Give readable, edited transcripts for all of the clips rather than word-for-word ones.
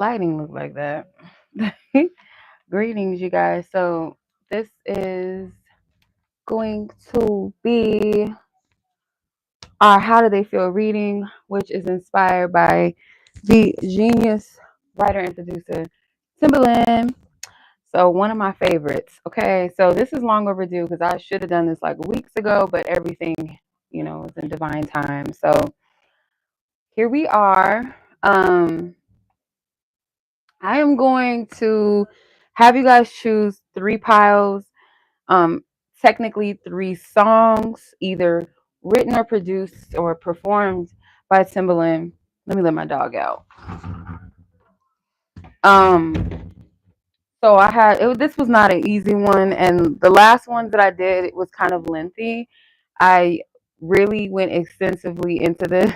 lighting look like that? Greetings, you guys. So this is going to be our How Do They Feel reading, which is inspired by the genius writer and producer Timbaland. So one of my favorites. Okay, so this is long overdue because I should have done this like weeks ago, but everything, is in divine time. So here we are. I am going to have you guys choose three piles. Um, Technically three songs, either written or produced or performed by Timbaland. Let me let my dog out. Um, so I had this was not an easy one, and the last one that I did, it was kind of lengthy. I really went extensively into this.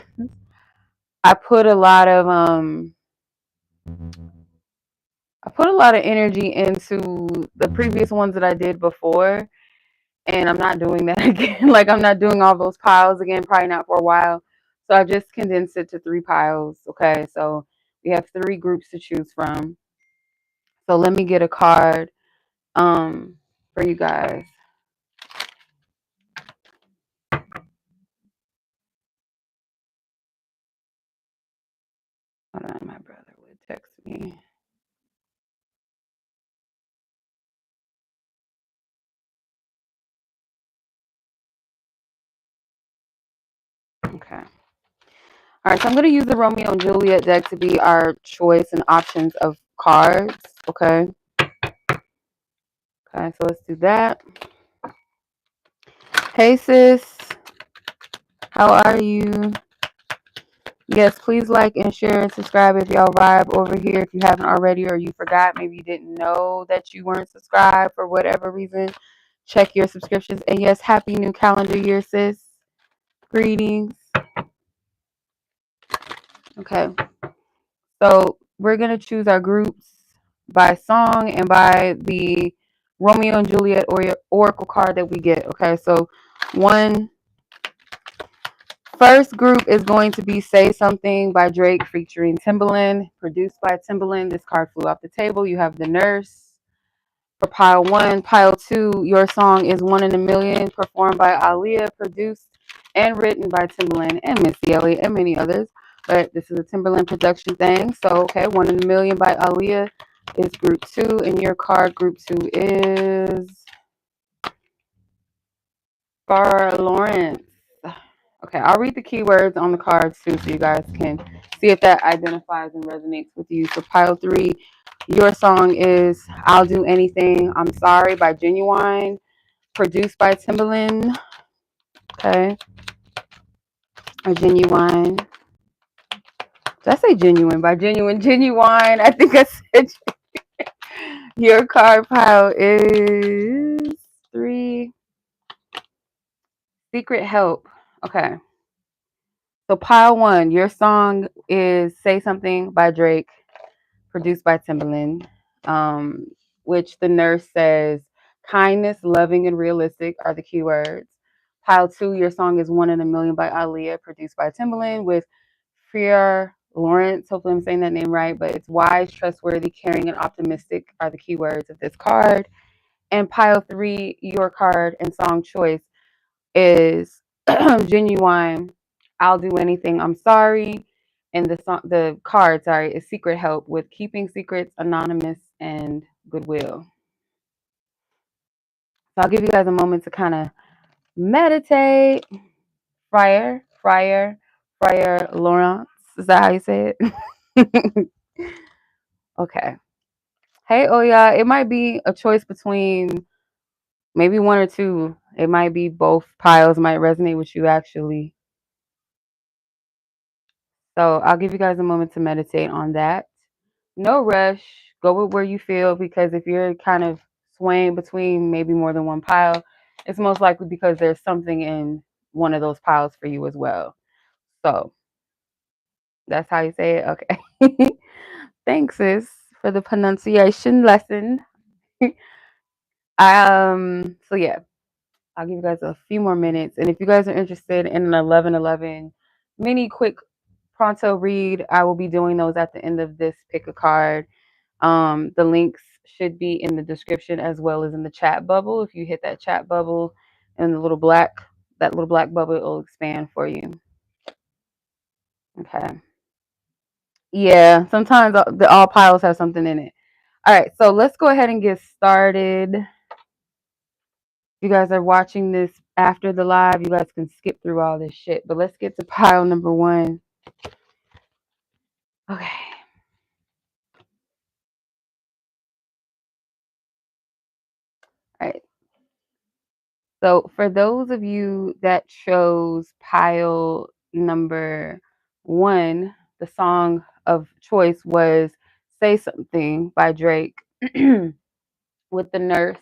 I put a lot of energy into the previous ones that I did before, and I'm not doing that again. Like, I'm not doing all those piles again, probably not for a while. So I just condensed it to three piles. Okay, so we have three groups to choose from. So let me get a card for you guys. Hold on, my brother would text me. Okay. All right, so I'm going to use the Romeo and Juliet deck to be our choice and options of cards. Okay. Okay, so let's do that. Hey, sis. How are you? Yes, please like and share and subscribe if y'all vibe over here. If you haven't already or you forgot, maybe you didn't know that you weren't subscribed for whatever reason, check your subscriptions. And yes, happy new calendar year, sis. Greetings. Okay, so we're going to choose our groups by song and by the Romeo and Juliet or Oracle card that we get. Okay, so first group is going to be Say Something by Drake featuring Timbaland, produced by Timbaland. This card flew off the table. You have The Nurse for pile one. Pile two, Your Song is One in a Million, performed by Aaliyah, produced and written by Timbaland and Missy Elliott and many others. But this is a Timbaland production thing. So, okay, One in a Million by Aaliyah is group two, and your card group two is for Lawrence. Okay, I'll read the keywords on the cards too so you guys can see if that identifies and resonates with you. So pile three, your song is I'll Do Anything, I'm Sorry by Genuine, produced by Timbaland. Okay. Or Genuine. Did I say Genuine? By Genuine. Genuine. I think I said your card pile is three. Secret Help. Okay. So pile one, your song is Say Something by Drake, produced by Timbaland, which the nurse says kindness, loving, and realistic are the keywords. Pile two, your song is One in a Million by Aaliyah, produced by Timbaland, with Freer Lawrence. Hopefully I'm saying that name right, but it's wise, trustworthy, caring, and optimistic are the keywords of this card. And pile three, your card and song choice is Genuine, I'll Do Anything, I'm Sorry. And the card, sorry, is Secret Help with Keeping Secrets, Anonymous, and Goodwill. So I'll give you guys a moment to kind of meditate. Friar Lawrence. Is that how you say it? Okay. Hey, Oya, it might be a choice between maybe one or two. It might be both piles might resonate with you actually. So I'll give you guys a moment to meditate on that. No rush. Go with where you feel, because if you're kind of swaying between maybe more than one pile, it's most likely because there's something in one of those piles for you as well. So that's how you say it. Okay. Thanks, sis, for the pronunciation lesson. So yeah, I'll give you guys a few more minutes. And if you guys are interested in an 11-11 mini quick pronto read. I will be doing those at the end of this pick a card. The links should be in the description as well as in the chat bubble. If you hit that chat bubble and that little black bubble, it'll expand for you. Okay. Yeah, sometimes all piles have something in it. All right, so let's go ahead and get started. If you guys are watching this after the live, you guys can skip through all this shit. But let's get to pile number 1. Okay. All right. So for those of you that chose pile number 1, the song of choice was Say Something by Drake with the nurse,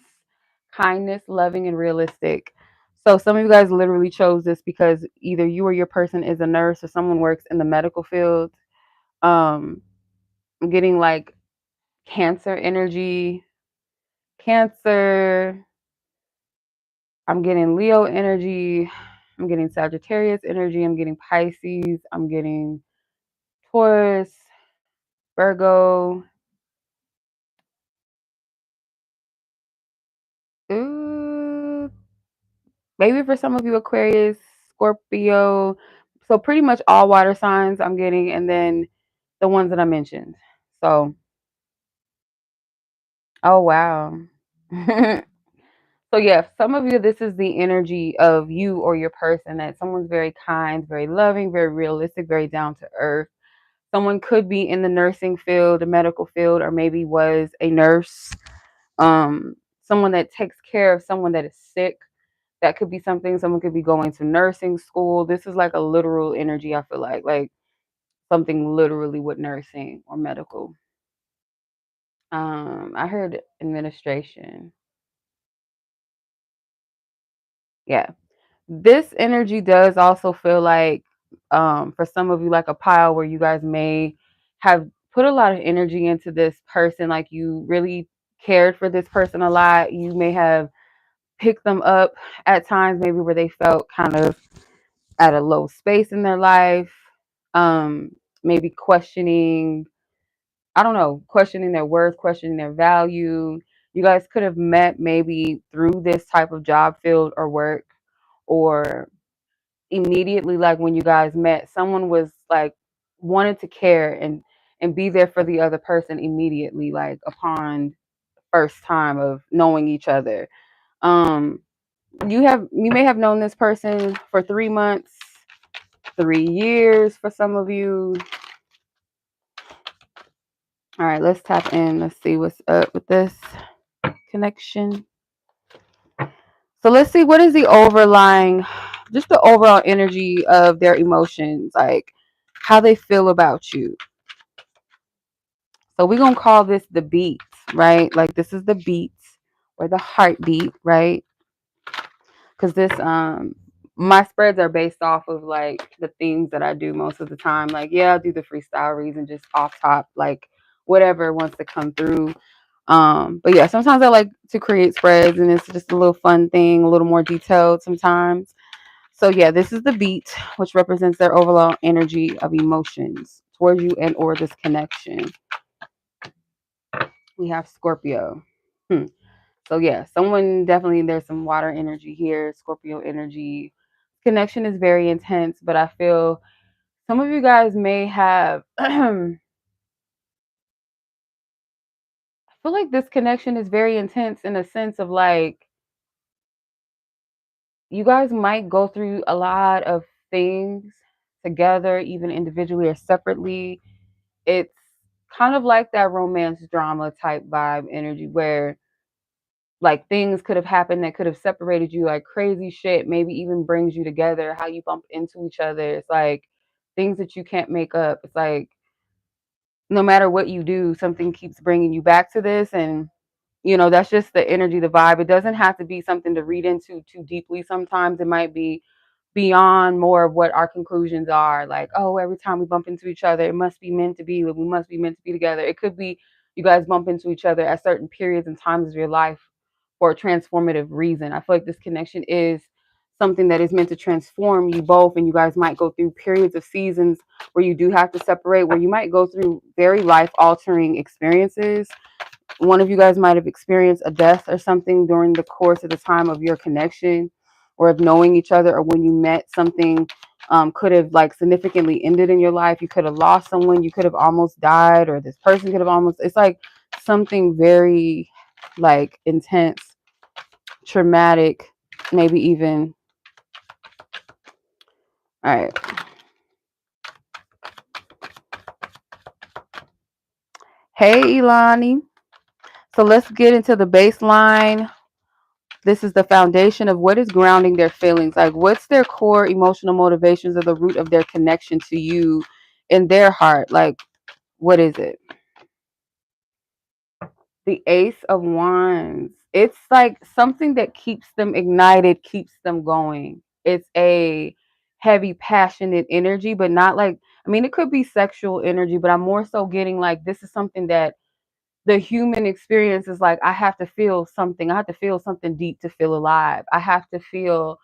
kindness, loving, and realistic. So some of you guys literally chose this because either you or your person is a nurse or someone works in the medical field. I'm getting like cancer energy, cancer. I'm getting Leo energy. I'm getting Sagittarius energy. I'm getting Pisces. I'm getting Taurus, Virgo. Ooh, maybe for some of you, Aquarius, Scorpio. So pretty much all water signs I'm getting, and then the ones that I mentioned. So, oh wow. So yeah, some of you, this is the energy of you or your person, that someone's very kind, very loving, very realistic, very down to earth. Someone could be in the nursing field, the medical field, or maybe was a nurse. Someone that takes care of someone that is sick. That could be something. Someone could be going to nursing school. This is like a literal energy, I feel like something literally with nursing or medical. I heard administration. Yeah. This energy does also feel like, for some of you, like a pile where you guys may have put a lot of energy into this person. Like you really cared for this person a lot. You may have picked them up at times, maybe where they felt kind of at a low space in their life. Maybe questioning, I don't know, questioning their worth, questioning their value. You guys could have met maybe through this type of job field or work, or immediately, like when you guys met, someone was like wanted to care and be there for the other person immediately, like upon first time of knowing each other. Um, you may have known this person for 3 months, 3 years for some of you. All right, let's tap in. Let's see what's up with this connection. So let's see, what is the overlying, just the overall energy of their emotions, like how they feel about you. So we're going to call this the beat, right? Like this is the beat or the heartbeat, right? Because this, my spreads are based off of like the things that I do most of the time. Like, yeah, I'll do the freestyle reads and just off top, like whatever wants to come through. But yeah, sometimes I like to create spreads and it's just a little fun thing, a little more detailed sometimes. So yeah, this is the beat, which represents their overall energy of emotions towards you and or this connection. We have Scorpio. So yeah, someone definitely, there's some water energy here, Scorpio energy. Connection is very intense, but I feel some of you guys may have I feel like this connection is very intense in a sense of like you guys might go through a lot of things together, even individually or separately. It's kind of like that romance drama type vibe energy where like things could have happened that could have separated you, like crazy shit, maybe even brings you together, how you bump into each other. It's like things that you can't make up. It's like no matter what you do, something keeps bringing you back to this. And that's just the energy, the vibe. It doesn't have to be something to read into too deeply. Sometimes it might be beyond more of what our conclusions are. Like, oh, every time we bump into each other, it must be meant to be. We must be meant to be together. It could be you guys bump into each other at certain periods and times of your life for a transformative reason. I feel like this connection is something that is meant to transform you both, and you guys might go through periods of seasons where you do have to separate, where you might go through very life altering experiences. One of you guys might have experienced a death or something during the course of the time of your connection or of knowing each other, or when you met, something could have like significantly ended in your life. You could have lost someone, you could have almost died, or this person could have almost, it's like something very like intense, traumatic, maybe even. All right. Hey, Ilani. So let's get into the baseline. This is the foundation of what is grounding their feelings. Like, what's their core emotional motivations, or the root of their connection to you in their heart? Like, what is it? The Ace of Wands. It's like something that keeps them ignited, keeps them going. It's a heavy, passionate energy, but not like, I mean, it could be sexual energy, but I'm more so getting like, this is something that the human experience is like, I have to feel something. I have to feel something deep to feel alive. I have to feel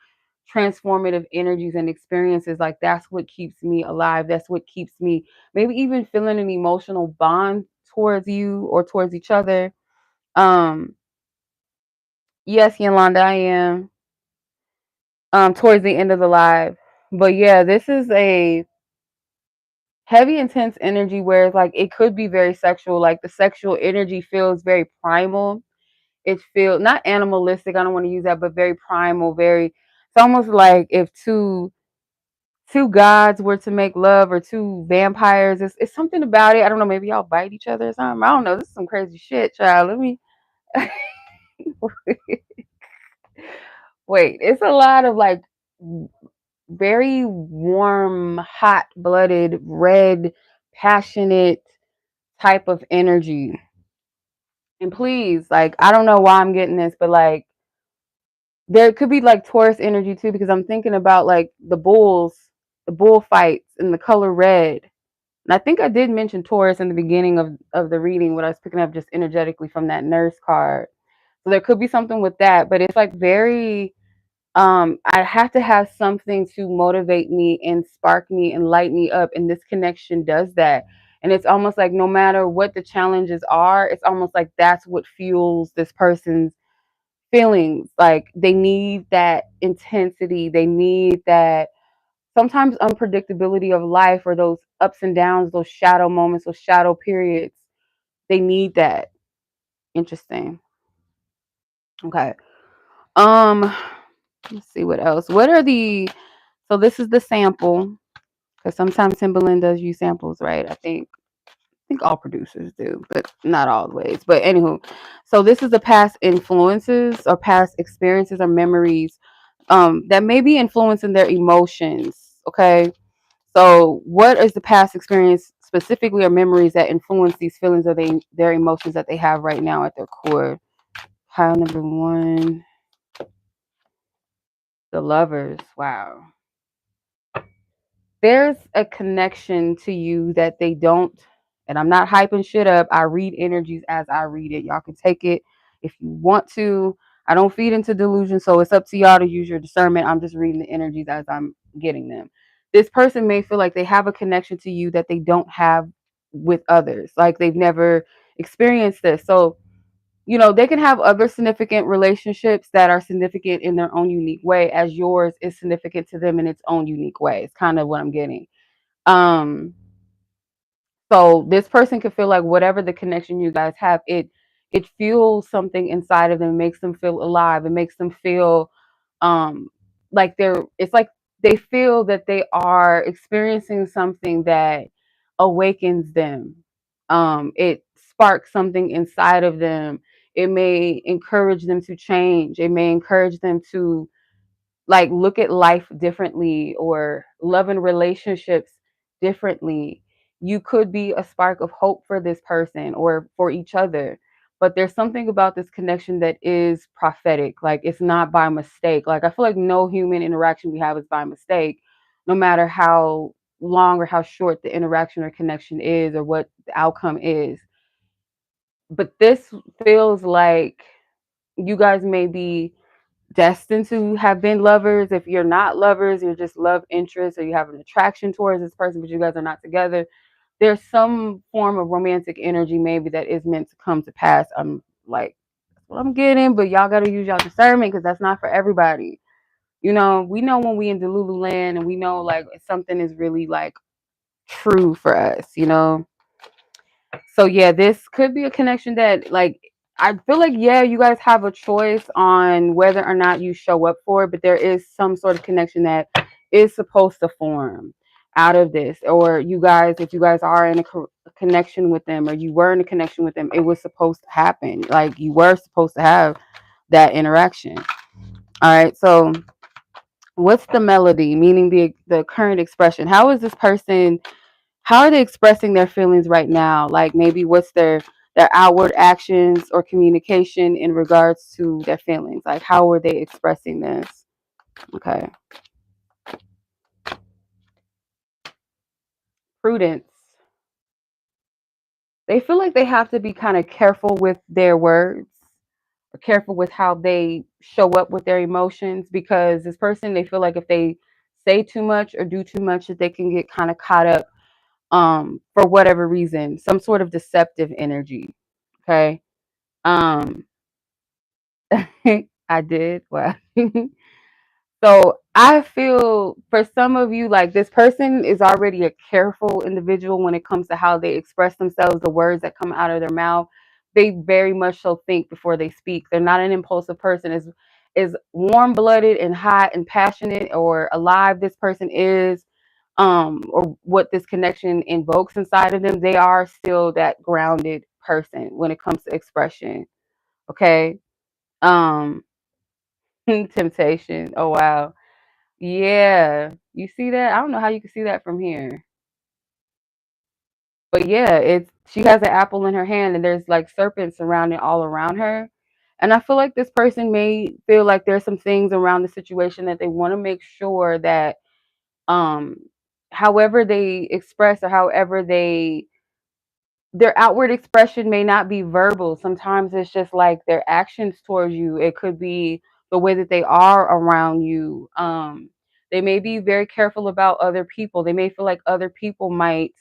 transformative energies and experiences. Like, that's what keeps me alive. That's what keeps me maybe even feeling an emotional bond towards you or towards each other. Um, yes, Yolanda, I am. Towards the end of the live. But yeah, this is a heavy, intense energy where it's like it could be very sexual. Like, the sexual energy feels very primal. It feels not animalistic, I don't want to use that, but very primal, very, it's almost like if two gods were to make love, or two vampires. It's something about it. I don't know, maybe y'all bite each other or something. I don't know. This is some crazy shit, child. Let me wait. It's a lot of like very warm, hot blooded, red, passionate type of energy. And please, like, I don't know why I'm getting this, but like, there could be like Taurus energy too, because I'm thinking about like the bullfights and the color red. And I think I did mention Taurus in the beginning of the reading, what I was picking up just energetically from that nurse card. So there could be something with that, but it's like very, I have to have something to motivate me and spark me and light me up. And this connection does that. And it's almost like no matter what the challenges are, it's almost like that's what fuels this person's feelings. Like, they need that intensity, they need that sometimes unpredictability of life, or those ups and downs, those shadow moments, those shadow periods. They need that. Interesting. Okay. um let's see what else. What are the, so this is the sample, because sometimes Timbaland does use samples, right? I think all producers do, but not always. But anywho, so this is the past influences or past experiences or memories that may be influencing their emotions. Okay, so what is the past experience specifically, or memories that influence these feelings, or their emotions that they have right now at their core? Pile number one, the Lovers. Wow. There's a connection to you that they don't, and I'm not hyping shit up. I read energies as I read it. Y'all can take it if you want to. I don't feed into delusion, so it's up to y'all to use your discernment. I'm just reading the energies as I'm getting them. This person may feel like they have a connection to you that they don't have with others. Like, they've never experienced this. So, they can have other significant relationships that are significant in their own unique way, as yours is significant to them in its own unique way. It's kind of what I'm getting. Um, so this person could feel like whatever the connection you guys have, it fuels something inside of them, makes them feel alive. It makes them feel um like it's like they feel that they are experiencing something that awakens them. It sparks something inside of them. It may encourage them to change. It may encourage them to like look at life differently, or love and relationships differently. You could be a spark of hope for this person or for each other. But there's something about this connection that is prophetic. Like, it's not by mistake. Like, I feel like no human interaction we have is by mistake, no matter how long or how short the interaction or connection is, or what the outcome is. But this feels like you guys may be destined to have been lovers. If you're not lovers, you're just love interest, or you have an attraction towards this person, but you guys are not together. There's some form of romantic energy maybe that is meant to come to pass. I'm like, that's what I'm getting, but y'all got to use y'all discernment because that's not for everybody. You know, we know when we in Delulu land and we know like something is really like true for us, you know? So yeah, this could be a connection that like I feel like yeah, you guys have a choice on whether or not you show up for it, but there is some sort of connection that is supposed to form out of this. Or you guys, if you guys are in a connection with them, or you were in a connection with them, it was supposed to happen. Like you were supposed to have that interaction. All right, so what's the melody, meaning the current expression? How is this person, how are they expressing their feelings right now? Like maybe what's their outward actions or communication in regards to their feelings? Like how are they expressing this? Okay. Prudence. They feel like they have to be kind of careful with their words, or careful with how they show up with their emotions, because this person, they feel like if they say too much or do too much that they can get kind of caught up for whatever reason, some sort of deceptive energy. Okay. Um I did. Well, so I feel for some of you, like this person is already a careful individual when it comes to how they express themselves, the words that come out of their mouth. They very much so think before they speak. They're not an impulsive person. Is warm blooded and hot and passionate or alive this person is, or what this connection invokes inside of them, they are still that grounded person when it comes to expression. Okay. Um Temptation. Oh wow. Yeah. You see that? I don't know how you can see that from here. But yeah, it's she has an apple in her hand and there's like serpents surrounding all around her. And I feel like this person may feel like there's some things around the situation that they want to make sure that um however they express, or however they, their outward expression may not be verbal. Sometimes it's just like their actions towards you. It could be the way that they are around you. They may be very careful about other people. They may feel like other people might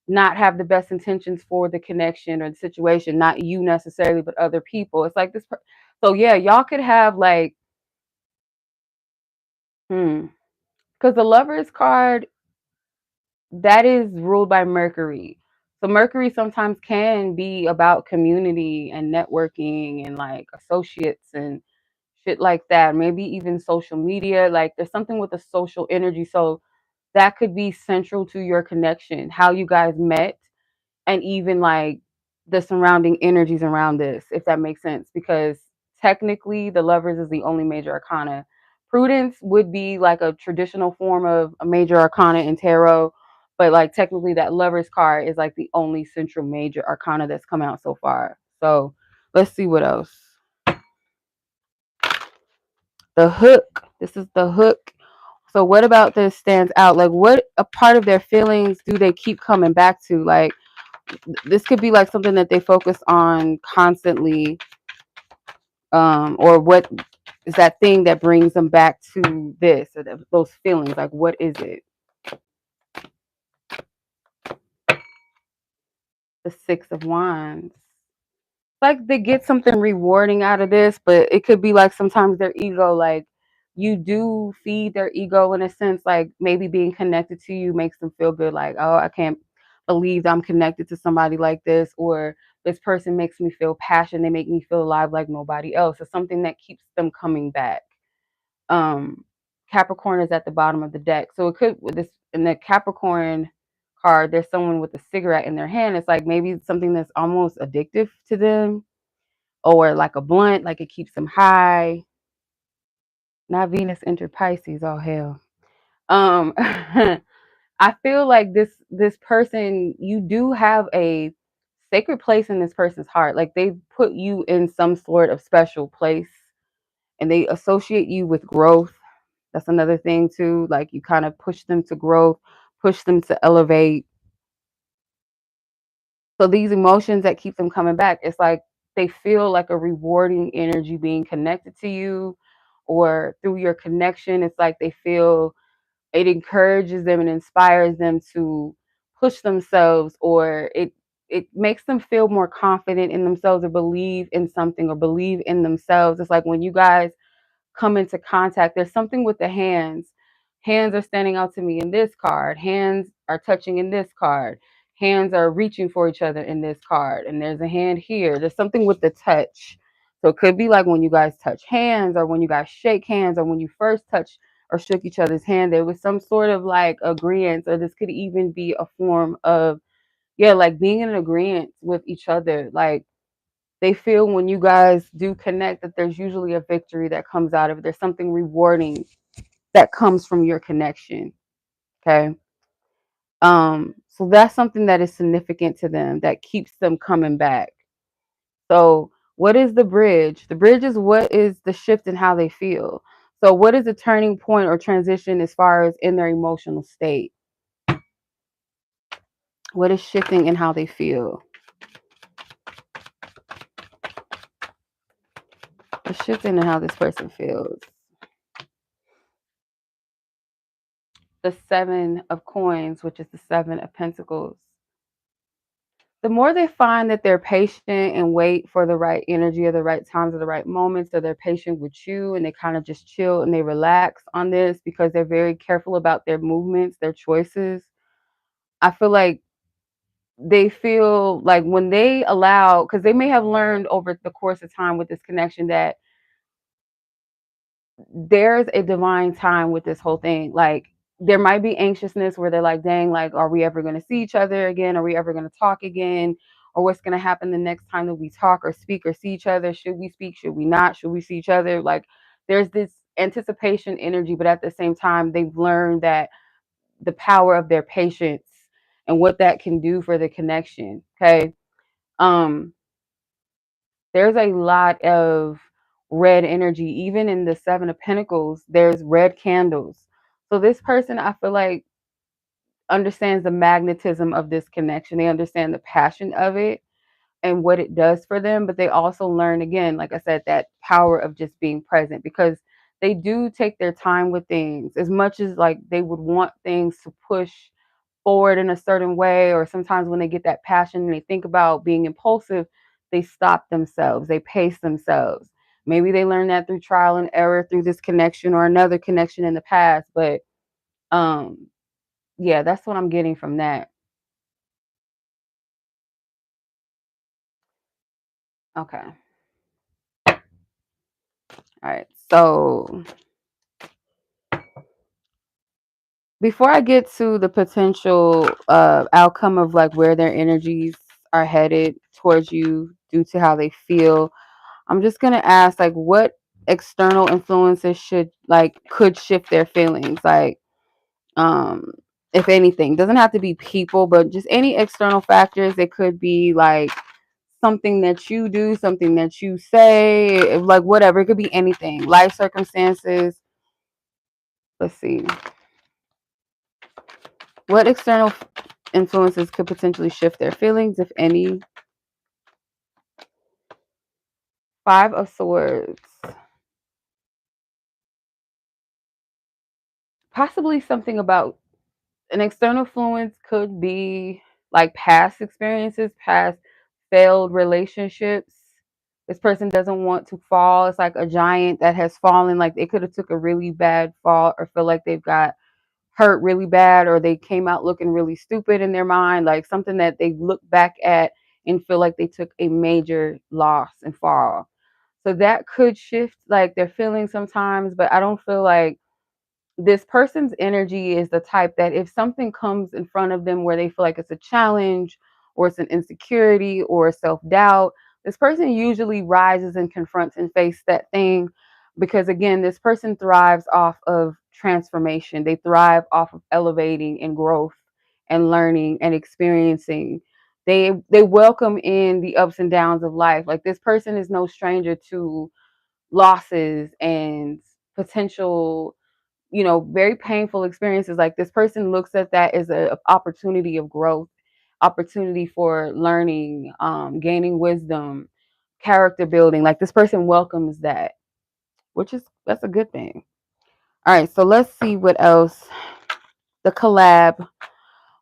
not have the best intentions for the connection or the situation, not you necessarily, but other people. It's like this. So yeah, y'all could have like, because the Lovers card, that is ruled by Mercury. So Mercury sometimes can be about community and networking and like associates and shit like that. Maybe even social media. Like there's something with the social energy. So that could be central to your connection, how you guys met, and even like the surrounding energies around this, if that makes sense. Because technically, the Lovers is the only major arcana. Prudence would be like a traditional form of a major arcana in tarot, but like technically, that Lovers card is like the only central major arcana that's come out so far. So let's see what else. The hook. This is the hook. So what about this stands out? Like what a part of their feelings do they keep coming back to? Like this could be like something that they focus on constantly, or what is that thing that brings them back to this, or those feelings, like what is it? The Six of Wands. Like they get something rewarding out of this, but it could be like sometimes their ego, like you do feed their ego in a sense, like maybe being connected to you makes them feel good, like, oh, I can't believe I'm connected to somebody like this, or this person makes me feel passion, they make me feel alive like nobody else. It's something that keeps them coming back. um Capricorn is at the bottom of the deck, so it could, with this in the Capricorn card, there's someone with a cigarette in their hand. It's like maybe something that's almost addictive to them, or like a blunt, like it keeps them high. Not Venus entered Pisces, oh hell. I feel like this person, you do have a sacred place in this person's heart. Like they put you in some sort of special place, and they associate you with growth. That's another thing too. Like you kind of push them to growth, push them to elevate. So these emotions that keep them coming back, it's like they feel like a rewarding energy being connected to you, or through your connection, it's like they feel it encourages them and inspires them to push themselves, or it makes them feel more confident in themselves or believe in something or believe in themselves. It's like when you guys come into contact, there's something with the hands. Hands are standing out to me in this card. Hands are touching in this card. Hands are reaching for each other in this card. And there's a hand here. There's something with the touch. So it could be like when you guys touch hands, or when you guys shake hands, or when you first touch or shook each other's hand, there was some sort of like agreement, or this could even be a form of, yeah, like being in agreement with each other. Like they feel when you guys do connect that there's usually a victory that comes out of it. There's something rewarding that comes from your connection. Okay. So that's something that is significant to them that keeps them coming back. So what is the bridge? The bridge is what is the shift in how they feel. So what is the turning point or transition as far as in their emotional state? What is shifting in how they feel? What's shifting in how this person feels? The 7 of coins, which is the 7 of pentacles. The more they find that they're patient and wait for the right energy or the right times or the right moments, or they're patient with you and they kind of just chill and they relax on this because they're very careful about their movements, their choices. I feel like they feel like when they allow, because they may have learned over the course of time with this connection that there's a divine time with this whole thing. Like there might be anxiousness where they're like, dang, like, are we ever going to see each other again? Are we ever going to talk again? Or what's going to happen the next time that we talk or speak or see each other? Should we speak? Should we not? Should we see each other? Like there's this anticipation energy, but at the same time, they've learned that the power of their patience and what that can do for the connection. Okay. Um, there's a lot of red energy. Even in the 7 of pentacles, there's red candles. So this person, I feel like, understands the magnetism of this connection. They understand the passion of it and what it does for them, but they also learn, again, like I said, that power of just being present, because they do take their time with things as much as like they would want things to push forward in a certain way. Or sometimes when they get that passion and they think about being impulsive, they stop themselves, they pace themselves. Maybe they learned that through trial and error, through this connection or another connection in the past. But um yeah, that's what I'm getting from that. Okay. All right. So before I get to the potential outcome of like where their energies are headed towards you due to how they feel, I'm just gonna ask like what external influences could shift their feelings. Like um if anything, doesn't have to be people, but just any external factors. It could be like something that you do, something that you say, like whatever. It could be anything. Life circumstances. Let's see. What external influences could potentially shift their feelings, if any? 5 of swords. Possibly something about an external influence could be like past experiences, past failed relationships. This person doesn't want to fall. It's like a giant that has fallen. Like they could have took a really bad fall or feel like they've got hurt really bad, or they came out looking really stupid in their mind, like something that they look back at and feel like they took a major loss and fall. So that could shift like their feelings sometimes, but I don't feel like this person's energy is the type that if something comes in front of them where they feel like it's a challenge or it's an insecurity or self-doubt, this person usually rises and confronts and face that thing, because again, this person thrives off of transformation. They thrive off of elevating and growth and learning and experiencing. They welcome in the ups and downs of life. Like this person is no stranger to losses and potential, very painful experiences. Like this person looks at that as an opportunity of growth, opportunity for learning, gaining wisdom, character building. Like this person welcomes that, which is That's a good thing. All right, so let's see what else. The collab.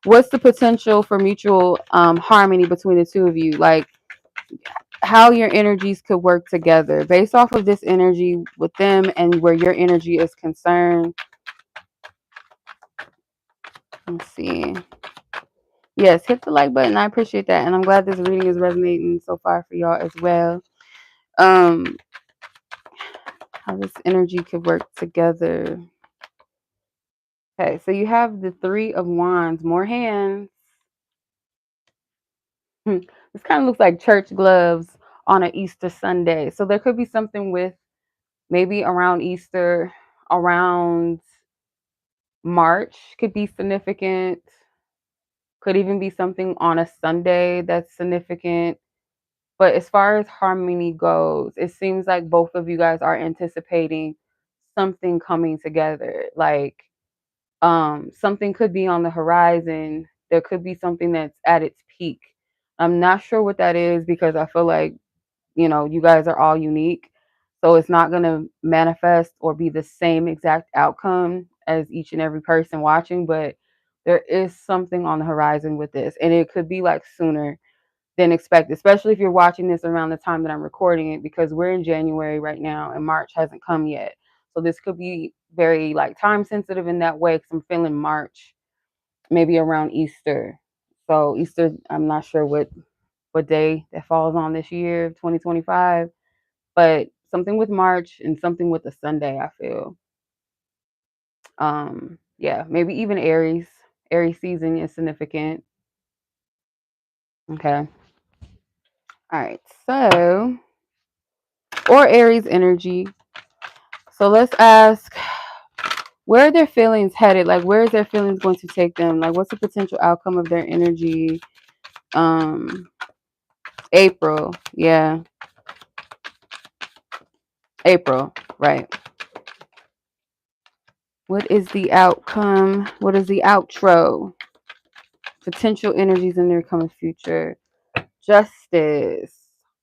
What's the potential for mutual harmony between the two of you? Like how your energies could work together based off of this energy with them and where your energy is concerned. Let's see. Yes, hit the like button. I appreciate that. And I'm glad this reading is resonating so far for y'all as well. Um, how this energy could work together. Okay, so you have the Three of Wands, more hands. This kind of looks like church gloves on an Easter Sunday. So there could be something with maybe around Easter, around March could be significant. Could even be something on a Sunday that's significant. But as far as harmony goes, it seems like both of you guys are anticipating something coming together. Like something could be on the horizon. There could be something that's at its peak. I'm not sure what that is because I feel like, you guys are all unique. So it's not going to manifest or be the same exact outcome as each and every person watching, but there is something on the horizon with this. And it could be like sooner than expected, especially if you're watching this around the time that I'm recording it, because we're in January right now and March hasn't come yet. So this could be very like time sensitive in that way because I'm feeling March, maybe around Easter. So Easter, I'm not sure what day that falls on this year, 2025, but something with March and something with a Sunday, I feel. Yeah, maybe even Aries. Aries season is significant. Okay. All right. So, or Aries energy. So let's ask, where are their feelings headed? Like, where is their feelings going to take them? Like, what's the potential outcome of their energy? April. Yeah. April. Right. What is the outcome? What is the outro? Potential energies in their coming future. Justice.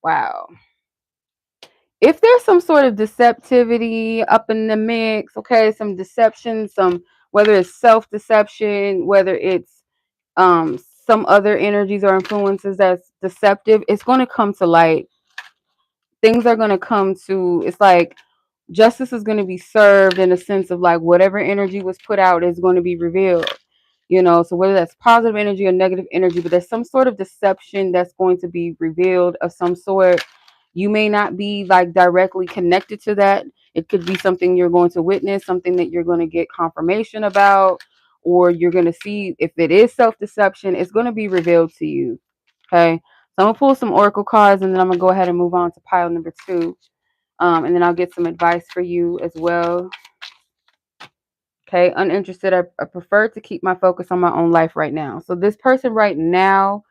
Wow. If there's some sort of deceptivity up in the mix, okay, some deception, whether it's self-deception, whether it's some other energies or influences that's deceptive, it's going to come to light. Things are going to come to, it's like justice is going to be served in a sense of like whatever energy was put out is going to be revealed. So whether that's positive energy or negative energy, but there's some sort of deception that's going to be revealed of some sort. You may not be like directly connected to that. It could be something you're going to witness, something that you're going to get confirmation about, or you're going to see if it is self-deception, it's going to be revealed to you. Okay. So I'm going to pull some oracle cards and then I'm going to go ahead and move on to pile number 2. And then I'll get some advice for you as well. Okay, uninterested. I prefer to keep my focus on my own life right now. So this person right now,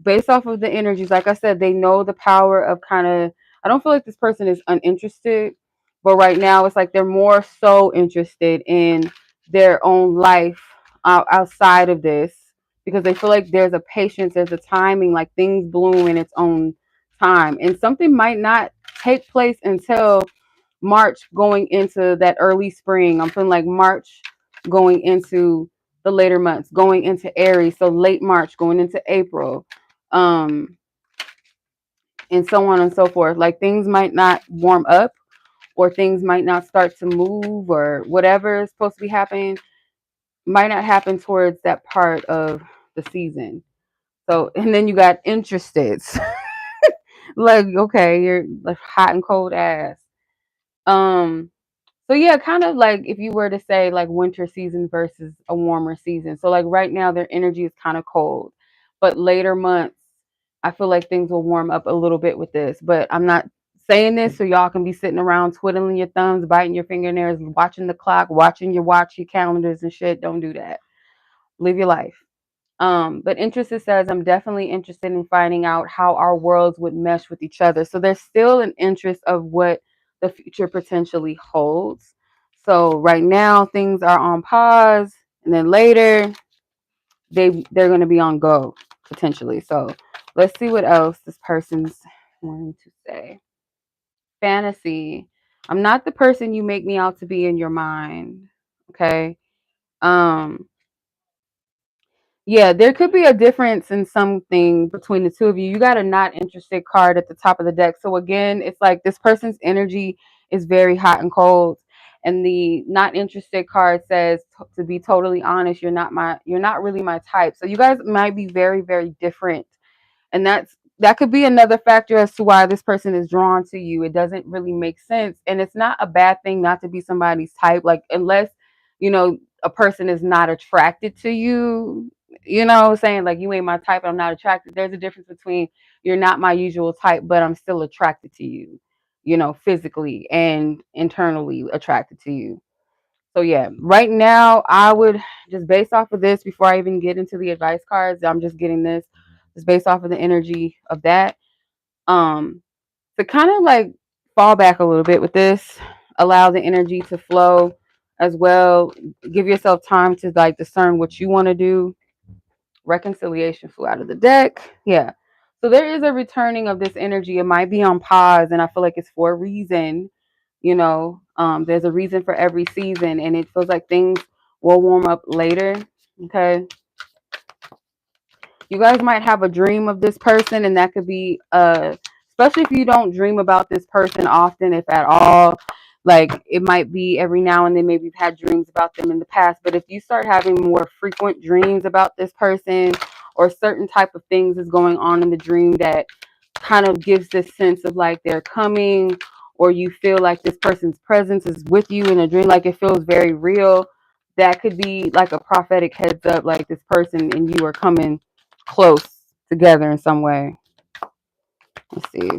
based off of the energies, like I said, they know the power of kind of, I don't feel like this person is uninterested, but right now it's like they're more so interested in their own life outside of this because they feel like there's a patience, there's a timing, like things bloom in its own time. And something might not take place until March going into that early spring. I'm feeling like March going into the later months, going into Aries, so late March going into April, um, and so on and so forth. Like things might not warm up, or things might not start to move, or whatever is supposed to be happening might not happen towards that part of the season. So, and then you got interested, like okay, you're like hot and cold ass. Um, So yeah, kind of like if you were to say like winter season versus a warmer season. So like right now their energy is kind of cold, but later months I feel like things will warm up a little bit with this. But I'm not saying this so y'all can be sitting around twiddling your thumbs, biting your fingernails, watching the clock, watching your watch, your calendars and shit. Don't do that. Live your life. But interest says I'm definitely interested in finding out how our worlds would mesh with each other. So there's still an interest of what the future potentially holds. So right now things are on pause, and then later they're going to be on go potentially. So let's see what else this person's wanting to say. Fantasy. I'm not the person you make me out to be in your mind. Okay. Um, yeah, there could be a difference in something between the two of you. You got a not interested card at the top of the deck. So again, it's like this person's energy is very hot and cold. And the not interested card says, to be totally honest, you're not really my type. So you guys might be very, very different. And that could be another factor as to why this person is drawn to you. It doesn't really make sense. And it's not a bad thing not to be somebody's type. Like, unless, a person is not attracted to you, saying like, you ain't my type, I'm not attracted. There's a difference between, you're not my usual type, but I'm still attracted to you, physically and internally attracted to you. So yeah, right now I would, just based off of this, before I even get into the advice cards, I'm just getting this just based off of the energy of that. Um, to kind of like fall back a little bit with this, allow the energy to flow as well. Give yourself time to like discern what you want to do. Reconciliation flew out of the deck. Yeah. So there is a returning of this energy. It might be on pause, and I feel like it's for a reason. There's a reason for every season, and it feels like things will warm up later. Okay. You guys might have a dream of this person, and that could be especially if you don't dream about this person often, if at all. Like, it might be every now and then, maybe you've had dreams about them in the past, but if you start having more frequent dreams about this person, or certain type of things is going on in the dream that kind of gives this sense of like they're coming, or you feel like this person's presence is with you in a dream, like it feels very real, that could be like a prophetic heads up, like this person and you are coming close together in some way. Let's see.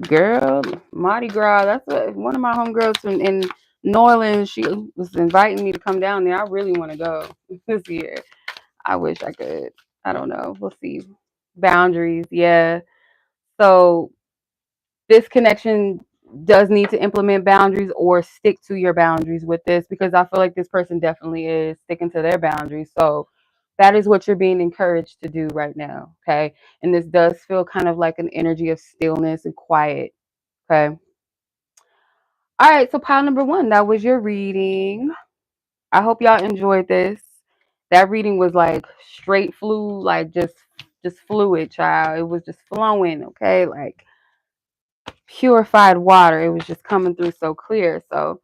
Girl, Mardi Gras. That's what one of my homegirls in New Orleans. She was inviting me to come down there. I really want to go this year. I wish I could. I don't know. We'll see. Boundaries. Yeah. So this connection does need to implement boundaries or stick to your boundaries with this, because I feel like this person definitely is sticking to their boundaries. So that is what you're being encouraged to do right now. Okay. And this does feel kind of like an energy of stillness and quiet. Okay. All right. So pile number one, that was your reading. I hope y'all enjoyed this. That reading was like straight flu, like just fluid, child. It was just flowing. Okay. Like purified water. It was just coming through so clear. So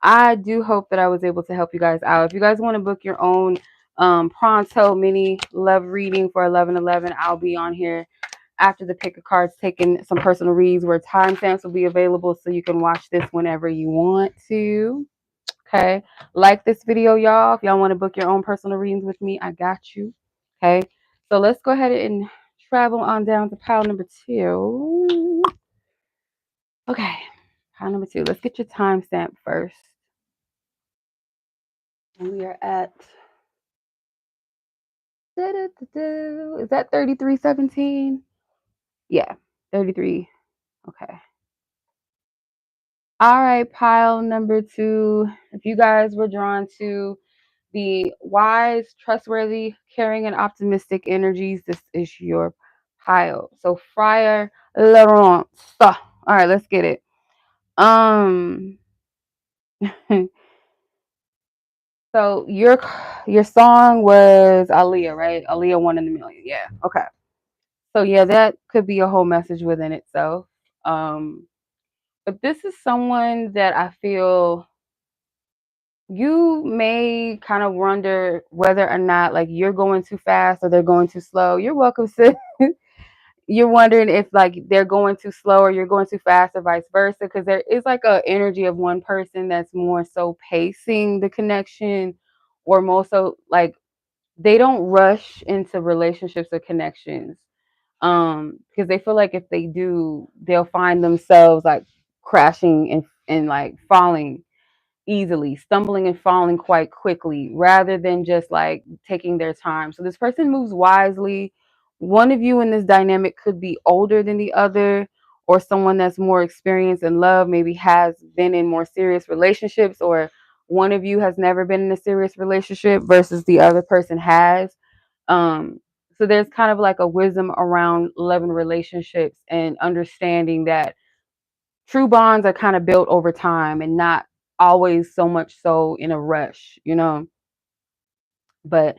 I do hope that I was able to help you guys out. If you guys want to book your own pronto mini love reading for 11/11, I'll be on here after the pick of cards, taking some personal reads where timestamps will be available, so you can watch this whenever you want to. Okay. Like this video, y'all. If y'all want to book your own personal readings with me, I got you. Okay. So let's go ahead and travel on down to pile number two. Okay. Pile number two. Let's get your timestamp first. And we are at, is that 3317? Yeah, 33. Okay. All right, pile number two. If you guys were drawn to the wise, trustworthy, caring, and optimistic energies, this is your pile. So Friar Laurent. All right, let's get it. So your song was Aaliyah, right? Aaliyah, One in a Million. Yeah. Okay. So yeah, that could be a whole message within itself. But this is someone that I feel you may kind of wonder whether or not like you're going too fast or they're going too slow. You're welcome to. You're wondering if like they're going too slow or you're going too fast, or vice versa, because there is like a energy of one person that's more so pacing the connection, or more so like they don't rush into relationships or connections, because they feel like if they do, they'll find themselves like crashing and like falling easily, stumbling and falling quite quickly, rather than just like taking their time. So this person moves wisely. One of you in this dynamic could be older than the other, or someone that's more experienced in love, maybe has been in more serious relationships, or one of you has never been in a serious relationship versus the other person has. So So there's kind of like a wisdom around love and relationships and understanding that true bonds are kind of built over time and not always so much so in a rush, you know. But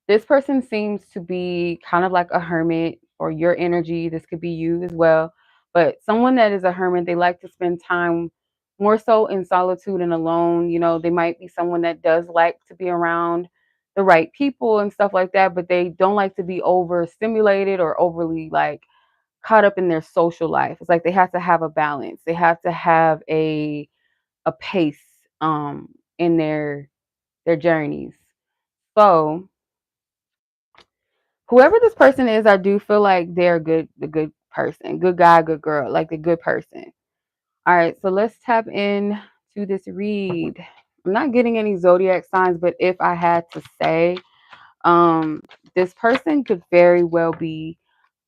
this person seems to be kind of like a hermit, or your energy. This could be you as well. But someone that is a hermit, they like to spend time more so in solitude and alone. You know, they might be someone that does like to be around the right people and stuff like that, but they don't like to be overstimulated or overly like caught up in their social life. It's like they have to have a balance. They have to have a pace in their journeys. So whoever this person is, I do feel like they're the good person, good guy, good girl, like the good person. All right, so let's tap in to this read. I'm not getting any zodiac signs, but if I had to say, this person could very well be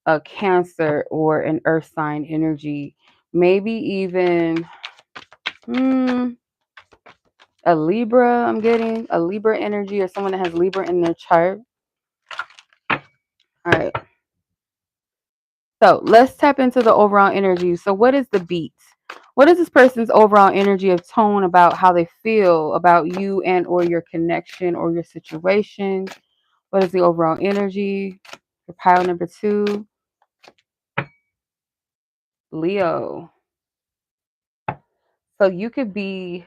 a Cancer or an Earth sign energy, maybe even a Libra. I'm getting a Libra energy or someone that has Libra in their chart. All right. So let's tap into the overall energy. So what is the beat? What is this person's overall energy of tone about how they feel about you and or your connection or your situation? What is the overall energy for pile number 2? Leo. So you could be,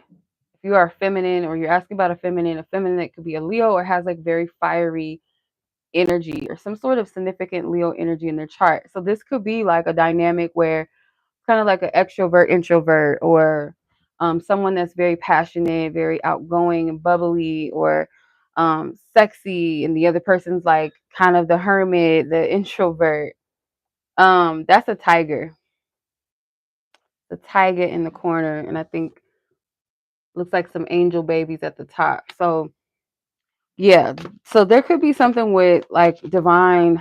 if you are feminine or you're asking about a feminine that could be a Leo or has like very fiery energy or some sort of significant Leo energy in their chart. So this could be like a dynamic where kind of like an extrovert, introvert, or someone that's very passionate, very outgoing and bubbly, or sexy, and the other person's like kind of the hermit, the introvert. That's a tiger. The tiger in the corner, and I think looks like some angel babies at the top. So yeah, so there could be something with like a divine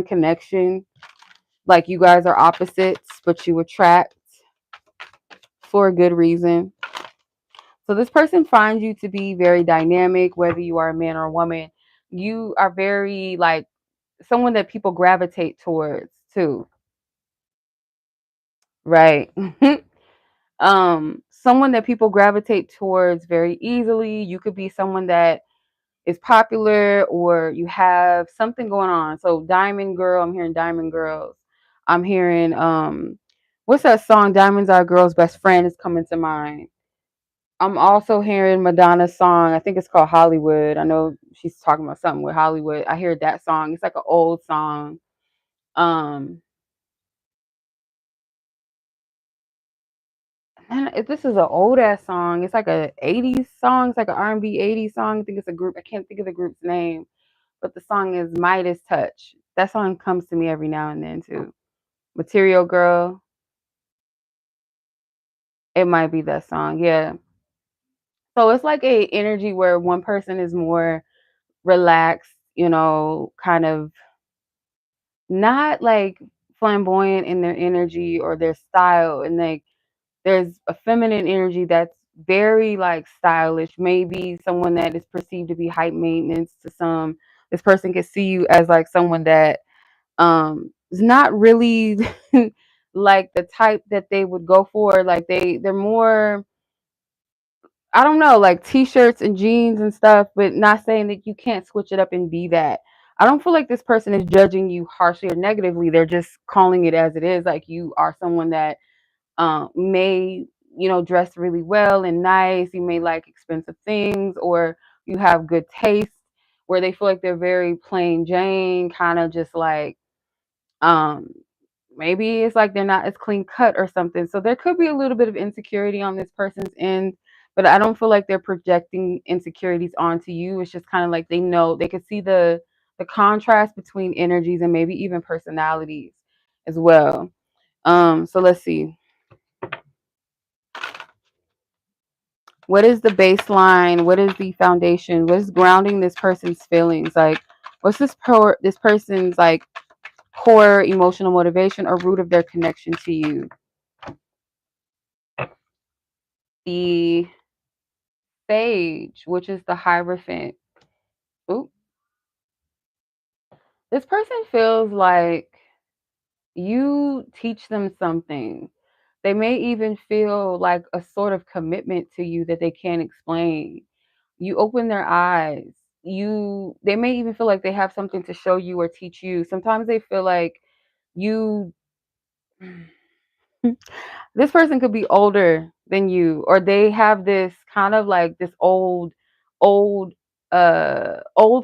connection. Like you guys are opposites, but you attract for a good reason. So this person finds you to be very dynamic, whether you are a man or a woman. You are very like someone that people gravitate towards too, right? Someone that people gravitate towards very easily. You could be someone that is popular or you have something going on. So Diamond Girl, I'm hearing Diamond Girls. I'm hearing what's that song? Diamonds Are a Girl's Best Friend is coming to mind. I'm also hearing Madonna's song. I think it's called Hollywood. I know she's talking about something with Hollywood. I hear that song. It's like an old song. Um, and this is an old ass song. It's like a 80s song. It's like an R&B 80s song. I think it's a group. I can't think of the group's name, but the song is Midas Touch. That song comes to me every now and then too. Material Girl. It might be that song. Yeah. So it's like a energy where one person is more relaxed, you know, kind of not like flamboyant in their energy or their style, and like there's a feminine energy that's very like stylish, maybe someone that is perceived to be high maintenance to some. This person can see you as like someone that is not really like the type that they would go for. Like they're more, I don't know, like t-shirts and jeans and stuff, but not saying that you can't switch it up and be that. I don't feel like this person is judging you harshly or negatively. They're just calling it as it is. Like you are someone that may, you know, dress really well and nice. You may like expensive things, or you have good taste, where they feel like they're very plain Jane, kind of just like um, maybe it's like they're not as clean cut or something. So there could be a little bit of insecurity on this person's end, but I don't feel like they're projecting insecurities onto you. It's just kind of like they know they could see the contrast between energies and maybe even personalities as well. So let's see. What is the baseline? What is the foundation? What is grounding this person's feelings? Like, what's this person's like core emotional motivation or root of their connection to you? The Sage, which is the Hierophant. Ooh. This person feels like you teach them something. They may even feel like a sort of commitment to you that they can't explain. You open their eyes. They may even feel like they have something to show you or teach you. Sometimes they feel like you this person could be older than you, or they have this kind of like this old old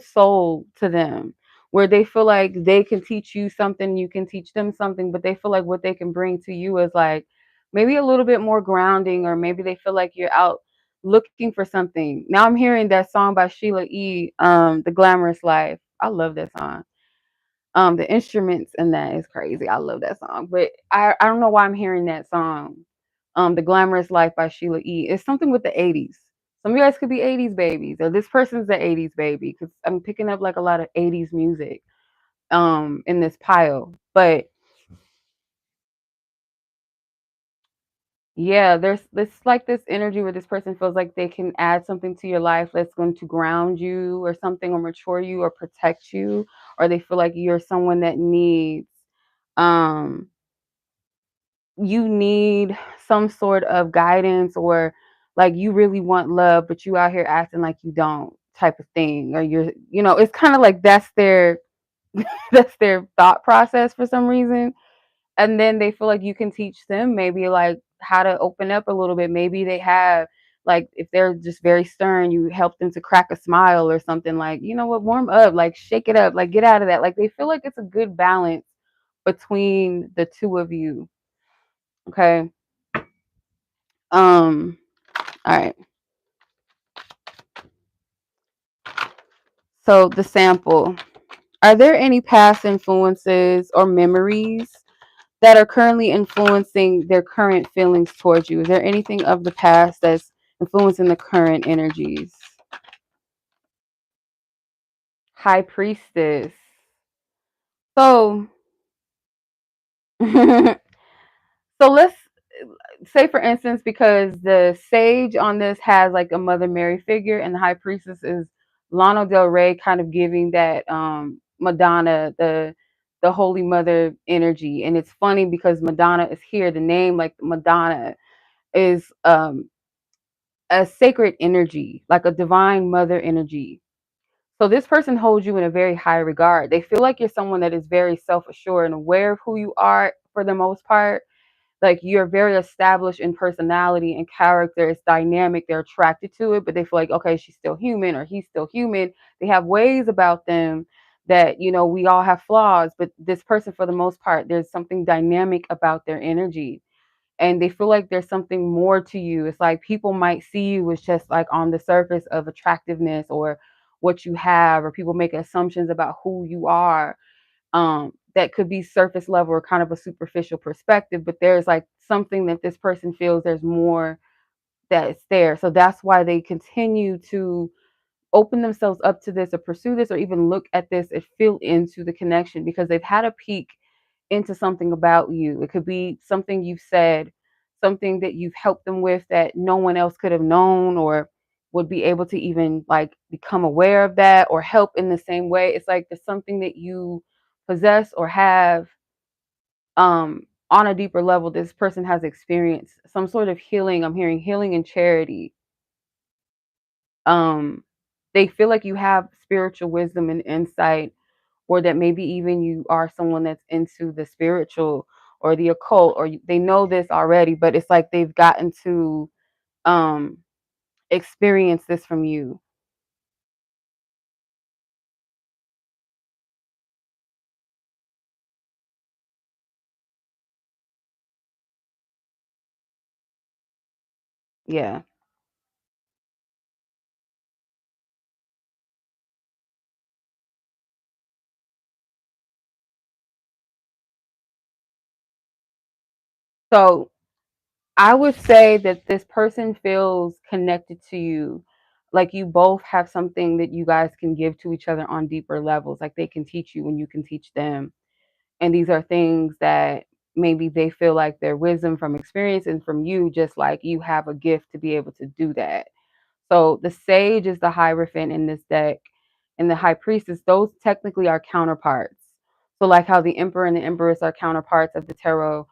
soul to them, where they feel like they can teach you something, you can teach them something, but they feel like what they can bring to you is like maybe a little bit more grounding, or maybe they feel like you're out looking for something. Now I'm hearing that song by Sheila E, The Glamorous Life. I love that song. The instruments in that is crazy. I love that song. But I don't know why I'm hearing that song. The Glamorous Life by Sheila E. It's something with the 80s. Some of you guys could be 80s babies, or this person's the 80s baby, because I'm picking up like a lot of 80s music in this pile. But yeah, there's this like this energy where this person feels like they can add something to your life that's going to ground you or something, or mature you or protect you, or they feel like you're someone that needs um you need some sort of guidance, or like you really want love but you out here acting like you don't, type of thing, or it's kind of like that's their that's their thought process for some reason. And then they feel like you can teach them maybe like how to open up a little bit. Maybe they have, like, if they're just very stern, you help them to crack a smile or something, like, you know what, warm up, like shake it up, like get out of that. Like they feel like it's a good balance between the two of you. Okay. All right. So the sample. Are there any past influences or memories that are currently influencing their current feelings towards you? Is there anything of the past that's influencing the current energies? High priestess. So so let's say, for instance, because the sage on this has like a Mother Mary figure, and the high priestess is Lana Del Rey, kind of giving that Madonna, the Holy Mother energy. And it's funny because Madonna is here. The name, like Madonna, is a sacred energy, like a divine mother energy. So this person holds you in a very high regard. They feel like you're someone that is very self-assured and aware of who you are for the most part. Like you're very established in personality and character. It's dynamic. They're attracted to it, but they feel like, okay, she's still human or he's still human. They have ways about them that, we all have flaws, but this person, for the most part, there's something dynamic about their energy. And they feel like there's something more to you. It's like people might see you as just like on the surface of attractiveness or what you have, or people make assumptions about who you are, that could be surface level or kind of a superficial perspective, but there's like something that this person feels there's more that is there. So that's why they continue to open themselves up to this or pursue this or even look at this and feel into the connection, because they've had a peek into something about you. It could be something you've said, something that you've helped them with that no one else could have known or would be able to even like become aware of that or help in the same way. It's like there's something that you possess or have on a deeper level. This person has experienced some sort of healing. I'm hearing healing and charity. um they feel like you have spiritual wisdom and insight, or that maybe even you are someone that's into the spiritual or the occult, or they know this already, but it's like they've gotten to um experience this from you. Yeah. So I would say that this person feels connected to you, like you both have something that you guys can give to each other on deeper levels, like they can teach you and you can teach them. And these are things that maybe they feel like their wisdom from experience and from you, just like you have a gift to be able to do that. So the sage is the hierophant in this deck, and the high priestess, those technically are counterparts. So like how the Emperor and the Empress are counterparts of the tarot,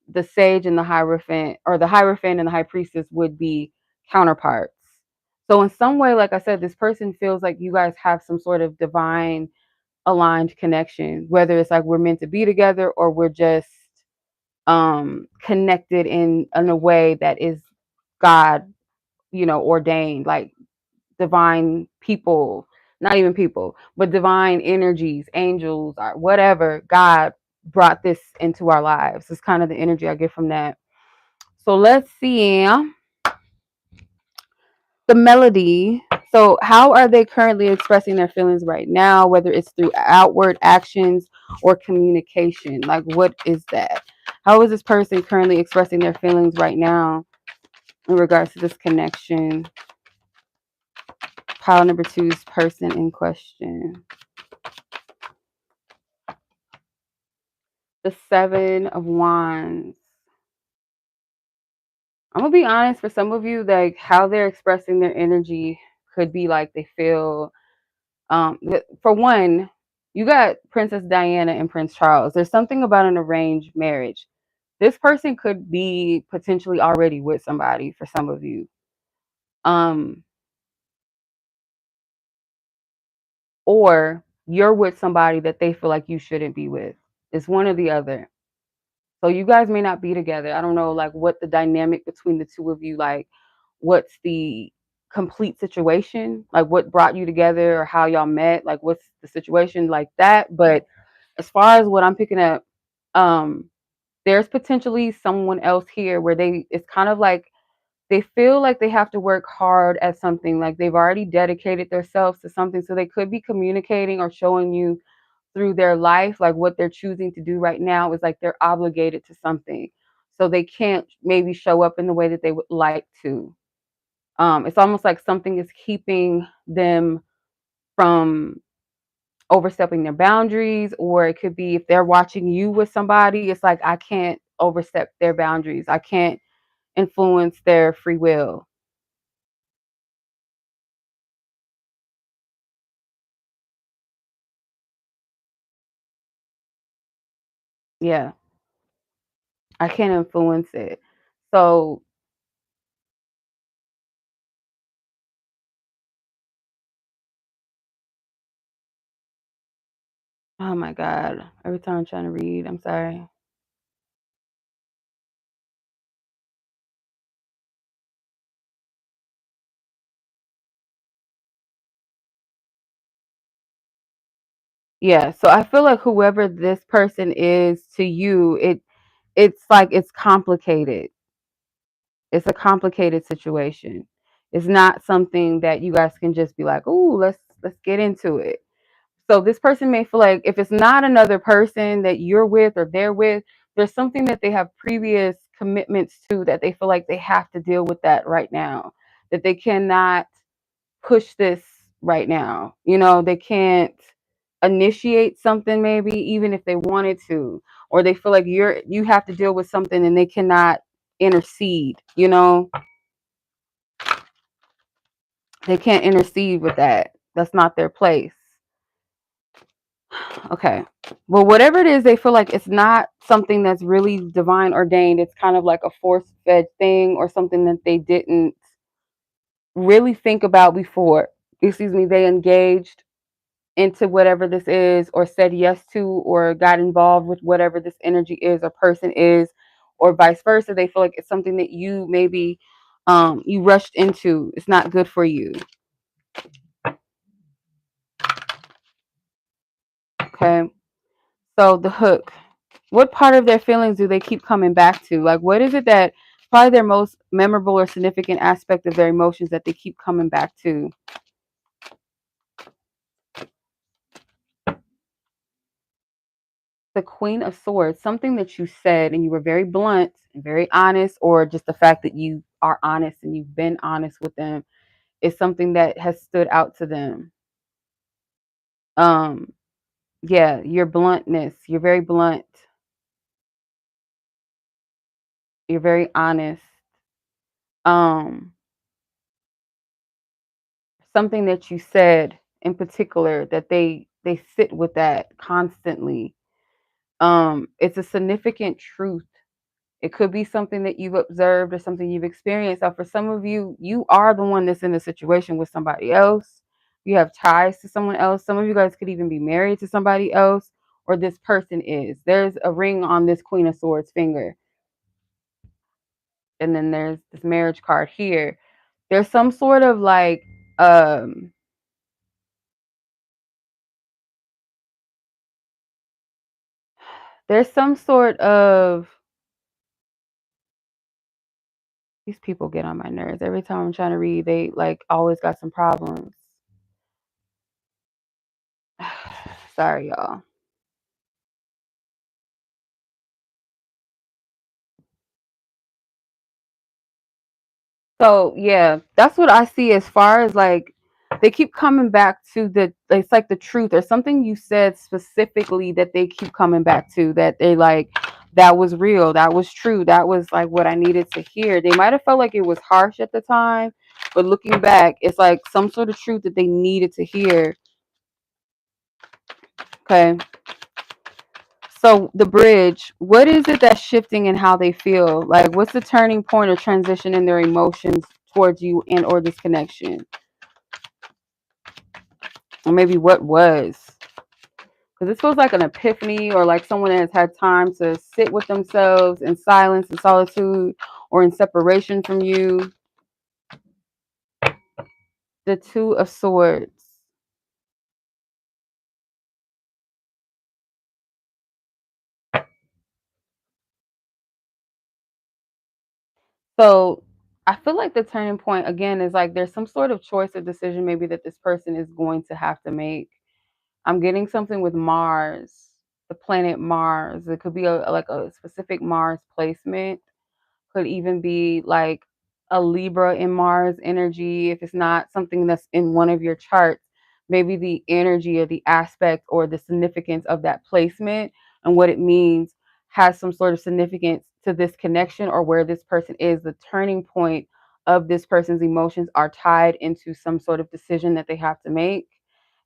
the Sage and the Hierophant, or the Hierophant and the High Priestess would be counterparts. So in some way, like I said, this person feels like you guys have some sort of divine aligned connection, whether it's like we're meant to be together or we're just connected in a way that is God, ordained, like divine people, not even people, but divine energies, angels, or whatever. God brought this into our lives. It's kind of the energy I get from that. So let's see the melody. So, how are they currently expressing their feelings right now, whether it's through outward actions or communication? Like, what is that? How is this person currently expressing their feelings right now in regards to this connection? Pile number 2's person in question. The 7 of Wands. I'm gonna be honest, for some of you, like how they're expressing their energy could be like they feel. For one, you got Princess Diana and Prince Charles. There's something about an arranged marriage. This person could be potentially already with somebody for some of you. Or you're with somebody that they feel like you shouldn't be with. It's one or the other. So you guys may not be together. I don't know like what the dynamic between the two of you, like what's the complete situation, like what brought you together or how y'all met, like what's the situation like that. But as far as what I'm picking up, um, there's potentially someone else here where it's kind of like they feel like they have to work hard at something, like they've already dedicated themselves to something. So they could be communicating or showing you through their life, like what they're choosing to do right now is like they're obligated to something. So they can't maybe show up in the way that they would like to. It's almost like something is keeping them from overstepping their boundaries, or it could be if they're watching you with somebody, it's like I can't overstep their boundaries. I can't influence their free will. Yeah, I can't influence it. So, oh my God, every time I'm trying to read, I'm sorry. Yeah, so I feel like whoever this person is to you, it's like it's complicated. It's a complicated situation. It's not something that you guys can just be like, "Ooh, let's get into it." So this person may feel like if it's not another person that you're with or they're with, there's something that they have previous commitments to that they feel like they have to deal with that right now. That they cannot push this right now. They can't initiate something maybe even if they wanted to, or they feel like you have to deal with something and they cannot intercede. They can't intercede with that. That's not their place. Okay. Well, whatever it is, they feel like it's not something that's really divine ordained. It's kind of like a force fed thing or something that they didn't really think about before. Excuse me, they engaged into whatever this is or said yes to or got involved with whatever this energy is or person is, or vice versa. They feel like it's something that you maybe you rushed into. It's not good for you. Okay. So the hook. What part of their feelings do they keep coming back to? Like what is it that probably their most memorable or significant aspect of their emotions that they keep coming back to? The Queen of Swords, something that you said and you were very blunt and very honest, or just the fact that you are honest and you've been honest with them is something that has stood out to them. Um, yeah, your bluntness, you're very blunt, you're very honest. Um, something that you said in particular that they sit with that constantly. It's a significant truth. It could be something that you've observed or something you've experienced. So for some of you, you are the one that's in a situation with somebody else. You have ties to someone else. Some of you guys could even be married to somebody else, or this person is. There's a ring on this Queen of Swords finger. And then there's this marriage card here. There's some sort of like there's some sort of, these people get on my nerves. Every time I'm trying to read, they like always got some problems. Sorry, y'all. So yeah, that's what I see as far as like they keep coming back to the, it's like the truth or something you said specifically that they keep coming back to, that they like, that was real, that was true, that was like what I needed to hear. They might have felt like it was harsh at the time, but looking back, it's like some sort of truth that they needed to hear. Okay. So the bridge, what is it that's shifting in how they feel? Like what's the turning point or transition in their emotions towards you and or this connection? Or maybe what was? Because this feels like an epiphany, or like someone has had time to sit with themselves in silence and solitude or in separation from you. The Two of Swords. So I feel like the turning point again is like there's some sort of choice or decision maybe that this person is going to have to make. I'm getting something with Mars, the planet Mars. It could be like a specific Mars placement. Could even be like a Libra in Mars energy. If it's not something that's in one of your charts, maybe the energy or the aspect or the significance of that placement and what it means has some sort of significance to this connection or where this person is. The turning point of this person's emotions are tied into some sort of decision that they have to make.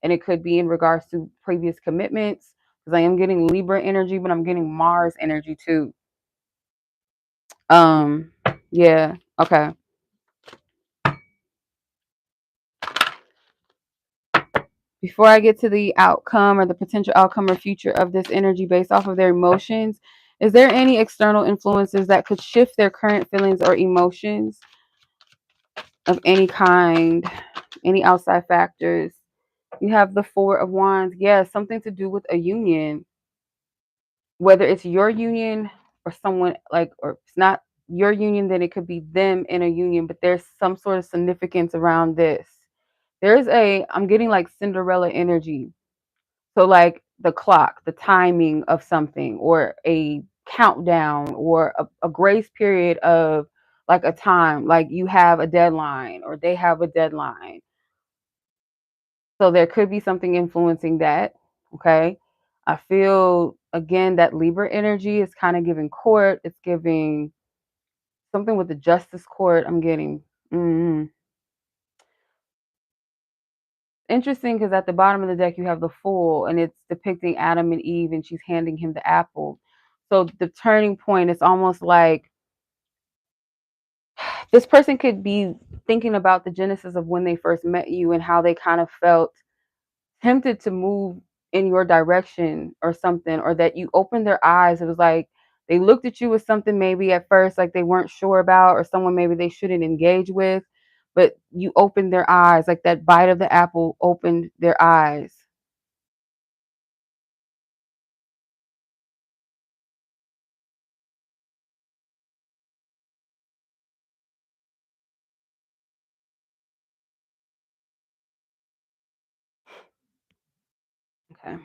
And it could be in regards to previous commitments, because I am getting Libra energy, but I'm getting Mars energy too. Um, yeah, okay. Before I get to the outcome or the potential outcome or future of this energy based off of their emotions, is there any external influences that could shift their current feelings or emotions of any kind? Any outside factors? You have the Four of Wands. Yes, something to do with a union, whether it's your union or someone like, or it's not your union, then it could be them in a union, but there's some sort of significance around this. I'm getting like Cinderella energy. So like the clock, the timing of something, or a countdown, or a grace period of like a time, like you have a deadline or they have a deadline. So there could be something influencing that. Okay. I feel again that Libra energy is kind of giving court. It's giving something with the justice court. I'm getting. Mm, interesting, because at the bottom of the deck you have the Fool, and it's depicting Adam and Eve, and she's handing him the apple. So the turning point is almost like this person could be thinking about the genesis of when they first met you and how they kind of felt tempted to move in your direction or something, or that you opened their eyes. It was like they looked at you with something maybe at first like they weren't sure about, or someone maybe they shouldn't engage with, but you opened their eyes, like that bite of the apple opened their eyes. Okay.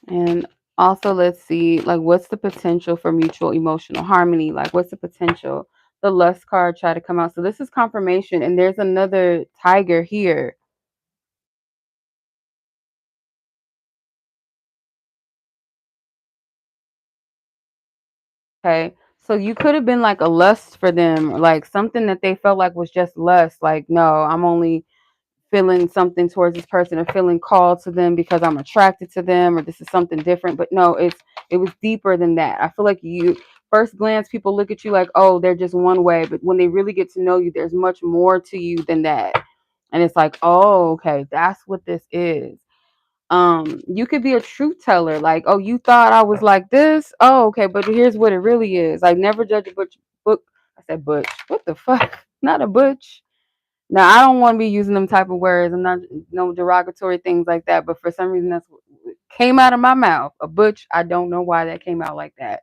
And also, let's see, like, what's the potential for mutual emotional harmony? Like, what's the potential? The lust card tried to come out. So this is confirmation. And there's another tiger here. Okay. So you could have been like a lust for them, or like something that they felt like was just lust. Like, no, I'm only feeling something towards this person or feeling called to them because I'm attracted to them or this is something different. But no, it was deeper than that. I feel like you first glance people look at you like, oh, they're just one way, but when they really get to know you, there's much more to you than that. And it's like, oh, okay, that's what this is. You could be a truth teller, like, oh, you thought I was like this, oh, okay, but here's what it really is. Like, never judge a book. I said butch, what the fuck, not a butch. Now, I don't want to be using them type of words. I'm not no derogatory things like that. But for some reason, that's what came out of my mouth. A butch. I don't know why that came out like that.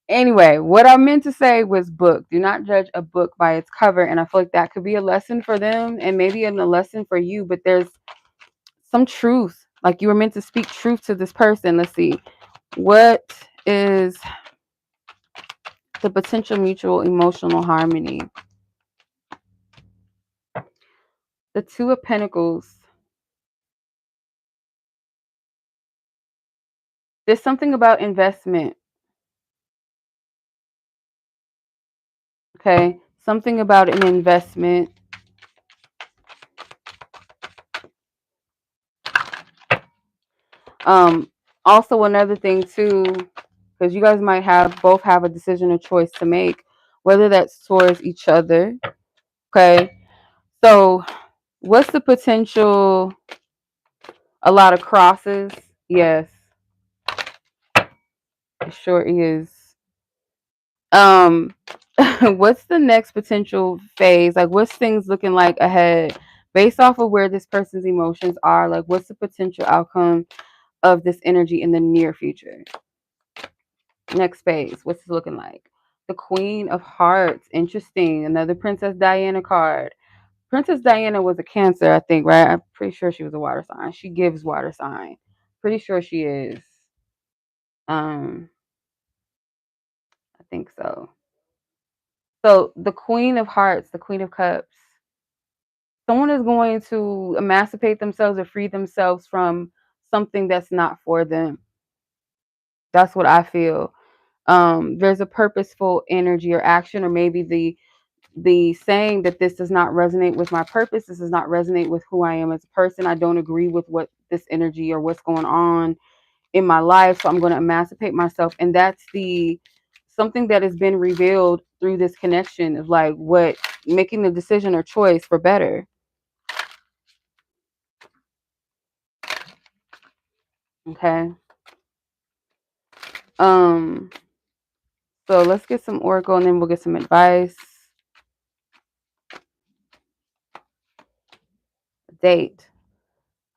Anyway, what I meant to say was book. Do not judge a book by its cover. And I feel like that could be a lesson for them and maybe a lesson for you. But there's some truth. Like you were meant to speak truth to this person. Let's see. What is the potential mutual emotional harmony? The Two of Pentacles. There's something about investment. Okay. Something about an investment. Also another thing too, because you guys might both have a decision or choice to make, whether that's towards each other. Okay. So what's the potential? A lot of crosses. Yes. It sure is. Um, what's the next potential phase? Like, what's things looking like ahead based off of where this person's emotions are? Like, what's the potential outcome of this energy in the near future? Next phase, what's it looking like? The Queen of Hearts. Interesting. Another Princess Diana card. Princess Diana was a Cancer, I think, right? I'm pretty sure she was a water sign. She gives water sign. Pretty sure she is. I think so. So the Queen of Hearts, the Queen of Cups, someone is going to emancipate themselves or free themselves from something that's not for them. That's what I feel. There's a purposeful energy or action, or maybe the saying that this does not resonate with my purpose. This does not resonate with who I am as a person. I don't agree with what this energy or what's going on in my life. So I'm going to emancipate myself. And that's the something that has been revealed through this connection of like what making the decision or choice for better. Okay. So let's get some oracle and then we'll get some advice. Date.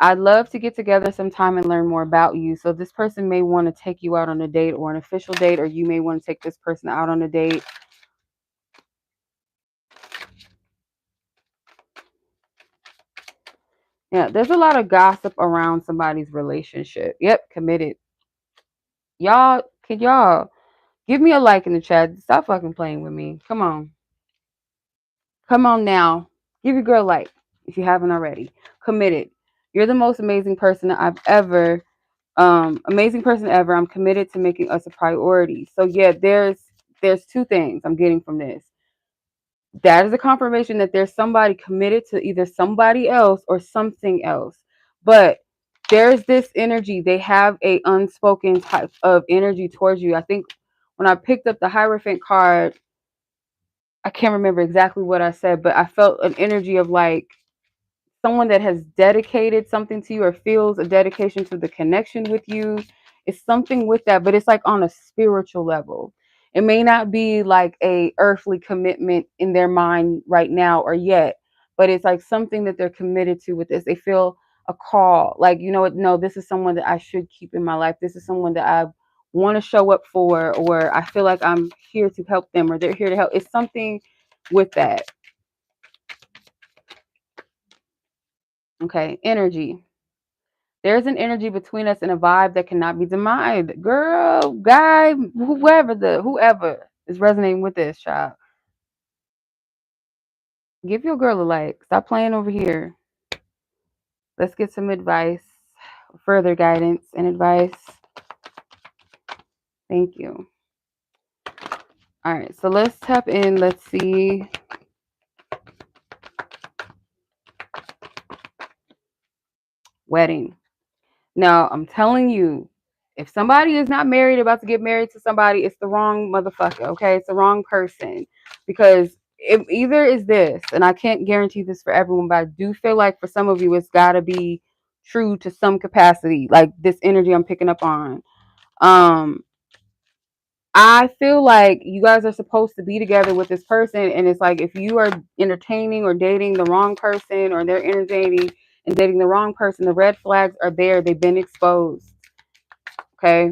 I'd love to get together sometime and learn more about you. So this person may want to take you out on a date or an official date, or you may want to take this person out on a date. Yeah, there's a lot of gossip around somebody's relationship. Yep, committed. Y'all give me a like in the chat. Stop fucking playing with me. Come on. Come on now. Give your girl a like if you haven't already. Committed. You're the most amazing person that I've ever amazing person ever. I'm committed to making us a priority. So yeah, there's two things I'm getting from this. That is a confirmation that there's somebody committed to either somebody else or something else. But there's this energy. They have a unspoken type of energy towards you. I think when I picked up the Hierophant card, I can't remember exactly what I said, but I felt an energy of like someone that has dedicated something to you or feels a dedication to the connection with you. It's something with that, but it's like on a spiritual level. It may not be like a earthly commitment in their mind right now or yet, but it's like something that they're committed to with this. They feel a call, like, you know what, no, this is someone that I should keep in my life. This is someone that I want to show up for, or I feel like I'm here to help them, or they're here to help. It's something with that. Okay, energy. There's an energy between us and a vibe that cannot be denied. Girl, guy, whoever is resonating with this, child. Give your girl a like. Stop playing over here. Let's get some advice, further guidance and advice. Thank you. All right, so let's tap in. Let's see. wedding. Now, I'm telling you, if somebody is not married, about to get married to somebody, it's the wrong motherfucker, okay? It's the wrong person. Because it either is this, and I can't guarantee this for everyone, but I do feel like for some of you, it's got to be true to some capacity, like this energy I'm picking up on. I feel like you guys are supposed to be together with this person, and it's like if you are entertaining or dating the wrong person, or they're entertaining and dating the wrong person, the red flags are there. They've been exposed. Okay,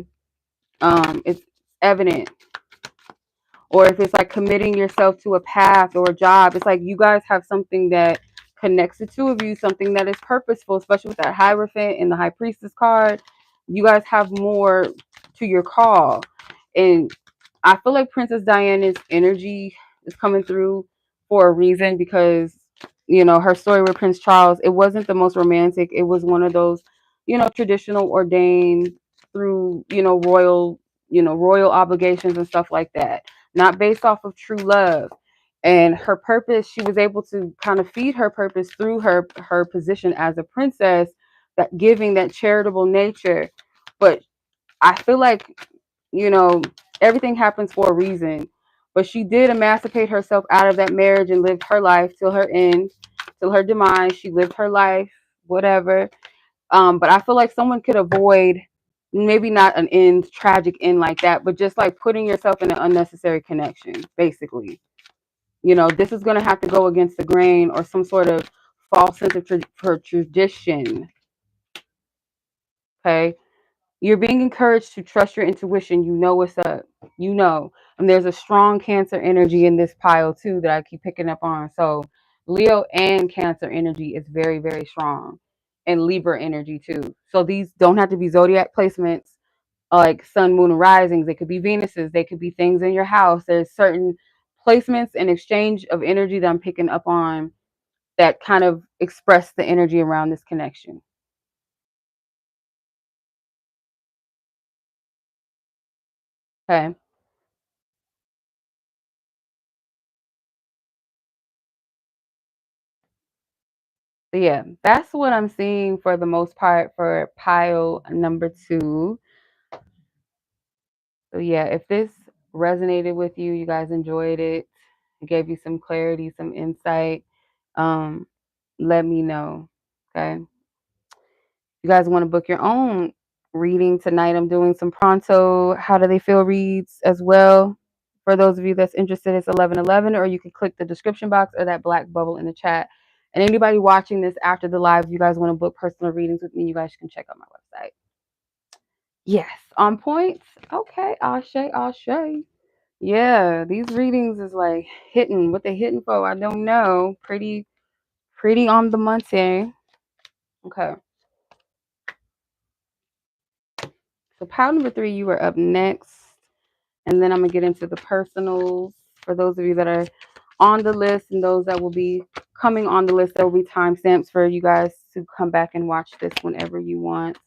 it's evident. Or if it's like committing yourself to a path or a job, it's like you guys have something that connects the two of you, something that is purposeful, especially with that Hierophant and the High Priestess card. You guys have more to your call. And I feel like Princess Diana's energy is coming through for a reason, because, you know, her story with Prince Charles, it wasn't the most romantic. It was one of those, you know, traditional ordained through, royal obligations and stuff like that, not based off of true love. And her purpose, she was able to kind of feed her purpose through her position as a princess, that giving that charitable nature. But I feel like, you know, everything happens for a reason. But she did emancipate herself out of that marriage and lived her life till her end, till her demise. She lived her life, whatever. But I feel like someone could avoid, maybe not an end, tragic end like that, but just like putting yourself in an unnecessary connection, basically. You know, this is going to have to go against the grain, or some sort of false sense of tradition. Okay. You're being encouraged to trust your intuition. You know what's up. You know. And there's a strong Cancer energy in this pile too that I keep picking up on. So Leo and Cancer energy is very, very strong. And Libra energy too. So these don't have to be zodiac placements like sun, moon, and risings. They could be Venuses. They could be things in your house. There's certain placements and exchange of energy that I'm picking up on that kind of express the energy around this connection. Okay. So yeah, that's what I'm seeing for the most part for pile number 2. So yeah, if this resonated with you, you guys enjoyed it, it gave you some clarity, some insight, um, let me know. Okay. You guys want to book your own reading tonight, I'm doing some pronto how do they feel reads as well. For those of you that's interested, it's 11:11, or you can click the description box or that black bubble in the chat. And anybody watching this after the live, if you guys want to book personal readings with me, you guys can check out my website. Yes, on point. Okay, Ashe, Ashe. Yeah, these readings is like hitting. What they hitting for, I don't know. Pretty on the money. Okay. So pile number 3, you are up next. And then I'm going to get into the personals. For those of you that are on the list and those that will be coming on the list, there will be timestamps for you guys to come back and watch this whenever you want.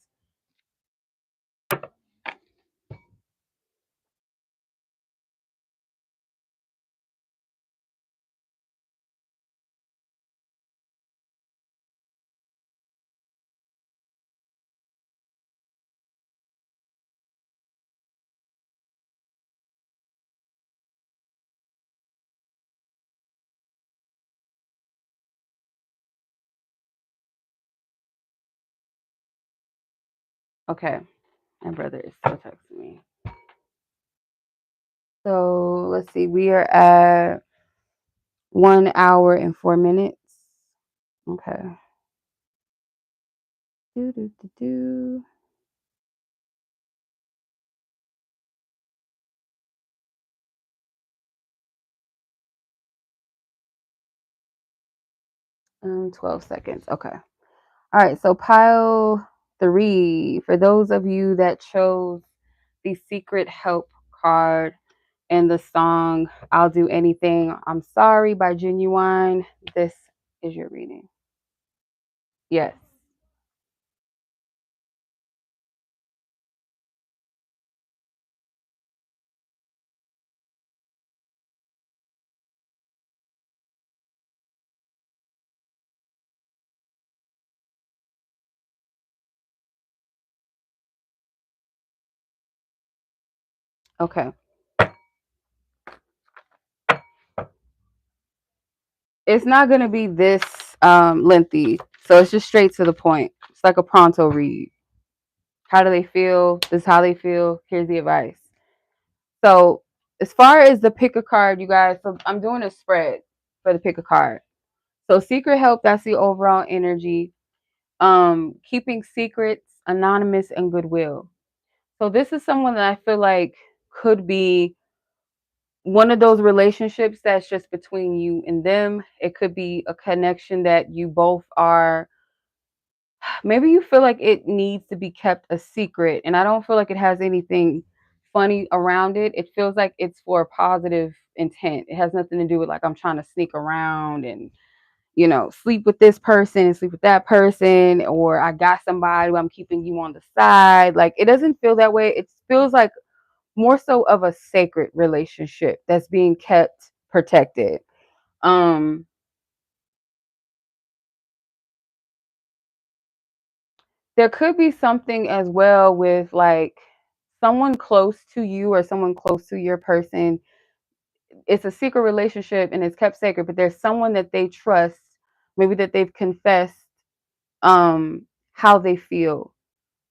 Okay. My brother is still texting me. So let's see. We are at 1 hour and 4 minutes. Okay. Do, do, do, do. And 12 seconds. Okay. All right. So pile 3. For those of you that chose the Secret Help card and the song I'll Do Anything, I'm Sorry by Genuine, this is your reading. Yes. Okay. It's not going to be this lengthy. So it's just straight to the point. It's like a pronto read. How do they feel? This is how they feel. Here's the advice. So as far as the pick a card, you guys, so I'm doing a spread for the pick a card. So secret help, that's the overall energy. Keeping secrets, anonymous, and goodwill. So this is someone that I feel like could be one of those relationships that's just between you and them. It could be a connection that you both are, maybe you feel like it needs to be kept a secret. And I don't feel like it has anything funny around it. It feels like it's for a positive intent. It has nothing to do with like I'm trying to sneak around and, you know, sleep with this person and sleep with that person, or I got somebody who I'm keeping you on the side. Like it doesn't feel that way. It feels like more so of a sacred relationship that's being kept protected. Um, there could be something as well with like someone close to you or someone close to your person. It's a secret relationship and it's kept sacred, but there's someone that they trust, maybe that they've confessed how they feel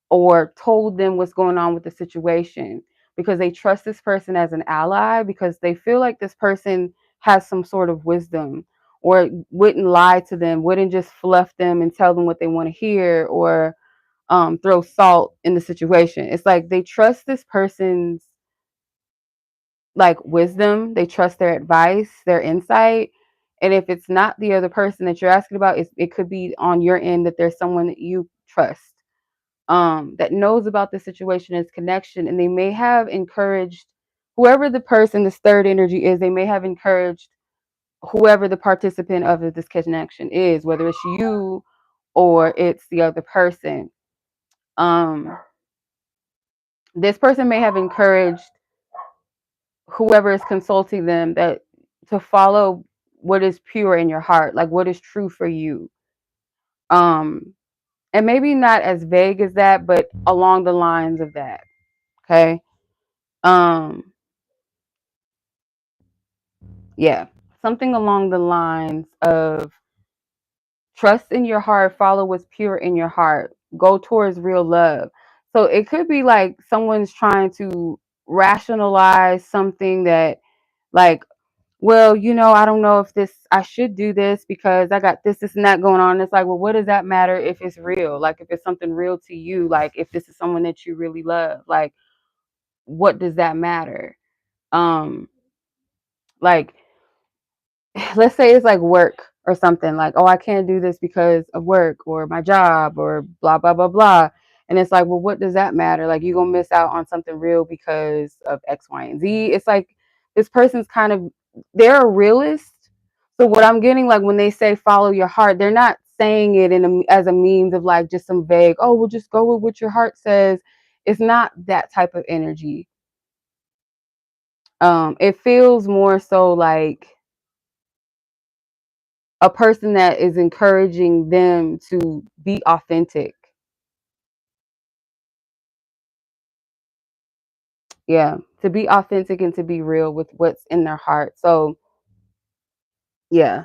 or told them what's going on with the situation because they trust this person as an ally because they feel like this person has some sort of wisdom or wouldn't lie to them, wouldn't just fluff them and tell them what they want to hear or throw salt in the situation. It's like they trust this person's like wisdom, they trust their advice, their insight. And if it's not the other person that you're asking about, it could be on your end that there's someone that you trust that knows about the situation as connection, and they may have encouraged whoever the person, this third energy is, they may have encouraged whoever the participant of this connection is, whether it's you or it's the other person. Um, this person may have encouraged whoever is consulting them that to follow what is pure in your heart, like what is true for you. Um, and maybe not as vague as that, but along the lines of that. Okay. Um, yeah, something along the lines of trust in your heart, follow what's pure in your heart, go towards real love. So it could be like someone's trying to rationalize something that, like, well, you know, I don't know if I should do this because I got this and that going on. It's like, well, what does that matter if it's real? Like, if it's something real to you, like, if this is someone that you really love, like, what does that matter? Um, like, let's say it's like work or something like, oh, I can't do this because of work or my job or blah blah blah blah. And it's like, well, what does that matter? Like, you're gonna miss out on something real because of X, Y, and Z. It's like this person's kind of, they're a realist. So what I'm getting, like when they say follow your heart, they're not saying it as a means of like just some vague, oh, well, just go with what your heart says. It's not that type of energy. It feels more so like a person that is encouraging them to be authentic. Yeah, to be authentic and to be real with what's in their heart. So, yeah,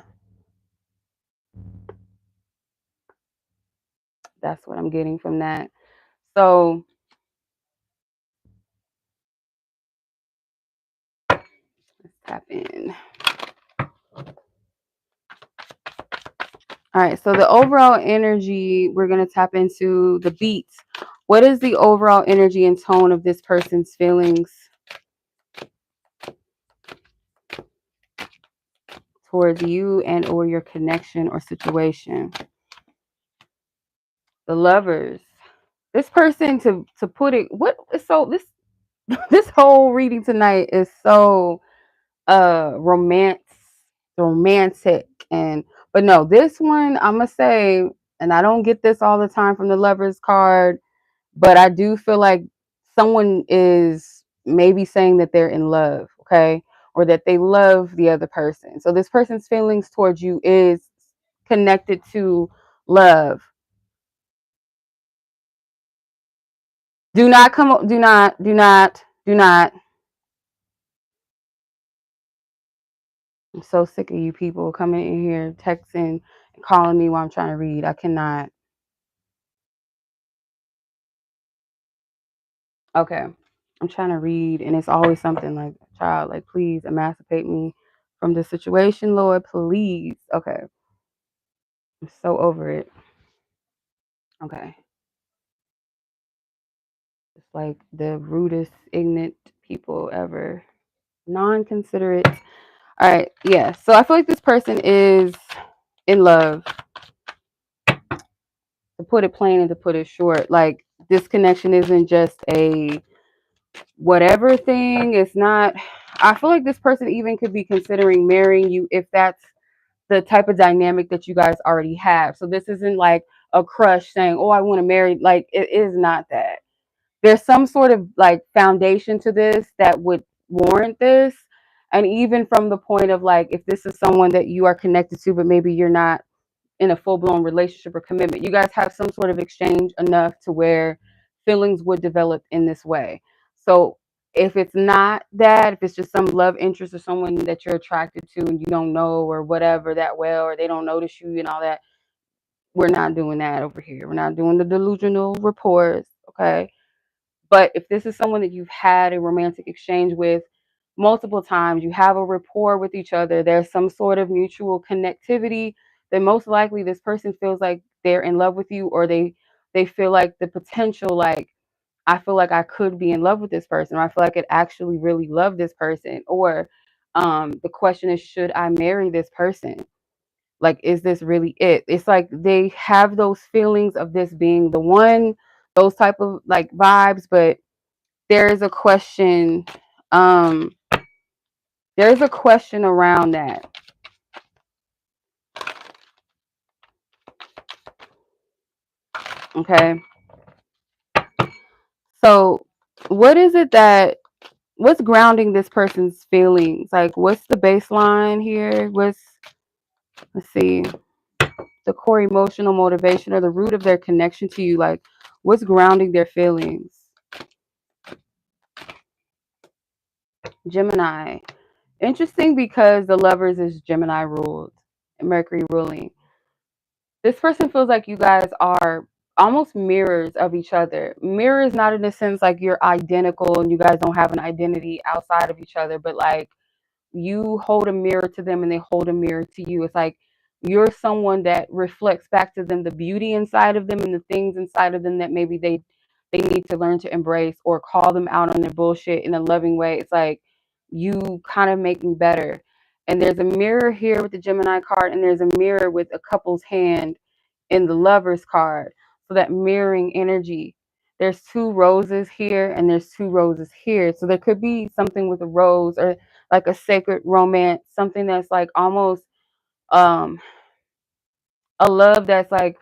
that's what I'm getting from that. So, let's tap in. All right, so the overall energy, we're going to tap into the beats. What is the overall energy and tone of this person's feelings towards you and or your connection or situation? The lovers. This person, to put it, what so this this whole reading tonight is so romantic, and but no, this one I'm gonna say, and I don't get this all the time from the lovers card, but I do feel like someone is maybe saying that they're in love, okay, or that they love the other person. So this person's feelings towards you is connected to love. Do not come, do not, do not, do not. I'm so sick of you people coming in here, texting, and calling me while I'm trying to read. I cannot. Okay. I'm trying to read, and it's always something like, child, like, please emancipate me from this situation, Lord, please. Okay. I'm so over it. Okay. It's like the rudest, ignorant people ever. Non considerate. All right. Yeah. So I feel like this person is in love, to put it plain and to put it short. Like, this connection isn't just a whatever thing. It's not. I feel like this person even could be considering marrying you if that's the type of dynamic that you guys already have. So this isn't like a crush saying, "Oh, I want to marry." Like, it is not that. There's some sort of like foundation to this that would warrant this. And even from the point of like, if this is someone that you are connected to, but maybe you're not in a full-blown relationship or commitment, you guys have some sort of exchange enough to where feelings would develop in this way. So if it's not that, if it's just some love interest or someone that you're attracted to and you don't know or whatever that well, or they don't notice you and all that, we're not doing that over here. We're not doing the delusional reports. Okay. But if this is someone that you've had a romantic exchange with multiple times, you have a rapport with each other, there's some sort of mutual connectivity, then most likely this person feels like they're in love with you, or they feel like the potential, like, I feel like I could be in love with this person, or I feel like I could actually really love this person, or the question is, should I marry this person? Like, is this really it? It's like they have those feelings of this being the one, those type of like vibes, but there is a question. Um, there's a question around that. Okay. So what is it that what's grounding this person's feelings? Like, what's the baseline here? Let's see, the core emotional motivation or the root of their connection to you? Like, what's grounding their feelings? Gemini. Interesting, because the lovers is Gemini ruled, Mercury ruling. This person feels like you guys are almost mirrors of each other. Mirrors, not in the sense like you're identical and you guys don't have an identity outside of each other, but like you hold a mirror to them and they hold a mirror to you. It's like you're someone that reflects back to them the beauty inside of them and the things inside of them that maybe they need to learn to embrace, or call them out on their bullshit in a loving way. It's like, you kind of make me better. And there's a mirror here with the Gemini card, and there's a mirror with a couple's hand in the Lovers card. So that mirroring energy. There's two roses here and there's two roses here. So there could be something with a rose, or like a sacred romance, something that's like almost um a love that's like,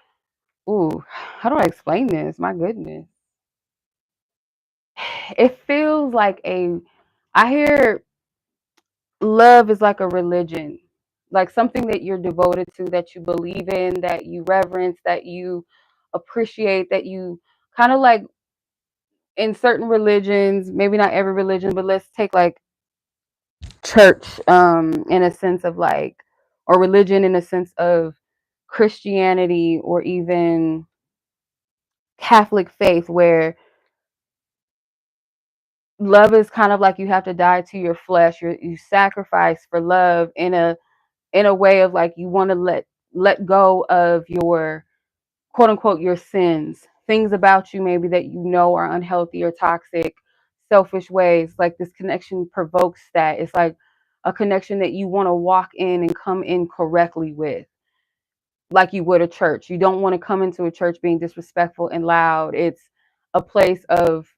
ooh, how do I explain this? My goodness. It feels like I hear love is like a religion, like something that you're devoted to, that you believe in, that you reverence, that you appreciate, that you kind of like, in certain religions, maybe not every religion, but let's take like church, in a sense of like, or religion in a sense of Christianity, or even Catholic faith, where love is kind of like you have to die to your flesh. You sacrifice for love in a way of like, you want to let go of your quote unquote your sins, things about you maybe that you know are unhealthy or toxic, selfish ways. Like, this connection provokes that. It's like a connection that you want to walk in and come in correctly with, like you would a church. You don't want to come into a church being disrespectful and loud. It's a place of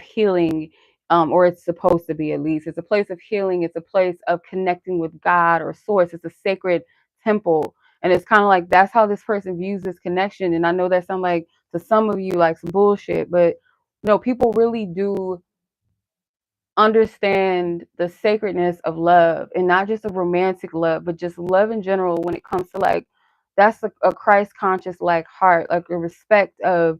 healing, or it's supposed to be, at least. It's a place of healing. It's a place of connecting with God or source. It's a sacred temple. And it's kind of like that's how this person views this connection. And I know that sounds like, to some of you, like some bullshit, but no, people really do understand the sacredness of love, and not just a romantic love, but just love in general. When it comes to like, that's a Christ conscious like heart, like a respect of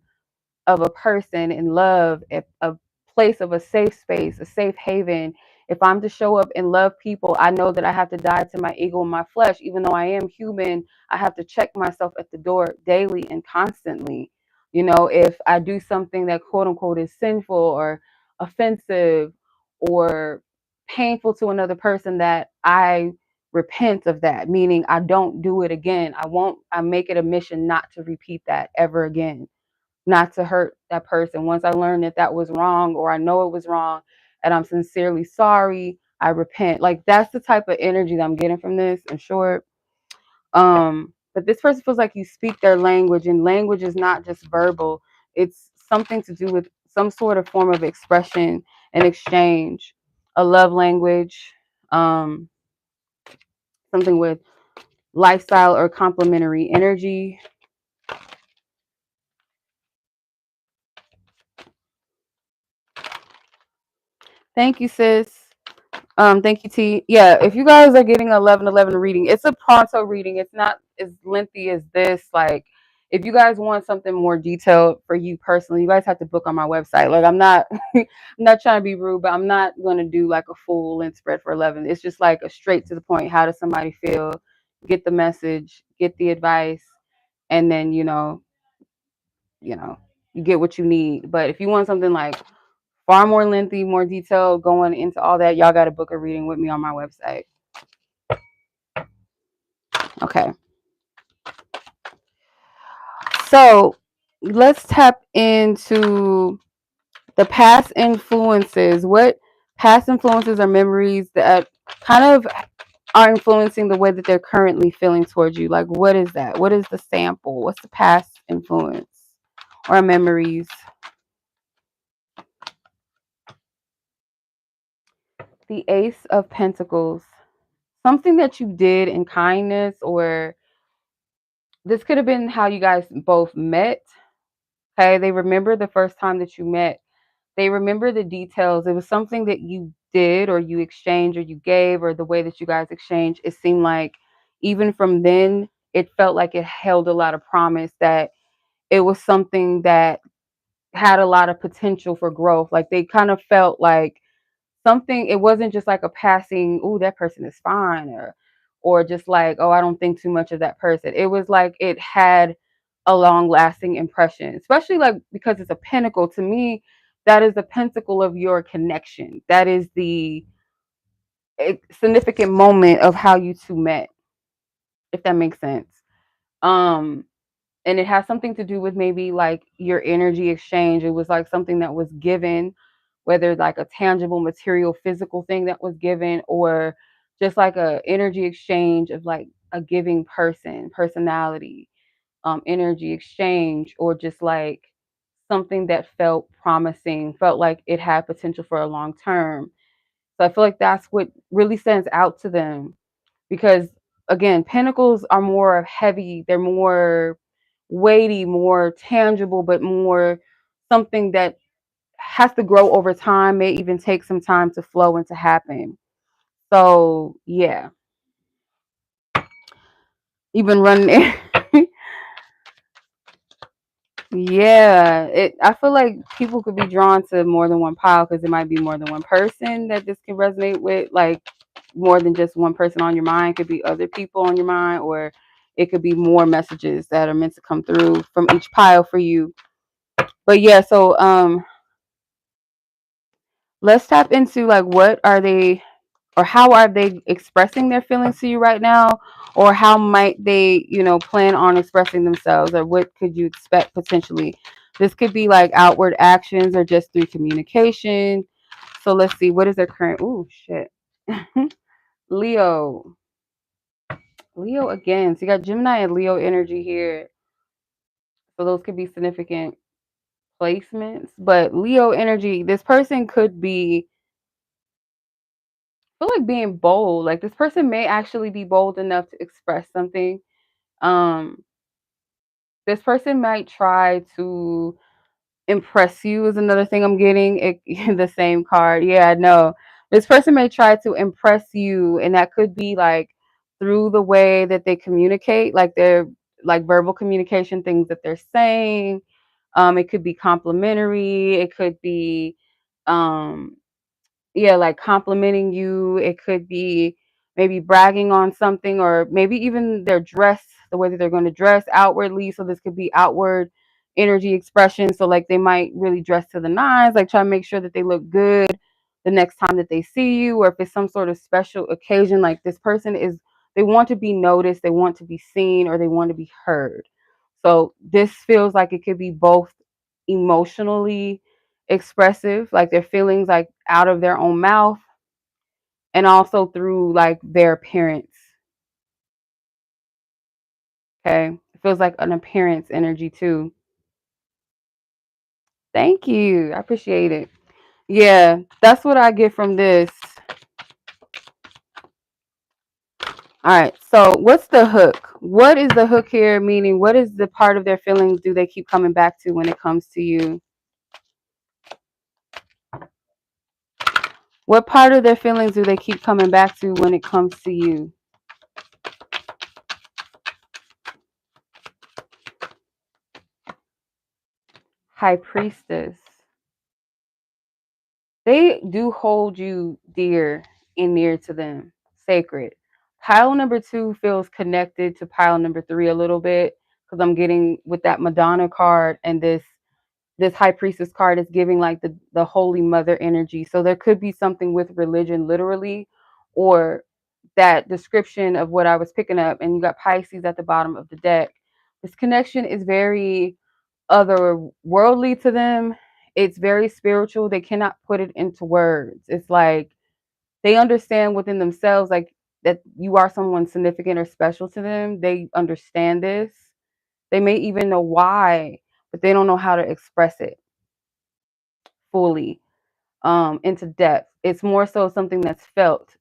a person, in love, a place of a safe space, a safe haven. If I'm to show up and love people, I know that I have to die to my ego and my flesh. Even though I am human, I have to check myself at the door daily and constantly. If I do something that quote unquote is sinful or offensive or painful to another person, that I repent of that, meaning I don't do it again. I make it a mission not to repeat that ever again, not to hurt that person. Once I learned that that was wrong, or I know it was wrong and I'm sincerely sorry, I repent. Like, that's the type of energy that I'm getting from this, in short. But this person feels like you speak their language, and language is not just verbal. It's something to do with some sort of form of expression and exchange, a love language, um, something with lifestyle or complementary energy. Thank you, sis. Thank you, T. Yeah, if you guys are getting 1111 reading, it's a pronto reading. It's not as lengthy as this. Like, if you guys want something more detailed for you personally, you guys have to book on my website. Like, I'm not, I'm not trying to be rude, but I'm not going to do like a full length spread for 11. It's just like a straight to the point. How does somebody feel? Get the message, get the advice, and then you know, you get what you need. But if you want something like far more lengthy, more detailed, going into all that, y'all got to book a reading with me on my website. Okay. So let's tap into the past influences. What past influences or memories that kind of are influencing the way that they're currently feeling towards you? Like, what is that? What is the sample? What's the past influence or memories? The Ace of Pentacles. Something that you did in kindness, or this could have been how you guys both met. Okay, they remember the first time that you met. They remember the details. It was something that you did, or you exchanged, or you gave, or the way that you guys exchanged. It seemed like even from then, it felt like it held a lot of promise, that it was something that had a lot of potential for growth. Like, they kind of felt like something, it wasn't just like a passing, oh, that person is fine, or just like, oh, I don't think too much of that person. It was like it had a long lasting impression, especially like because it's a pentacle. To me, that is the pentacle of your connection. That is the significant moment of how you two met, if that makes sense. Um, and it has something to do with maybe like your energy exchange. It was like something that was given, whether like a tangible material physical thing that was given, or just like a energy exchange of like a giving personality, energy exchange, or just like something that felt promising, felt like it had potential for a long term. So I feel like that's what really stands out to them, because again, pentacles are more heavy, they're more weighty, more tangible, but more something that has to grow over time, may even take some time to flow and to happen. So yeah, you've been running it. Yeah, I feel like people could be drawn to more than one pile, because it might be more than one person that this can resonate with. Like, more than just one person on your mind. It could be other people on your mind, or it could be more messages that are meant to come through from each pile for you. But yeah, so let's tap into like, what are they, or how are they expressing their feelings to you right now, or how might they plan on expressing themselves, or what could you expect potentially. This could be like outward actions, or just through communication. So let's see, what is their current, oh shit. Leo. Leo again. So you got Gemini and Leo energy here. So those could be significant placements. But Leo energy, this person could be, I feel like, being bold. Like, this person may actually be bold enough to express something. Um, this person might try to impress you, is another thing I'm getting. The same card. Yeah, I know. This person may try to impress you, and that could be like through the way that they communicate, like their like verbal communication, things that they're saying. It could be complimentary. It could be um yeah, like complimenting you. It could be maybe bragging on something, or maybe even their dress, the way that they're going to dress outwardly. So this could be outward energy expression. So like they might really dress to the nines, like try to make sure that they look good the next time that they see you, or if it's some sort of special occasion, like this person is, they want to be noticed, they want to be seen, or they want to be heard. So this feels like it could be both emotionally expressive, like their feelings like out of their own mouth, and also through like their appearance. Okay. It feels like an appearance energy too. Thank you. I appreciate it. Yeah, that's what I get from this. All right. So what's the hook? What is the hook here? Meaning, what is the part of their feelings do they keep coming back to when it comes to you? What part of their feelings do they keep coming back to when it comes to you? High Priestess. They do hold you dear and near to them, sacred. Pile number two feels connected to pile number three a little bit, because I'm getting with that Madonna card, and this High Priestess card is giving like the Holy Mother energy. So there could be something with religion literally, or that description of what I was picking up, and you got Pisces at the bottom of the deck. This connection is very otherworldly to them. It's very spiritual. They cannot put it into words. It's like they understand within themselves, like that you are someone significant or special to them. They understand this. They may even know why, but they don't know how to express it fully, into depth. It's more so something that's felt,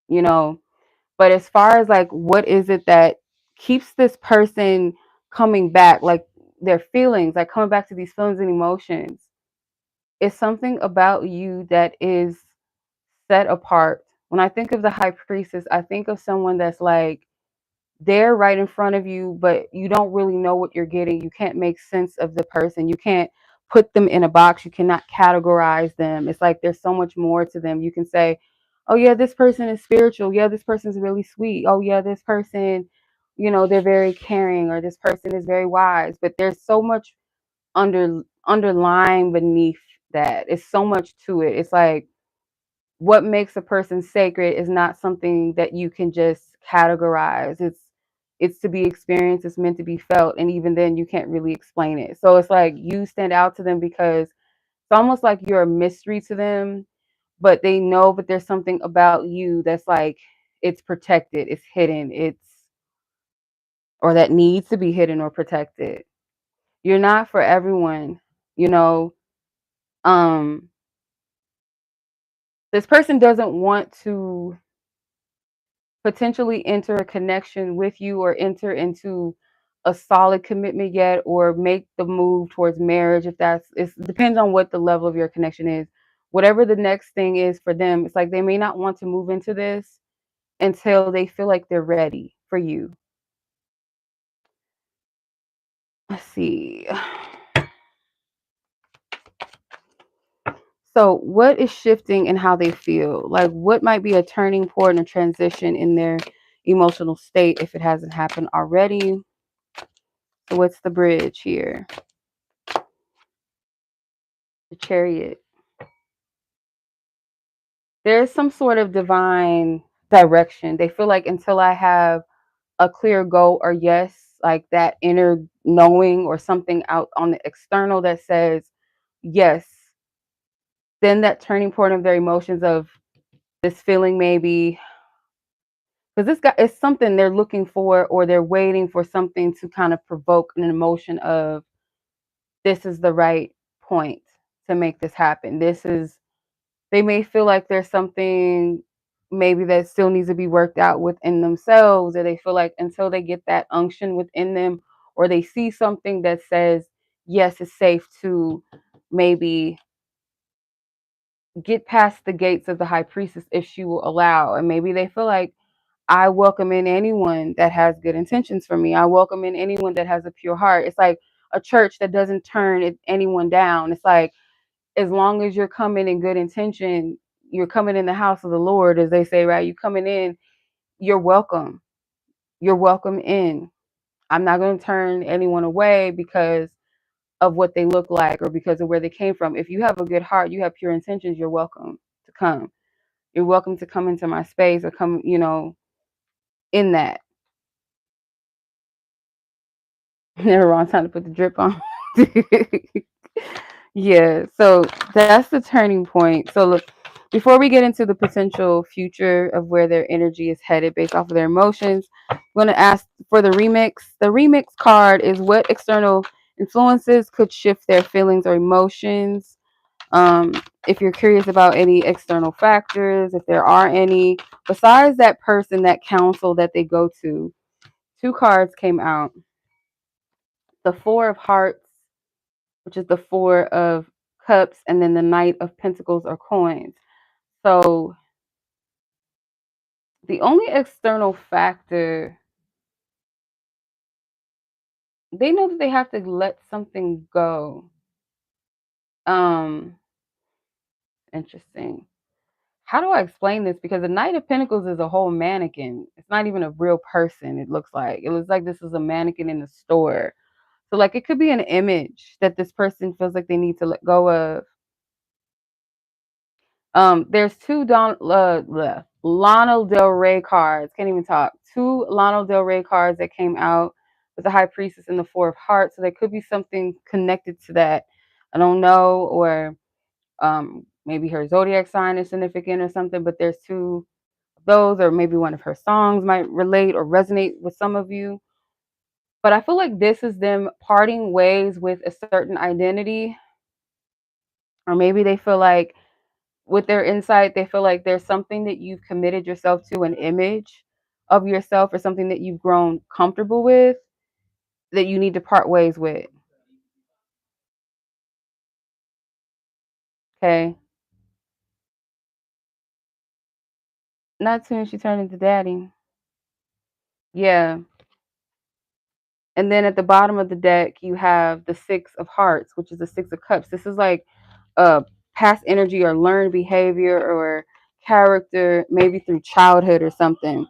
you know. But as far as like what is it that keeps this person coming back, like their feelings, like coming back to these feelings and emotions, it's something about you that is set apart. When I think of the High Priestess, I think of someone that's like they're right in front of you, but you don't really know what you're getting. You can't make sense of the person. You can't put them in a box. You cannot categorize them. It's like there's so much more to them. You can say, oh, yeah, this person is spiritual. Yeah, this person's really sweet. Oh, yeah, this person, they're very caring, or this person is very wise. But there's so much underlying beneath that. It's so much to it. It's like what makes a person sacred is not something that you can just categorize. It's to be experienced, it's meant to be felt, and even then you can't really explain it. So it's like you stand out to them because it's almost like you're a mystery to them, but they know, but there's something about you that's like it's protected, it's hidden, or that needs to be hidden or protected. You're not for everyone, you know. Um this person doesn't want to potentially enter a connection with you or enter into a solid commitment yet, or make the move towards marriage, if it depends on what the level of your connection is. Whatever the next thing is for them, it's like they may not want to move into this until they feel like they're ready for you. Let's see. So what is shifting in how they feel? Like what might be a turning point, a transition in their emotional state if it hasn't happened already? So what's the bridge here? The Chariot. There's some sort of divine direction. They feel like until I have a clear go or yes, like that inner knowing or something out on the external that says yes, then that turning point of their emotions of this feeling, maybe because this guy is something they're looking for, or they're waiting for something to kind of provoke an emotion of this is the right point to make this happen. They may feel like there's something maybe that still needs to be worked out within themselves, or they feel like until they get that unction within them, or they see something that says yes, it's safe to maybe get past the gates of the High Priestess if she will allow. And maybe they feel like I welcome in anyone that has good intentions for me. I welcome in anyone that has a pure heart. It's like a church that doesn't turn anyone down. It's like as long as you're coming in good intention, you're coming in the house of the Lord, as they say, right? You coming in, you're welcome. You're welcome in. I'm not going to turn anyone away because of what they look like or because of where they came from. If you have a good heart, you have pure intentions, you're welcome to come. You're welcome to come into my space or come, in that. Never wrong time to put the drip on. Yeah, so that's the turning point. So look, before we get into the potential future of where their energy is headed based off of their emotions, I'm going to ask for the remix. The remix card is what external influences could shift their feelings or emotions. If you're curious about any external factors, if there are any, besides that person, that counsel that they go to, two cards came out. The Four of Hearts, which is the Four of Cups, and then the Knight of Pentacles or coins. So the only external factor, they know that they have to let something go. Um, Interesting. How do I explain this? Because the Knight of Pentacles is a whole mannequin. It's not even a real person. It looks like this is a mannequin in the store. So like it could be an image that this person feels like they need to let go of. There's two Lana Del Rey cards. Can't even talk. Two Lana Del Rey cards that came out with the High Priestess and the Four of Hearts. So there could be something connected to that. I don't know, or maybe her zodiac sign is significant or something. But there's two of those, or maybe one of her songs might relate or resonate with some of you. But I feel like this is them parting ways with a certain identity, or maybe they feel like with their insight, they feel like there's something that you've committed yourself to, an image of yourself or something that you've grown comfortable with that you need to part ways with. Okay. Not soon as she turned into daddy. Yeah. And then at the bottom of the deck, you have the Six of Hearts, which is the Six of Cups. This is like past energy or learned behavior or character, maybe through childhood or something.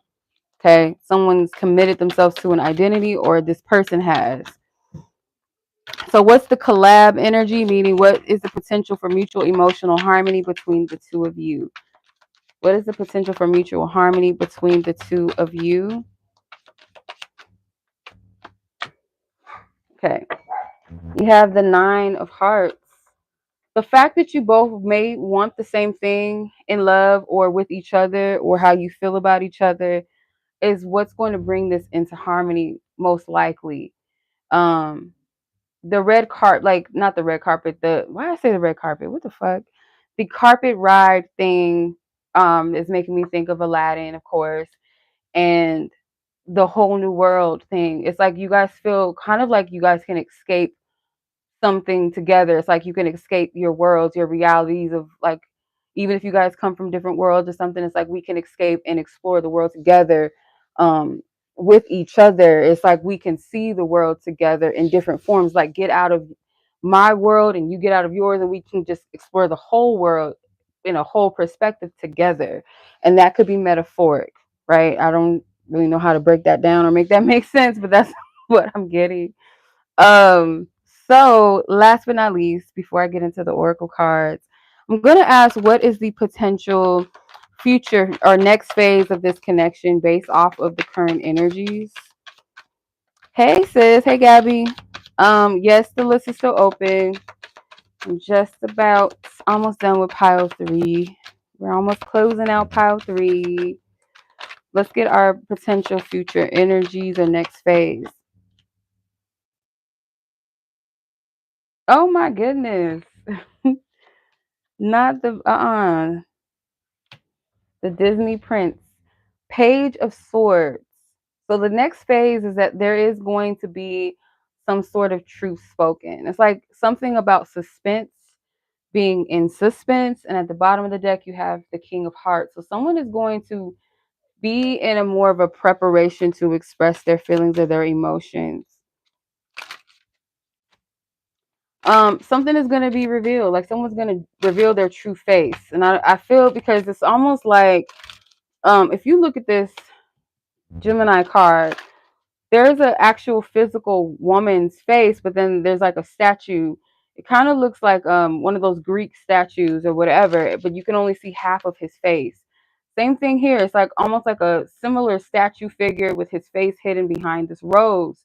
Okay. Someone's committed themselves to an identity, or this person has. So what's the collab energy, meaning what is the potential for mutual emotional harmony between the two of you? What is the potential for mutual harmony between the two of you? Okay. You have the Nine of Hearts. The fact that you both may want the same thing in love or with each other, or how you feel about each other, is what's going to bring this into harmony most likely. Um the red carpet, like not the red carpet, the why I say the red carpet, what the fuck, the carpet ride thing is making me think of Aladdin, of course, and the whole new world thing. It's like you guys feel kind of like you guys can escape something together. It's like you can escape your worlds, your realities of like, even if you guys come from different worlds or something, it's like we can escape and explore the world together um, with each other. It's like we can see the world together in different forms, like get out of my world and you get out of yours, and we can just explore the whole world in a whole perspective together. And that could be metaphoric, right? I don't really know how to break that down or make that make sense, but that's what I'm getting. Um, so last but not least, before I get into the oracle cards, I'm gonna ask what is the potential future or next phase of this connection based off of the current energies. Hey sis, hey Gabi. Yes, the list is still open. I'm just about almost done with pile three. We're almost closing out pile three. Let's get our potential future energies or next phase. Oh my goodness. Not the Disney Prince. Page of Swords. So the next phase is that there is going to be some sort of truth spoken. It's like something about suspense, being in suspense. And at the bottom of the deck, you have the King of Hearts. So someone is going to be in a more of a preparation to express their feelings or their emotions. Something is going to be revealed. Like someone's going to reveal their true face. And I feel, because it's almost like, if you look at this Gemini card, there's an actual physical woman's face, but then there's like a statue. It kind of looks like one of those Greek statues or whatever, but you can only see half of his face. Same thing here. It's like almost like a similar statue figure with his face hidden behind this rose.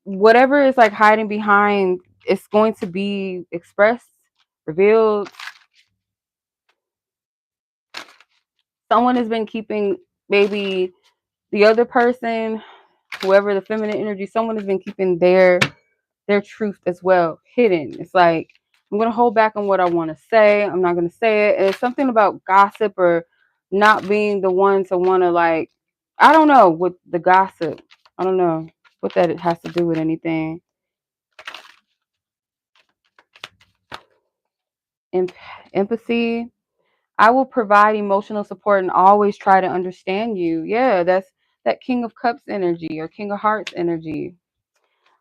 Whatever is like hiding behind, it's going to be expressed, revealed. Someone has been keeping, maybe the other person, whoever the feminine energy, someone has been keeping their truth as well hidden. It's like, I'm going to hold back on what I want to say. I'm not going to say it. And it's something about gossip, or not being the one to want to, like, I don't know, with the gossip. I don't know what that has to do with anything. Empathy. I will provide emotional support and always try to understand you. Yeah, that's that King of Cups energy or King of Hearts energy.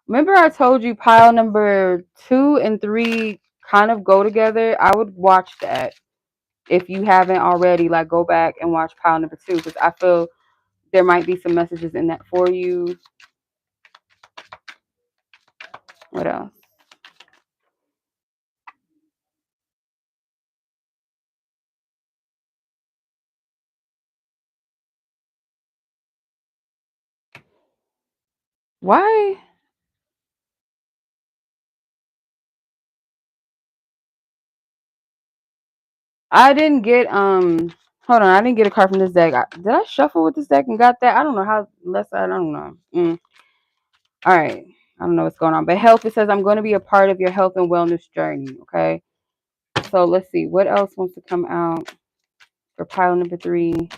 Remember I told you pile number 2 and 3 kind of go together? I would watch that. If you haven't already, like, go back and watch pile number 2, because I feel there might be some messages in that for you. What else? Why? I didn't get hold on, I didn't get a card from this deck. Did I shuffle with this deck and got that? I don't know how, unless I don't know. All right. I don't know what's going on. But health, it says, I'm going to be a part of your health and wellness journey. Okay. So let's see. What else wants to come out for pile number 3?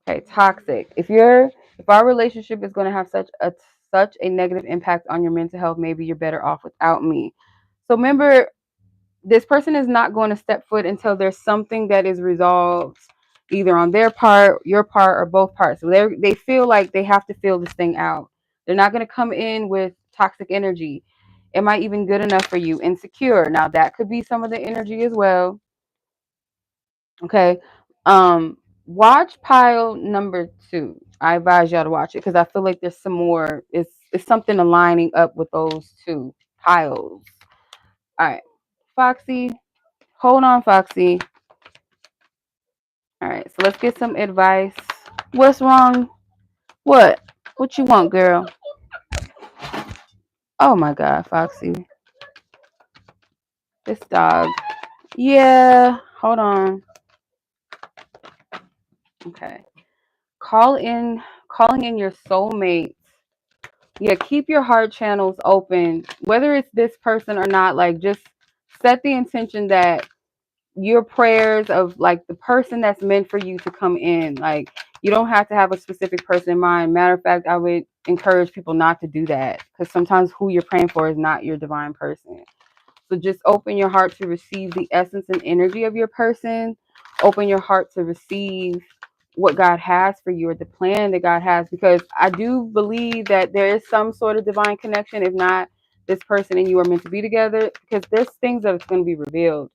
Okay. Toxic. If our relationship is going to have such a negative impact on your mental health, maybe you're better off without me. So remember, this person is not going to step foot until there's something that is resolved, either on their part, your part, or both parts. So they feel like they have to feel this thing out. They're not going to come in with toxic energy. Am I even good enough for you? Insecure. Now that could be some of the energy as well. Okay. Watch pile number 2. I advise y'all to watch it because I feel like there's some more. It's something aligning up with those 2 piles. All right. Foxy. Hold on, Foxy. All right, so let's get some advice. What's wrong? What? What you want, girl? Oh my God, Foxy. This dog. Yeah, hold on. Okay. Calling in your soulmates. Yeah, keep your heart channels open. Whether it's this person or not, like, just set the intention that your prayers of, like, the person that's meant for you to come in. Like, you don't have to have a specific person in mind. Matter of fact, I would encourage people not to do that, because sometimes who you're praying for is not your divine person. So just open your heart to receive the essence and energy of your person. Open your heart to receive what God has for you, or the plan that God has, because I do believe that there is some sort of divine connection. If not, this person and you are meant to be together, because there's things that it's going to be revealed,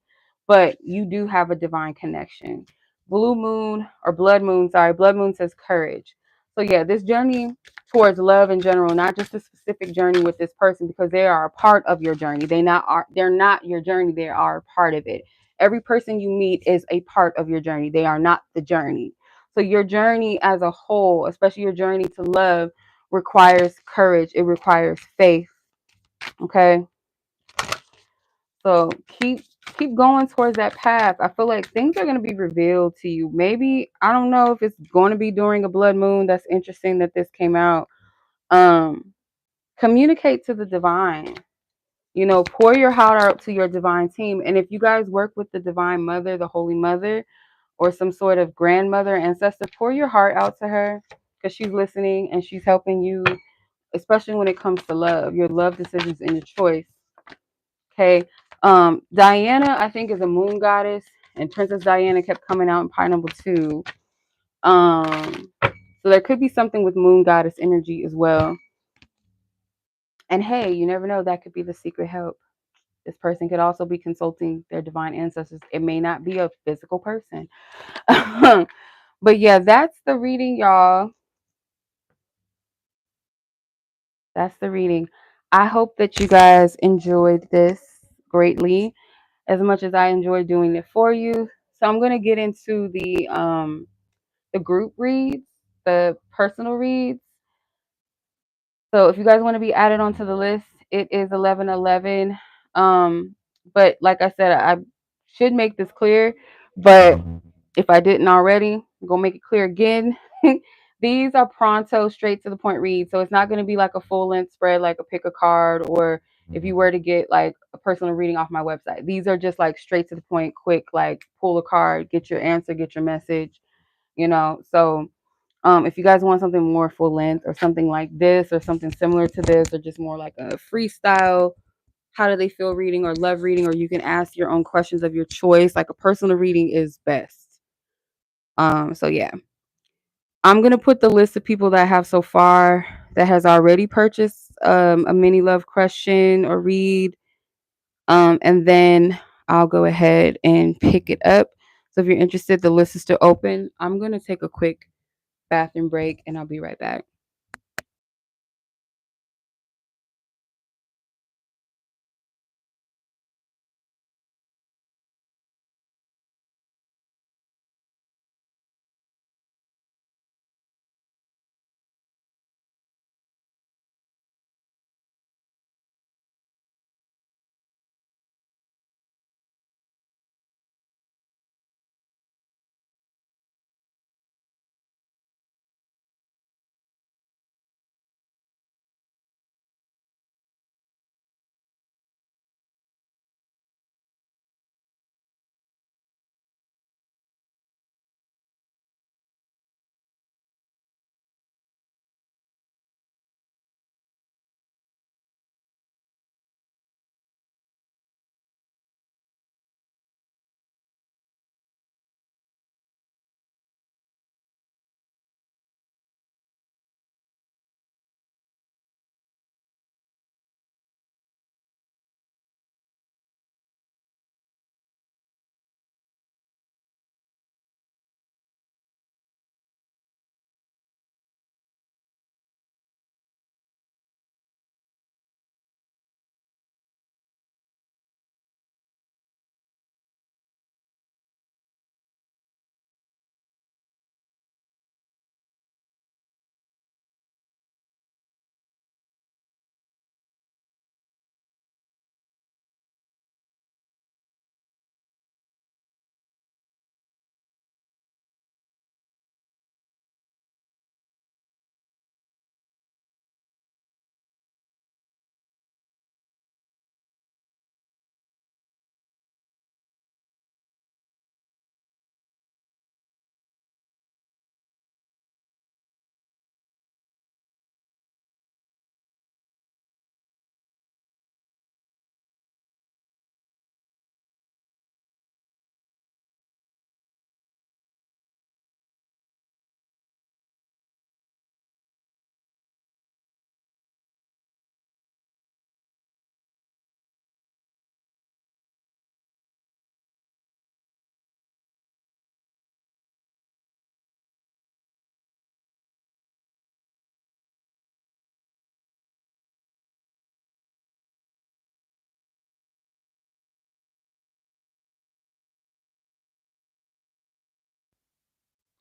but you do have a divine connection. Blue moon, or blood moon, sorry, blood moon says courage. So yeah, this journey towards love in general, not just a specific journey with this person, because they are a part of your journey. They're not your journey, they are a part of it. Every person you meet is a part of your journey. They are not the journey. So your journey as a whole, especially your journey to love, requires courage. It requires faith. Okay. So keep going towards that path. I feel like things are going to be revealed to you. Maybe, I don't know if it's going to be during a blood moon. That's interesting that this came out. Communicate to the divine. Pour your heart out to your divine team. And if you guys work with the divine mother, the holy mother, or some sort of grandmother, ancestor, pour your heart out to her, because she's listening and she's helping you, especially when it comes to love, your love decisions and your choice. Okay. Diana, I think, is a moon goddess, and Princess Diana kept coming out in pie number 2. So there could be something with moon goddess energy as well. And hey, you never know, that could be the secret help. This person could also be consulting their divine ancestors. It may not be a physical person. But yeah, that's the reading, y'all. That's the reading. I hope that you guys enjoyed this greatly as much as I enjoyed doing it for you. So I'm going to get into the group reads, the personal reads. So if you guys want to be added onto the list, it is 1111. But like I said, I should make this clear, but if I didn't already, I'm gonna make it clear again. These are pronto, straight to the point reads. So it's not gonna be like a full length spread, like a pick a card, or if you were to get like a personal reading off my website. These are just like straight to the point, quick, like pull a card, get your answer, get your message, you know. So if you guys want something more full length or something like this or something similar to this or just more like a freestyle, how do they feel reading or love reading, or you can ask your own questions of your choice, like a personal reading is best. So yeah, I'm gonna put the list of people that I have so far that has already purchased a mini love question or read, and then I'll go ahead and pick it up. So if you're interested, the list is still open. I'm gonna take a quick bathroom break and I'll be right back.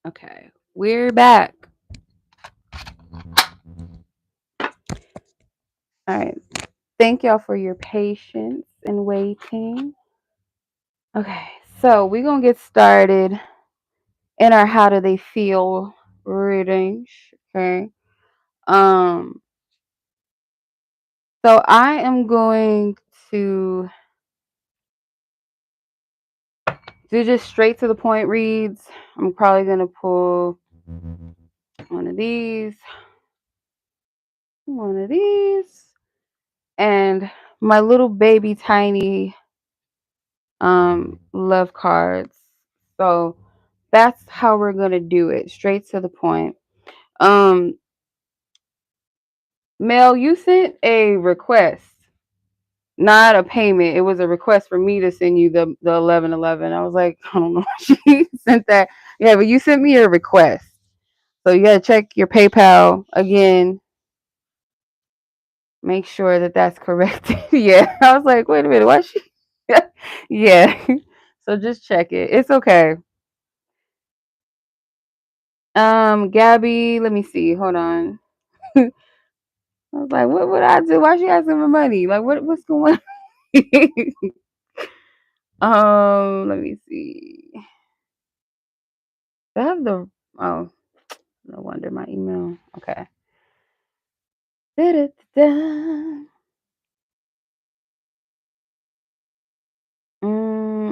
Okay, we're back. All right. Thank y'all for your patience and waiting. Okay, so we're gonna get started in our how do they feel readings. Okay. Um, so I am going to do just straight to the point reads. I'm probably gonna pull one of these, one of these, and my little baby tiny love cards. So that's how we're gonna do it, straight to the point. Um Mel, you sent a request, not a payment. It was a request for me to send you the 1111. I was like, I don't know. She sent that. Yeah, but you sent me a request. So you gotta check your PayPal again. Make sure that that's correct. Yeah, I was like, wait a minute, why she? Yeah, so just check it. It's okay. Gabi, let me see. Hold on. I was like, what would I do? Why she asking for money? Like, what's going on? Let me see. I have the oh, no wonder my email. Okay. Da-da-da-da.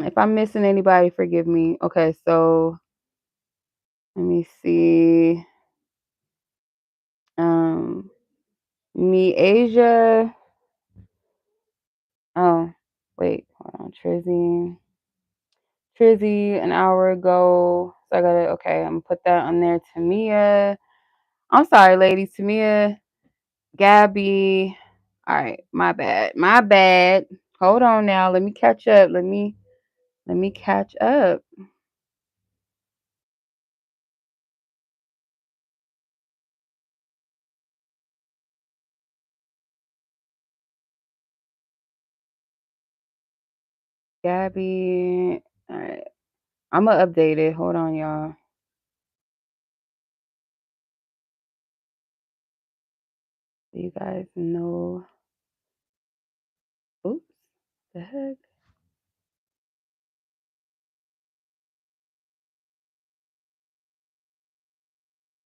If I'm missing anybody, forgive me. Okay, so let me see. Me Asia. Oh, wait, hold on. Trizzy an hour ago. So I gotta okay, I'm gonna put that on there. Tamia. I'm sorry, ladies. Tamia, Gabi. All right, my bad. My bad. Hold on now. Let me catch up. Let me catch up. Gabi. All right. I'm gonna update it. Hold on, y'all. So you guys know. Oops. The heck?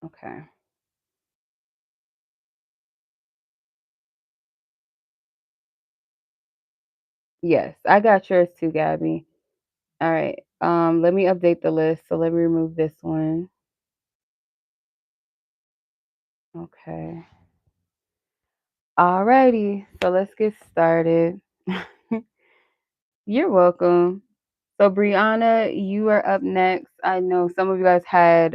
Okay. Yes, I got yours too, Gabi. All right. Let me update the list. So let me remove this one. Okay. Alrighty. So let's get started. You're welcome. So Breyonna, you are up next. I know some of you guys had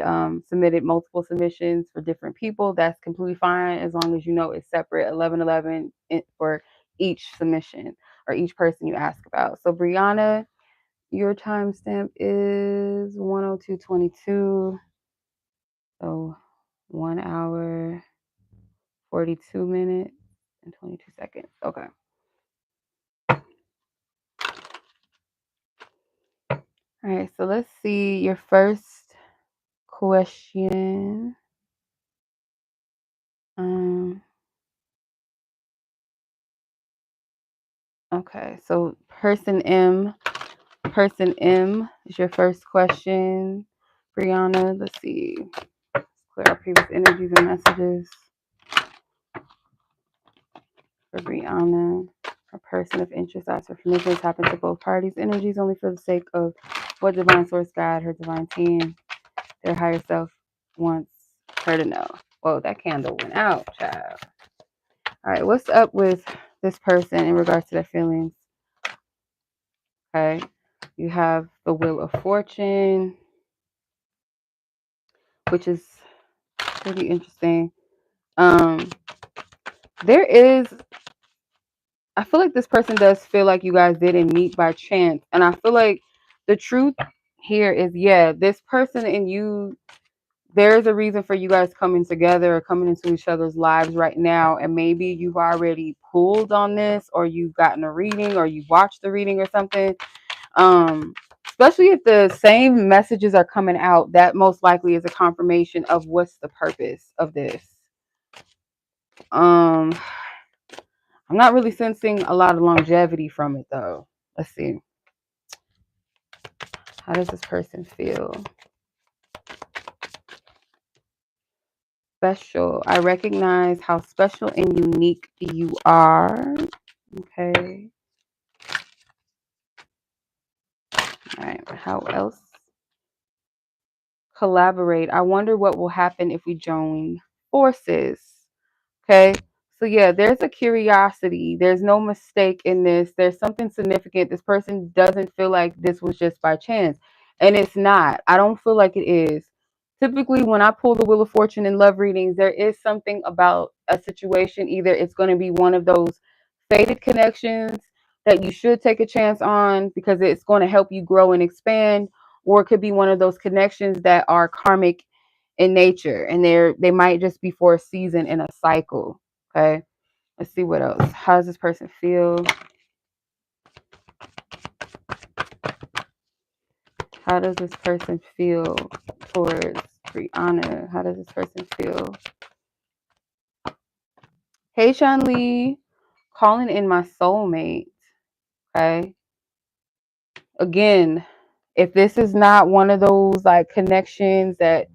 submitted multiple submissions for different people. That's completely fine as long as you know it's separate 1111 for each submission or each person you ask about. So Breyonna, your timestamp is 102:22. So 1 hour, 42 minutes, and 22 seconds. Okay. All right. So let's see your first question. Um, okay. So person M is your first question. Breyonna, let's see. Clear our previous energies and messages for Breyonna. A person of interest asks for permission to tap into both parties' energies only for the sake of what divine source God, her divine team, their higher self wants her to know. Whoa, that candle went out, child. All right, what's up with this person in regards to their feelings? Okay, you have the Wheel of Fortune, which is pretty interesting. There is, I feel like this person does feel like you guys didn't meet by chance, and I feel like the truth here is, yeah, this person and you, there's a reason for you guys coming together or coming into each other's lives right now, and maybe you've already pulled on this, or you've gotten a reading, or you've watched the reading or something. Especially if the same messages are coming out, that most likely is a confirmation of what's the purpose of this. I'm not really sensing a lot of longevity from it though. Let's see. How does this person feel? Special. I recognize how special and unique you are. Okay. All right. How else? Collaborate. I wonder what will happen if we join forces. Okay. So yeah, there's a curiosity. There's no mistake in this. There's something significant. This person doesn't feel like this was just by chance. And it's not. I don't feel like it is. Typically, when I pull the Wheel of Fortune in love readings, there is something about a situation. Either it's going to be one of those faded connections that you should take a chance on because it's going to help you grow and expand, or it could be one of those connections that are karmic in nature, and they might just be for a season in a cycle. Okay, let's see what else. How does this person feel? How does this person feel towards Breyonna? How does this person feel? Hey, Sean Lee, calling in my soulmate. Okay. Again, if this is not one of those like connections that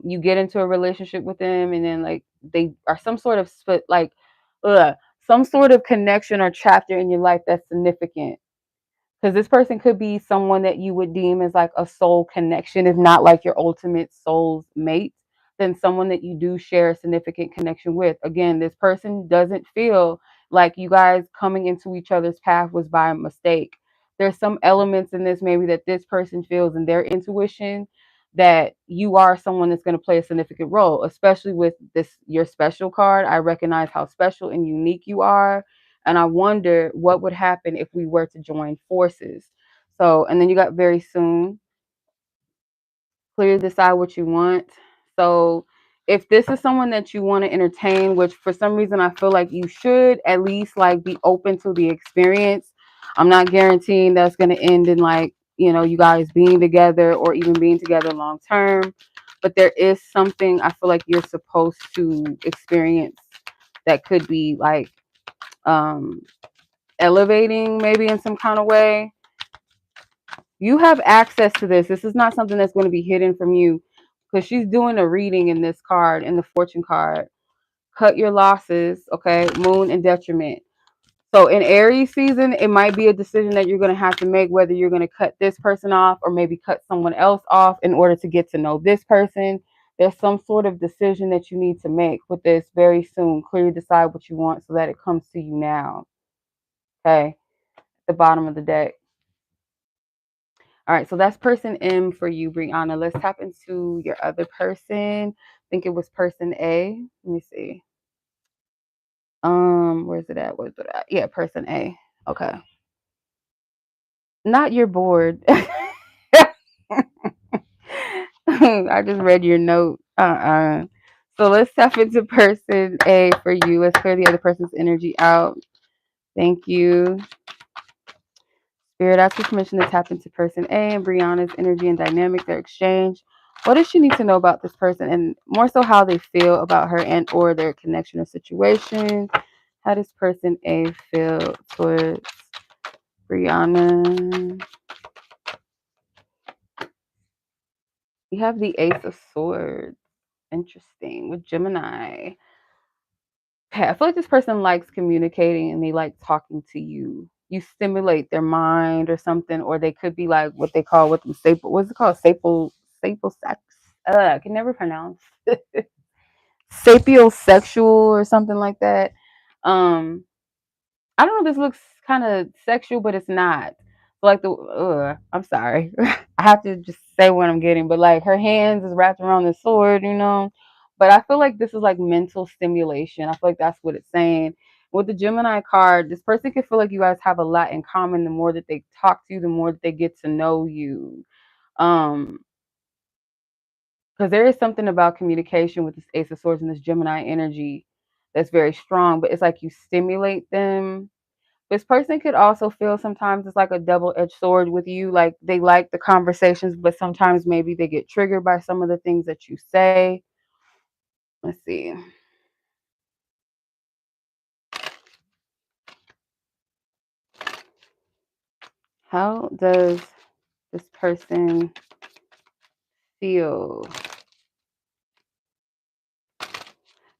you get into a relationship with them and then like they are some sort of split, like some sort of connection or chapter in your life that's significant. Because this person could be someone that you would deem as like a soul connection, if not like your ultimate soul's mate, then someone that you do share a significant connection with. Again, this person doesn't feel like you guys coming into each other's path was by mistake. There's some elements in this maybe that this person feels in their intuition that you are someone that's going to play a significant role, especially with this your special card. I recognize how special and unique you are, and I wonder what would happen if we were to join forces. So, and then you got very soon, clearly decide what you want. So, if this is someone that you want to entertain, which for some reason I feel like you should at least like be open to the experience. I'm not guaranteeing that's going to end in like, you guys being together or even being together long term. But there is something I feel like you're supposed to experience that could be like um elevating maybe in some kind of way. You have access to this. This is not something that's going to be hidden from you because she's doing a reading in this card, in the fortune card. Cut your losses, okay? Moon and detriment. So in Aries season, it might be a decision that you're going to have to make, whether you're going to cut this person off or maybe cut someone else off in order to get to know this person. There's some sort of decision that you need to make with this very soon. Clearly decide what you want so that it comes to you now. Okay? The bottom of the deck. All right, so that's person M for you, Breyonna. Let's tap into your other person. I think it was person A. Let me see. Where's it at? Where's it at? Yeah, person A. Okay. Not your board. I just read your note. So let's tap into person A for you. Let's clear the other person's energy out. Thank you. Spirit, ask for permission to tap into person A and Breyonna's energy and dynamic, their exchange. What does she need to know about this person, and more so how they feel about her and or their connection or situation? How does person A feel towards Breyonna? You have the Ace of Swords. Interesting. With Gemini. Okay, I feel like this person likes communicating and they like talking to you. You stimulate their mind or something, or they could be like what they call what them staple. What's it called? Staple sex. I can never pronounce. Sapiosexual or something like that. Um, I don't know if this looks kind of sexual, but it's not. Like I'm sorry. I have to just say what I'm getting, but like her hands is wrapped around the sword, But I feel like this is like mental stimulation. I feel like that's what it's saying. With the Gemini card, this person can feel like you guys have a lot in common. The more that they talk to you, the more that they get to know you. Because there is something about communication with this Ace of Swords and this Gemini energy that's very strong, but it's like you stimulate them. This person could also feel sometimes it's like a double-edged sword with you. Like they like the conversations, but sometimes maybe they get triggered by some of the things that you say. Let's see. How does this person feel?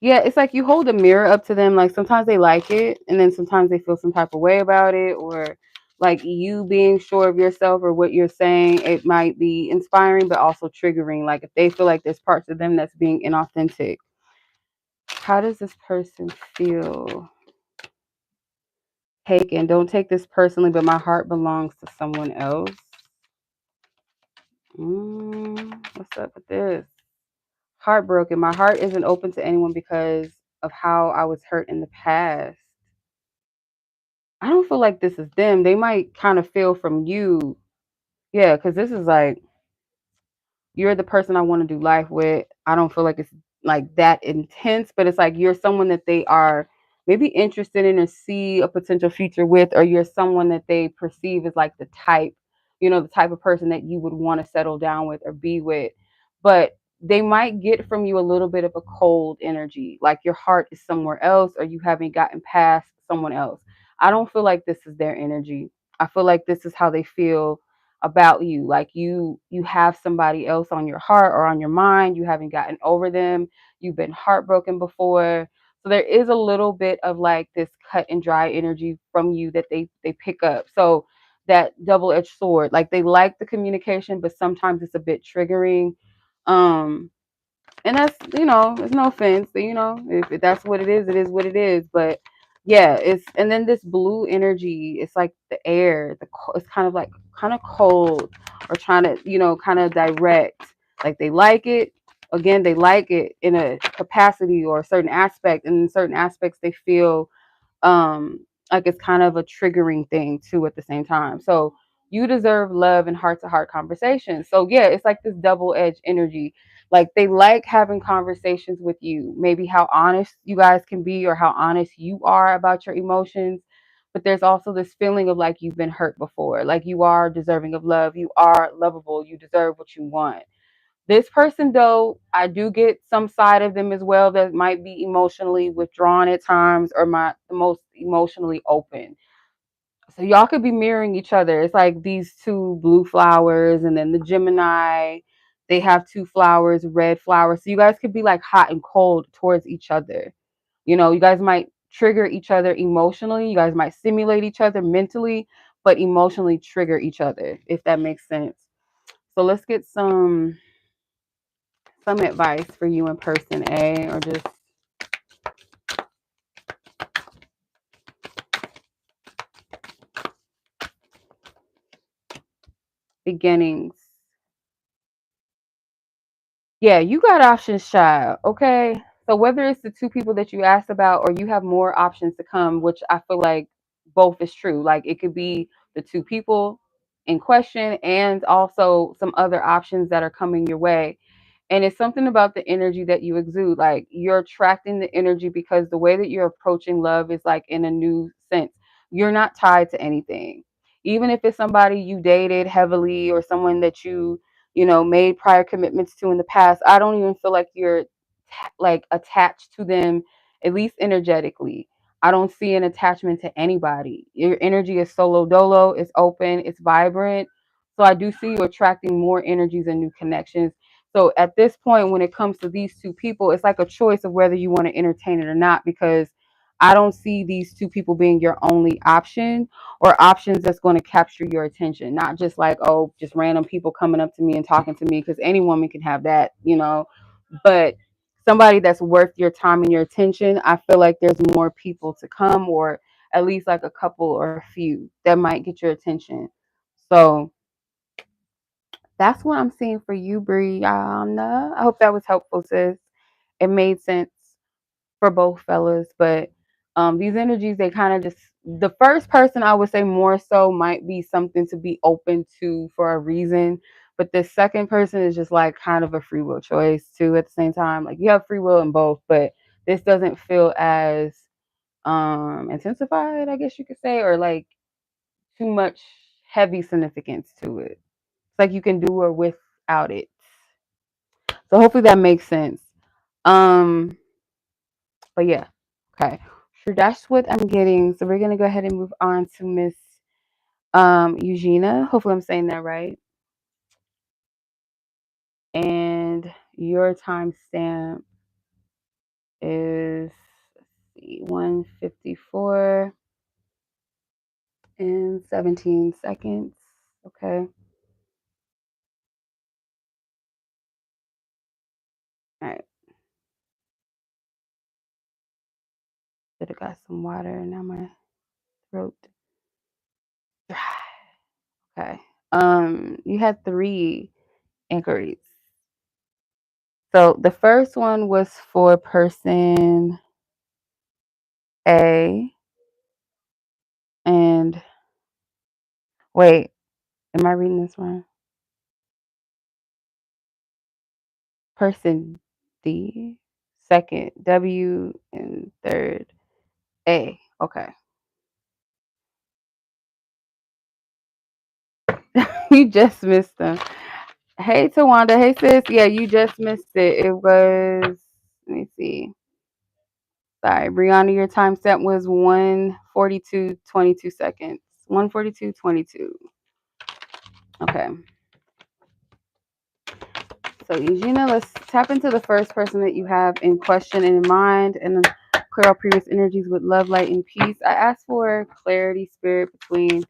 Yeah, it's like you hold a mirror up to them. Like sometimes they like it, and then sometimes they feel some type of way about it, or like you being sure of yourself or what you're saying, it might be inspiring, but also triggering. Like if they feel like there's parts of them that's being inauthentic. How does this person feel? Taken. Don't take this personally, but my heart belongs to someone else. What's up with this? Heartbroken. My heart isn't open to anyone because of how I was hurt in the past. I don't feel like this is them. They might kind of feel from you. Yeah, because this is like you're the person I want to do life with. I don't feel like it's like that intense, but it's like you're someone that they are maybe interested in or see a potential future with, or you're someone that they perceive as like the type, the type of person that you would want to settle down with or be with. But they might get from you a little bit of a cold energy, like your heart is somewhere else, or you haven't gotten past someone else. I don't feel like this is their energy. I feel like this is how they feel about you, like you have somebody else on your heart or on your mind. You haven't gotten over them. You've been heartbroken before, so there is a little bit of like this cut and dry energy from you that they pick up. So that double-edged sword, like they like the communication, but sometimes it's a bit triggering. um and that's, there's no offense, if that's what it is what it is. But yeah, and then this blue energy, it's like the air, it's kind of like kind of cold, or trying to, kind of direct. Like they like it, again, they like it in a capacity or a certain aspect, and in certain aspects they feel like it's kind of a triggering thing too at the same time. So you deserve love and heart to heart conversations. So yeah, it's like this double-edged energy. Like they like having conversations with you, maybe how honest you guys can be or how honest you are about your emotions. But there's also this feeling of like you've been hurt before, like you are deserving of love, you are lovable, you deserve what you want. This person, though, I do get some side of them as well that might be emotionally withdrawn at times, or the most emotionally open. So y'all could be mirroring each other. It's like these two blue flowers, and then the Gemini, they have two flowers, red flowers. So you guys could be like hot and cold towards each other. You guys might trigger each other emotionally. You guys might stimulate each other mentally, but emotionally trigger each other, if that makes sense. So let's get some advice for you in person A, or just beginnings. Yeah, you got options, child. Okay. So whether it's the two people that you asked about, or you have more options to come, which I feel like both is true. Like it could be the two people in question and also some other options that are coming your way. And it's something about the energy that you exude. Like you're attracting the energy because the way that you're approaching love is like in a new sense. You're not tied to anything. Even if it's somebody you dated heavily, or someone that you made prior commitments to in the past, I don't even feel like you're like attached to them, at least energetically. I don't see an attachment to anybody. Your energy is solo dolo, it's open, it's vibrant. So I do see you attracting more energies and new connections. So at this point, when it comes to these two people, it's like a choice of whether you want to entertain it or not, because I don't see these two people being your only option, or options that's going to capture your attention. Not just like, oh, just random people coming up to me and talking to me, because any woman can have that. But somebody that's worth your time and your attention, I feel like there's more people to come, or at least like a couple or a few that might get your attention. So that's what I'm seeing for you, Breyonna. I hope that was helpful, sis. It made sense for both fellas, but these energies, they kind of just, the first person I would say more so might be something to be open to for a reason, but the second person is just like kind of a free will choice too at the same time. Like you have free will in both, but this doesn't feel as intensified, I guess you could say, or like too much heavy significance to it. It's like you can do or without it. So hopefully that makes sense. Um, but yeah, okay. Sure, that's what I'm getting. So we're gonna go ahead and move on to Miss Eugenia. Hopefully I'm saying that right. And your timestamp is, let's see, 1:54 and 17 seconds. Okay. All right. Should have got some water. Now my throat dry. Okay. You had three inquiries. So the first one was for person A. And wait, am I reading this wrong? Person D, second W, and third A. Okay. You just missed them. Hey, Tawanda. Hey, sis. Yeah, you just missed it. It was, let me see. Sorry, Breyonna, your time stamp was 1:42:22 seconds. 1:42:22. Okay. So, Eugenia, let's tap into the first person that you have in question and in mind and clear all previous energies with love, light, and peace. I asked for clarity, spirit, between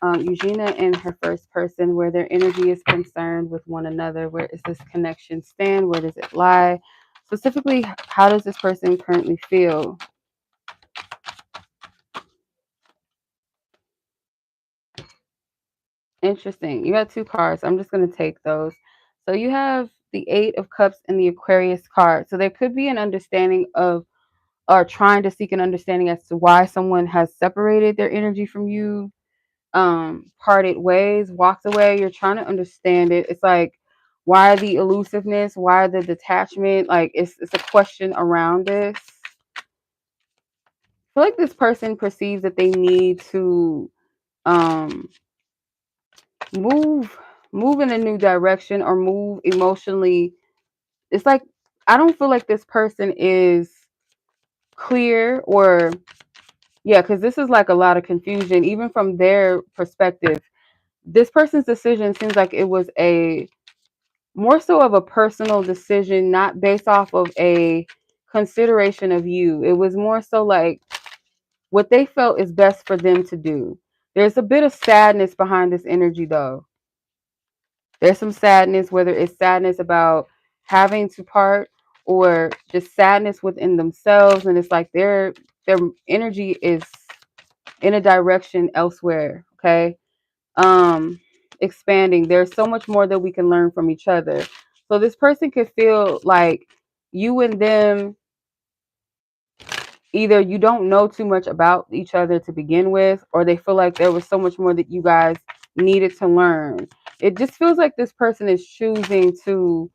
Eugenia and her first person, where their energy is concerned with one another. Where does this connection stand? Where does it lie? Specifically, how does this person currently feel? Interesting. You got two cards. I'm just going to take those. So you have the Eight of Cups and the Aquarius card. So there could be an understanding of, or trying to seek an understanding as to why someone has separated their energy from you, parted ways, walked away. You're trying to understand it. It's like, why the elusiveness? Why the detachment? Like, it's a question around this. I feel like this person perceives that they need to um move in a new direction or move emotionally. It's like, I don't feel like this person is clear, or yeah, because this is like a lot of confusion even from their perspective. This person's decision seems like it was a more so of a personal decision, not based off of a consideration of you. It was more so like what they felt is best for them to do. There's a bit of sadness behind this energy though. There's some sadness, whether it's sadness about having to part or just sadness within themselves. And it's like their energy is in a direction elsewhere. Okay. Expanding. There's so much more that we can learn from each other. So this person could feel like you and them, either you don't know too much about each other to begin with, or they feel like there was so much more that you guys needed to learn. It just feels like this person is choosing to,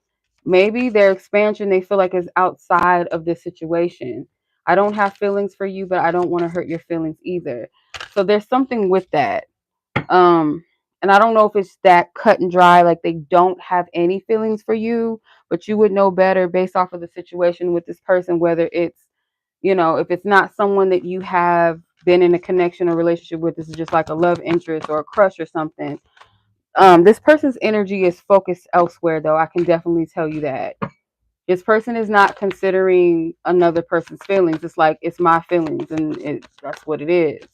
maybe their expansion they feel like is outside of this situation. I don't have feelings for you, but I don't want to hurt your feelings either. So there's something with that. Um, and I don't know if it's that cut and dry, like they don't have any feelings for you, but you would know better based off of the situation with this person, whether it's, if it's not someone that you have been in a connection or relationship with, this is just like a love interest or a crush or something. This person's energy is focused elsewhere, though. I can definitely tell you that. This person is not considering another person's feelings. It's like, it's my feelings, and that's what it is.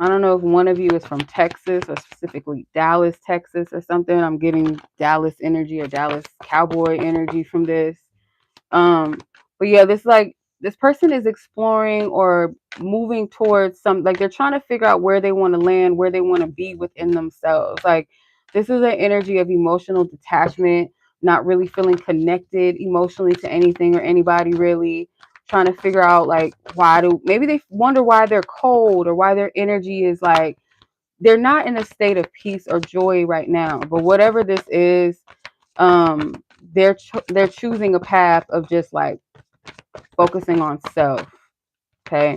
I don't know if one of you is from Texas, or specifically Dallas, Texas or something. I'm getting Dallas energy or Dallas cowboy energy from this. Um, but yeah, this person is exploring or moving towards some, like they're trying to figure out where they want to land, where they want to be within themselves. Like, this is an energy of emotional detachment, not really feeling connected emotionally to anything or anybody really. Trying to figure out, like, maybe they wonder why they're cold, or why their energy is like they're not in a state of peace or joy right now. But whatever this is, um they're choosing a path of just like focusing on self. Okay,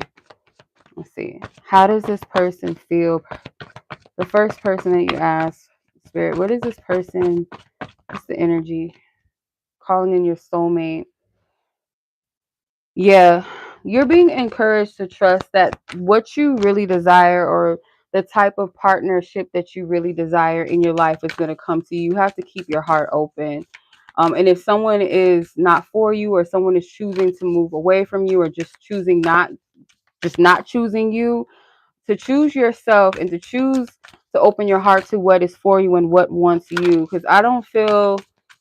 let's see, how does this person feel? The first person that you asked, spirit, what is this person, what's the energy? Calling in your soulmate. Yeah, you're being encouraged to trust that what you really desire, or the type of partnership that you really desire in your life, is going to come to you. You have to keep your heart open. And if someone is not for you, or someone is choosing to move away from you, or just not choosing you, to choose yourself and to choose to open your heart to what is for you and what wants you. Because I don't feel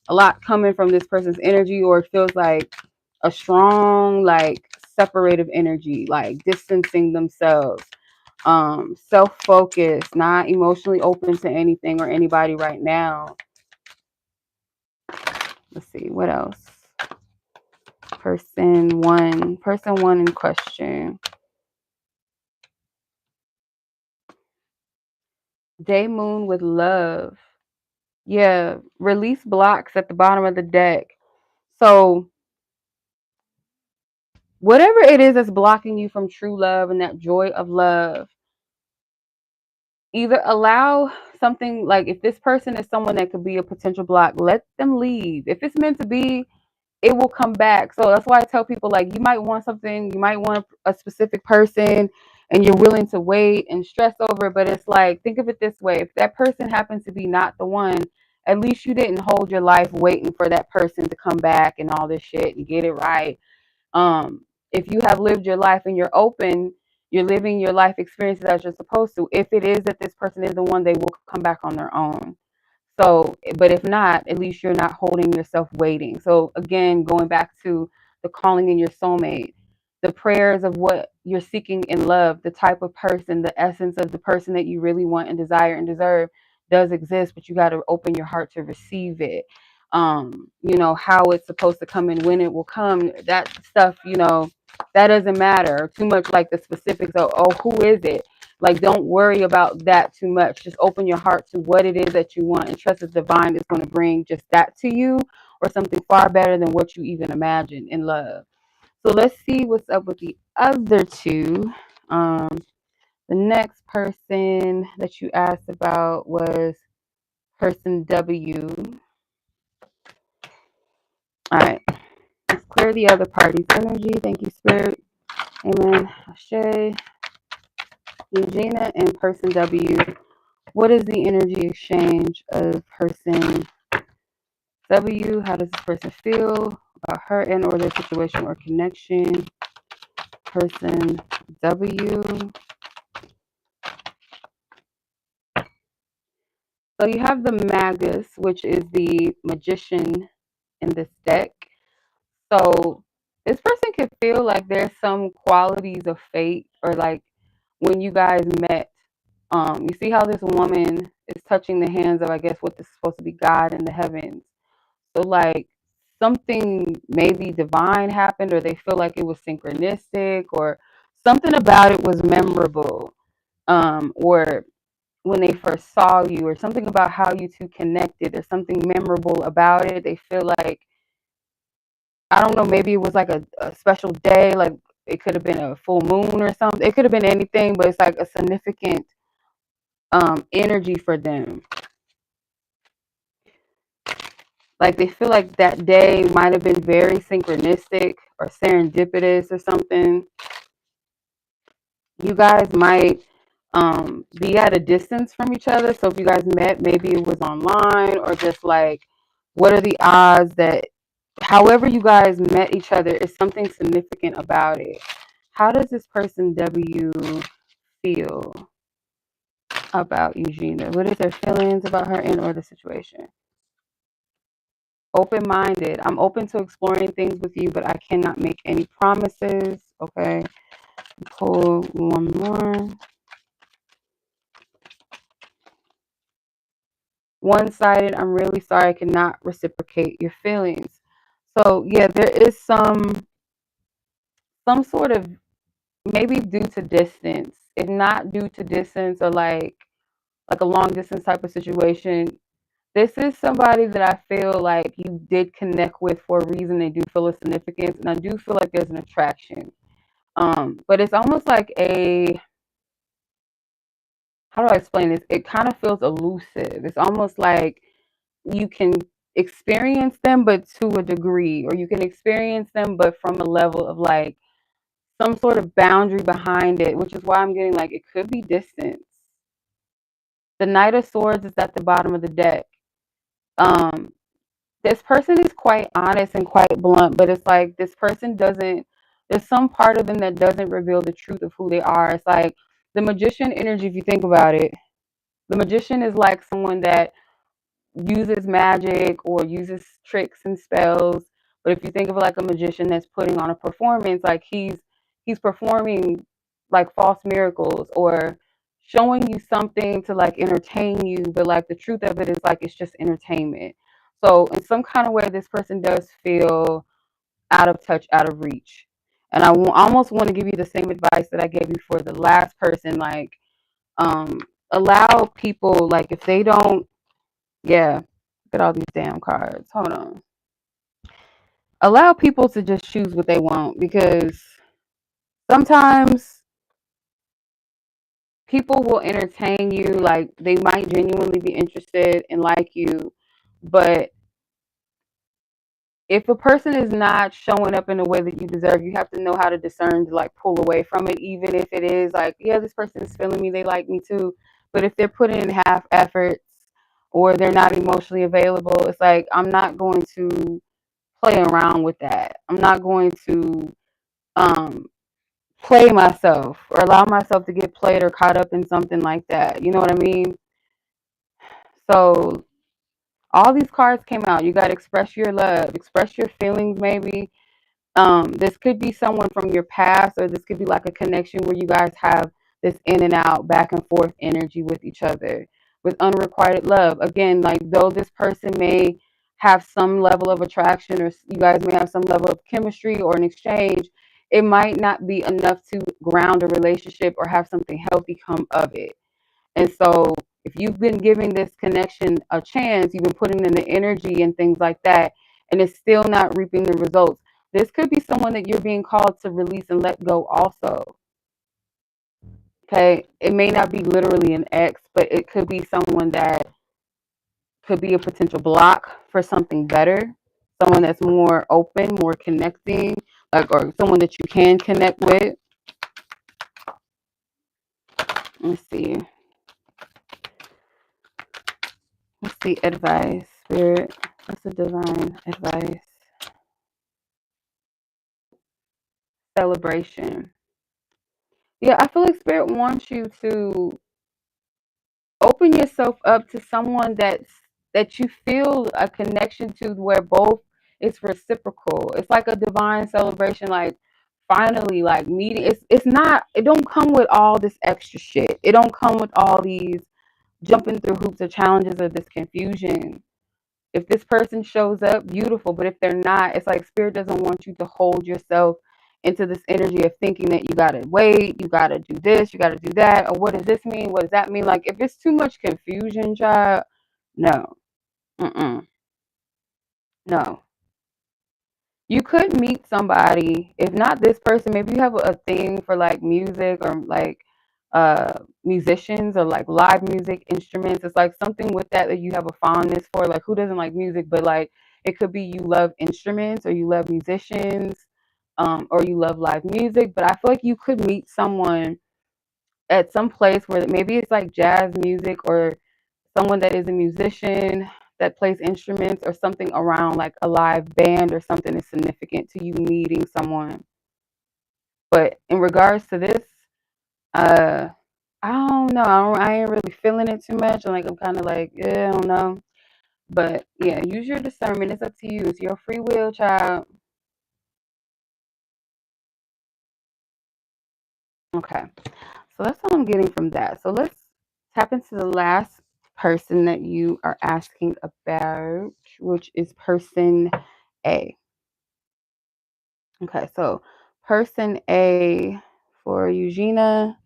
a lot coming from this person's energy, or it feels like a strong, like, separative energy, like distancing themselves, self-focused, not emotionally open to anything or anybody right now. Let's see, what else? Person one in question. Day Moon with love. Yeah, release blocks at the bottom of the deck. So whatever it is that's blocking you from true love and that joy of love, either allow something, like if this person is someone that could be a potential block, let them leave. If it's meant to be, it will come back. So that's why I tell people, like, you might want something, you might want a specific person, and you're willing to wait and stress over it. But it's like, think of it this way: if that person happens to be not the one, at least you didn't hold your life waiting for that person to come back and all this shit and get it right. If you have lived your life and you're open, you're living your life experiences as you're supposed to. If it is that this person is the one, they will come back on their own. So, but if not, at least you're not holding yourself waiting. So again, going back to the calling in your soulmate, the prayers of what you're seeking in love, the type of person, the essence of the person that you really want and desire and deserve does exist, but you got to open your heart to receive it. How it's supposed to come and when it will come, that stuff, that doesn't matter too much, like the specifics of, oh, who is it? Like, don't worry about that too much. Just open your heart to what it is that you want and trust that the divine is going to bring just that to you, or something far better than what you even imagined in love. So let's see what's up with the other two. The next person that you asked about was person W. All right. Let's clear the other party's energy. Thank you, Spirit. Amen. Ashe. Eugenia and person W. What is the energy exchange of person W? How does this person feel about her and or their situation or connection? Person W. So you have the Magus, which is the magician in this deck. So this person could feel like there's some qualities of fate, or like when you guys met. You see how this woman is touching the hands of, I guess, what is supposed to be God in the heavens. So like something maybe divine happened, or they feel like it was synchronistic, or something about it was memorable. Or when they first saw you, or something about how you two connected, or something memorable about it. They feel like, I don't know, maybe it was like a special day, like it could have been a full moon or something. It could have been anything, but it's like a significant energy for them. Like they feel like that day might have been very synchronistic or serendipitous or something. You guys might be at a distance from each other. So if you guys met, maybe it was online, or just like, what are the odds that however you guys met each other is something significant about it. How does this person W feel about Eugenia? What is their feelings about her and or the situation? Open-minded. I'm open to exploring things with you, but I cannot make any promises. Okay. Pull one more. One-sided. I'm really sorry, I cannot reciprocate your feelings. So yeah, there is some sort of, maybe due to distance. If not due to distance, or like a long distance type of situation, this is somebody that I feel like you did connect with for a reason. They do feel a significance, and I do feel like there's an attraction. But it's almost like how do I explain this? It kind of feels elusive. It's almost like you can experience them, but to a degree, or you can experience them, but from a level of like some sort of boundary behind it, which is why I'm getting like it could be distance. The Knight of Swords is at the bottom of the deck. Um, this person is quite honest and quite blunt, but it's like this person doesn't, there's some part of them that doesn't reveal the truth of who they are. It's like the magician energy, if you think about it. The magician is like someone that uses magic or uses tricks and spells. But if you think of it like a magician that's putting on a performance, like he's performing like false miracles, or showing you something to like entertain you, but like the truth of it is like it's just entertainment. So in some kind of way, this person does feel out of touch, out of reach. And I almost want to give you the same advice that I gave you for the last person. Like, allow people, like, if they don't, yeah, look at all these damn cards. Hold on. Allow people to just choose what they want, because sometimes people will entertain you, like they might genuinely be interested and like you, but if a person is not showing up in a way that you deserve, you have to know how to discern to like pull away from it, even if it is like, yeah, this person is feeling me, they like me too. But if they're putting in half efforts or they're not emotionally available, it's like, I'm not going to play around with that. I'm not going to um play myself or allow myself to get played or caught up in something like that. You know what I mean? So all these cards came out. You got to express your love, express your feelings, maybe. This could be someone from your past, or this could be like a connection where you guys have this in and out, back and forth energy with each other with unrequited love. Again, like, though this person may have some level of attraction, or you guys may have some level of chemistry or an exchange, it might not be enough to ground a relationship or have something healthy come of it. And so, if you've been giving this connection a chance, you've been putting in the energy and things like that, and it's still not reaping the results, this could be someone that you're being called to release and let go also. Okay. It may not be literally an ex, but it could be someone that could be a potential block for something better, someone that's more open, more connecting, like, or someone that you can connect with. Let's see. Let's see. Advice, spirit. What's the divine advice? Celebration. Yeah, I feel like spirit wants you to open yourself up to someone that you feel a connection to, where both it's reciprocal. It's like a divine celebration, like finally like meeting. It's not, it don't come with all this extra shit. It don't come with all these jumping through hoops or challenges or this confusion. If this person shows up, beautiful. But if they're not, it's like spirit doesn't want you to hold yourself into this energy of thinking that you gotta wait, you gotta do this, you gotta do that, or what does this mean? What does that mean? Like, if it's too much confusion, child, no, no. You could meet somebody, if not this person, maybe you have a thing for like music, or like musicians, or like live music instruments. It's like something with that you have a fondness for. Like, who doesn't like music? But like, it could be you love instruments, or you love musicians, or you love live music. But I feel like you could meet someone at some place where maybe it's like jazz music, or someone that is a musician that plays instruments, or something around like a live band, or something is significant to you meeting someone. But in regards to this, uh, I don't know. I ain't really feeling it too much. I'm kind of like, yeah, I don't know. But yeah, use your discernment. It's up to you. It's your free will, child. Okay. So that's what I'm getting from that. So let's tap into the last person that you are asking about, which is person A. Okay, so person A for Eugenia.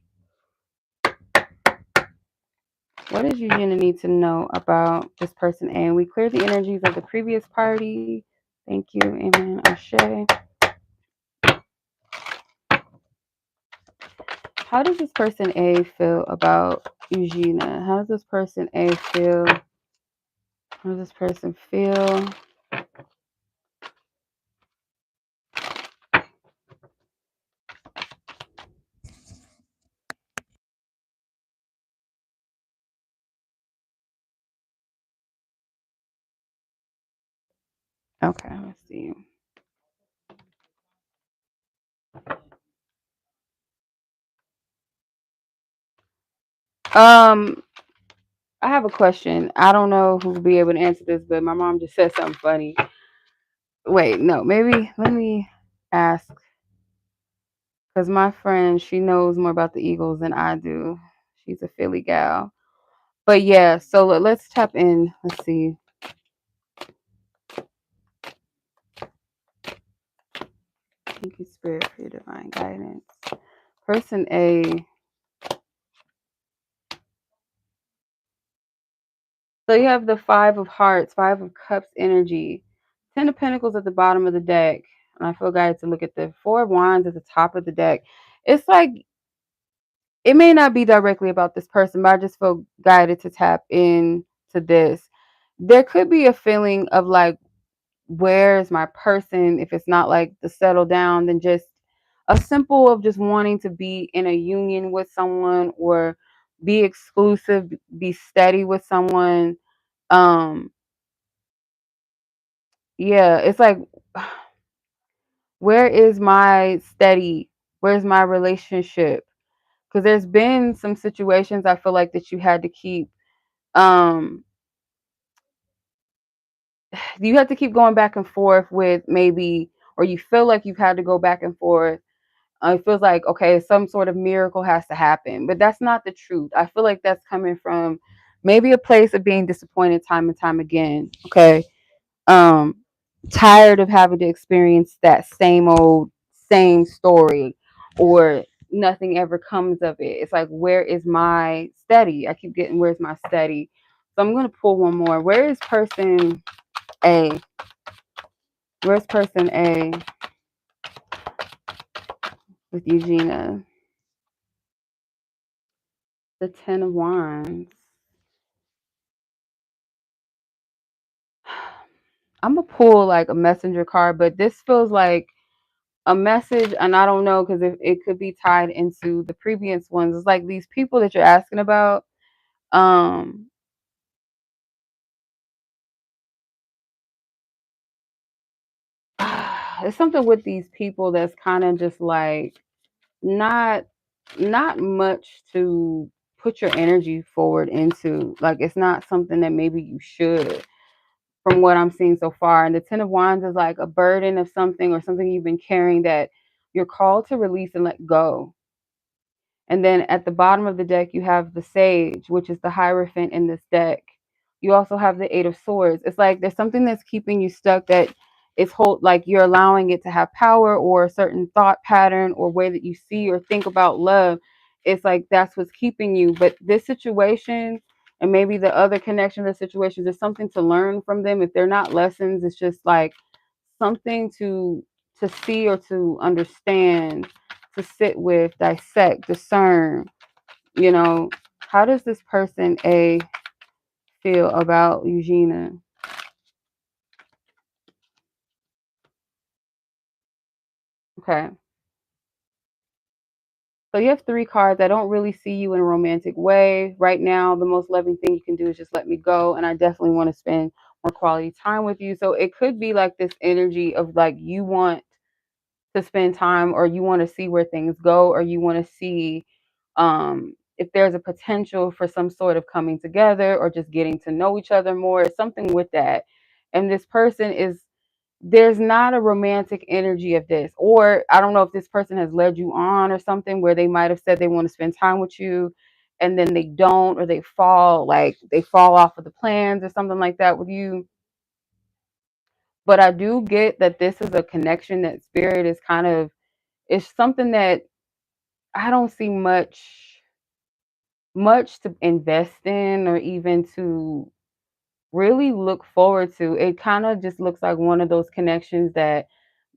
What does Eugenia need to know about this person A? And we cleared the energies of the previous party. Thank you. Amen. Ashe. How does this person A feel about Eugenia? How does this person A feel? How does this person feel? Okay, let's see. Um, I have a question. I don't know who will be able to answer this, but my mom just said something funny. Wait, no, maybe let me ask, because my friend, she knows more about the Eagles than I do. She's a Philly gal. But yeah, so let's tap in. Let's see. Thank you, Spirit, for your divine guidance. Person A. So you have the 5 of Hearts, 5 of Cups energy, 10 of Pentacles at the bottom of the deck. And I feel guided to look at the 4 of Wands at the top of the deck. It's like, it may not be directly about this person, but I just feel guided to tap into this. There could be a feeling of like, where's my person? If it's not like the settle down, then just a simple of just wanting to be in a union with someone or be exclusive, be steady with someone. Yeah, it's like, where is my steady? Where's my relationship? Because there's been some situations I feel like that you had to keep, um, you have to keep going back and forth with maybe, or you feel like you've had to go back and forth. It feels like, okay, some sort of miracle has to happen, but that's not the truth. I feel like that's coming from maybe a place of being disappointed time and time again. Okay. Um, Tired of having to experience that same story, or nothing ever comes of it. It's like, where is my steady? I keep getting, where's my steady? So I'm going to pull one more. Where is person A? Where's person A with Eugenia? The 10 of Wands. I'm going to pull like a messenger card, but this feels like a message, and I don't know, because it could be tied into the previous ones. It's like these people that you're asking about. Um, it's something with these people that's kind of just like not not much to put your energy forward into. Like, it's not something that maybe you should, from what I'm seeing so far. And the 10 of Wands is like a burden of something, or something you've been carrying that you're called to release and let go. And then at the bottom of the deck, you have the Sage, which is the Hierophant in this deck. You also have the 8 of Swords. It's like there's something that's keeping you stuck, that it's like you're allowing it to have power, or a certain thought pattern or way that you see or think about love. It's like that's what's keeping you. But this situation, and maybe the other connection to situations, there's something to learn from them. If they're not lessons, it's just like something to see or to understand, to sit with, dissect, discern. You know, how does this person A feel about Eugenia? Okay. So you have 3 cards. I don't really see you in a romantic way right now. The most loving thing you can do is just let me go. And I definitely want to spend more quality time with you. So it could be like this energy of like, you want to spend time, or you want to see where things go, or you want to see if there's a potential for some sort of coming together, or just getting to know each other more. It's something with that. And this person is, there's not a romantic energy of this, or I don't know if this person has led you on or something, where they might have said they want to spend time with you, and then they don't, or they fall off of the plans or something like that with you. But I do get that this is a connection that spirit is kind of, it's something that I don't see much to invest in, or even to really look forward to. It kind of just looks like one of those connections that,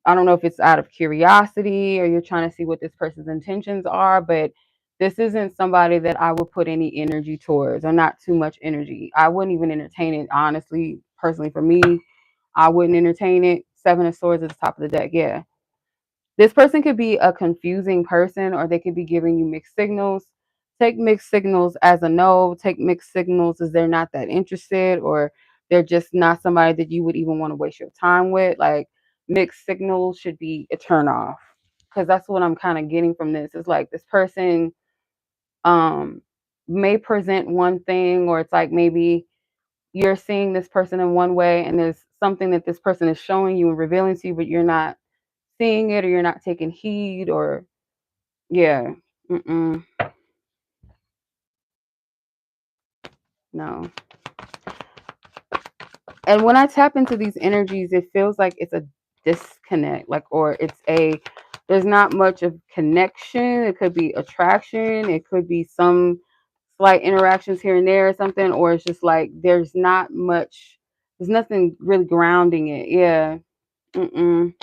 I don't know if it's out of curiosity, or you're trying to see what this person's intentions are, but this isn't somebody that I would put any energy towards, or not too much energy. I wouldn't even entertain it, honestly. Personally, for me, I wouldn't entertain it. 7 of Swords at the top of the deck. Yeah. This person could be a confusing person, or they could be giving you mixed signals. Take mixed signals as a no. Take mixed signals as they're not that interested, or they're just not somebody that you would even want to waste your time with. Like, mixed signals should be a turn off, because that's what I'm kind of getting from this. It's like this person um may present one thing, or it's like maybe you're seeing this person in one way, and there's something that this person is showing you and revealing to you, but you're not seeing it, or you're not taking heed, or yeah. Mm-mm. No. And when I tap into these energies, it feels like it's a disconnect, like, or there's not much of connection. It could be attraction, it could be some slight interactions here and there or something, or it's just like there's nothing really grounding it. Yeah. Mm-mm.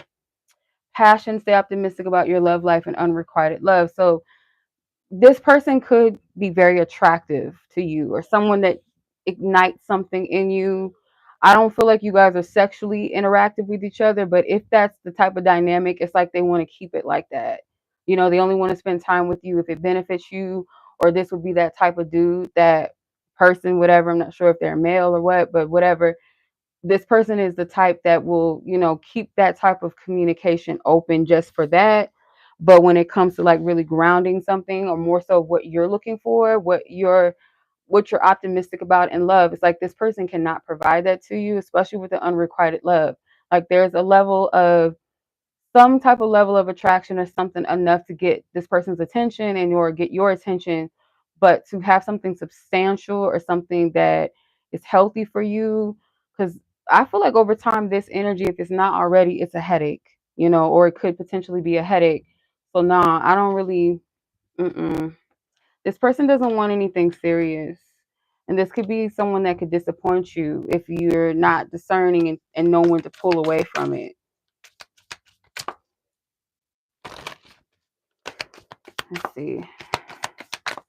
Passion, stay optimistic about your love life and unrequited love. So this person could be very attractive to you, or someone that ignites something in you. I don't feel like you guys are sexually interactive with each other, but if that's the type of dynamic, it's like they want to keep it like that. They only want to spend time with you if it benefits you, or this would be that type of dude, that person, whatever. I'm not sure if they're male or what, but whatever. This person is the type that will, keep that type of communication open just for that. But when it comes to like really grounding something, or more so what you're looking for, what you're optimistic about in love, it's like this person cannot provide that to you, especially with the unrequited love. Like there's some type of level of attraction or something enough to get this person's attention and or get your attention, but to have something substantial or something that is healthy for you, because I feel like over time this energy, if it's not already, it's a headache, or it could potentially be a headache. So nah, I don't really. Mm-mm. This person doesn't want anything serious. And this could be someone that could disappoint you if you're not discerning and know when to pull away from it. Let's see.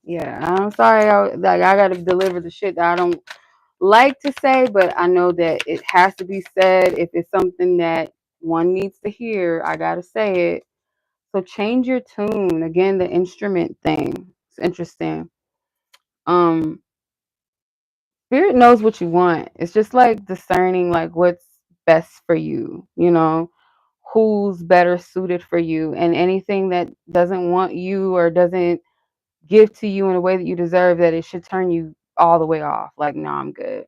Yeah, I'm sorry. I got to deliver the shit that I don't like to say, but I know that it has to be said. If it's something that one needs to hear, I got to say it. So change your tune. Again, the instrument thing. It's interesting. Um, Spirit knows what you want. It's just like discerning like what's best for you, who's better suited for you, and anything that doesn't want you or doesn't give to you in a way that you deserve, that it should turn you all the way off. Like, no, I'm good.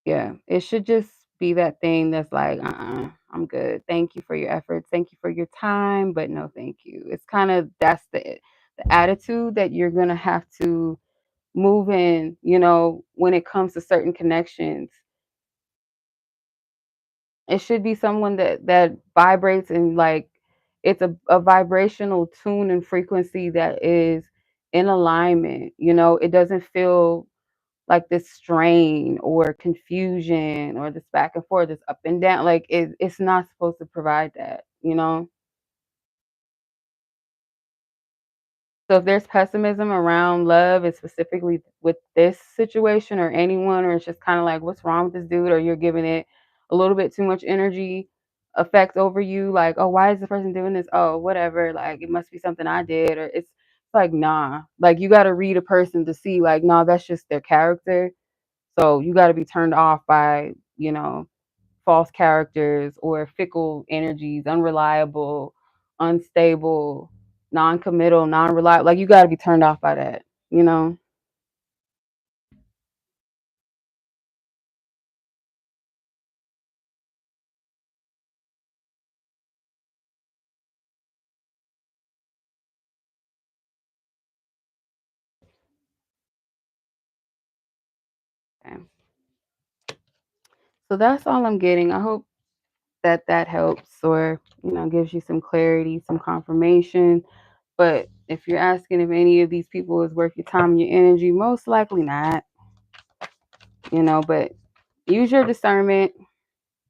Yeah, it should just be that thing that's like, I'm good. Thank you for your efforts. Thank you for your time, but no, thank you. It's kind of that's the attitude that you're gonna have to move in. When it comes to certain connections, it should be someone that vibrates and like it's a vibrational tune and frequency that is in alignment. It doesn't feel like this strain or confusion or this back and forth, this up and down. Like it's not supposed to provide that. So if there's pessimism around love, and specifically with this situation or anyone, or it's just kind of like, what's wrong with this dude, or you're giving it a little bit too much energy effect over you, like, oh, why is this person doing this? Oh, whatever, like it must be something I did, or it's like, nah, like you got to read a person to see, like, nah, that's just their character. So you got to be turned off by, false characters or fickle energies, unreliable, unstable, non-committal, non-reliable. Like you got to be turned off by that. Okay. So that's all I'm getting. I hope that helps, or gives you some clarity, some confirmation. But if you're asking if any of these people is worth your time and your energy, most likely not. But use your discernment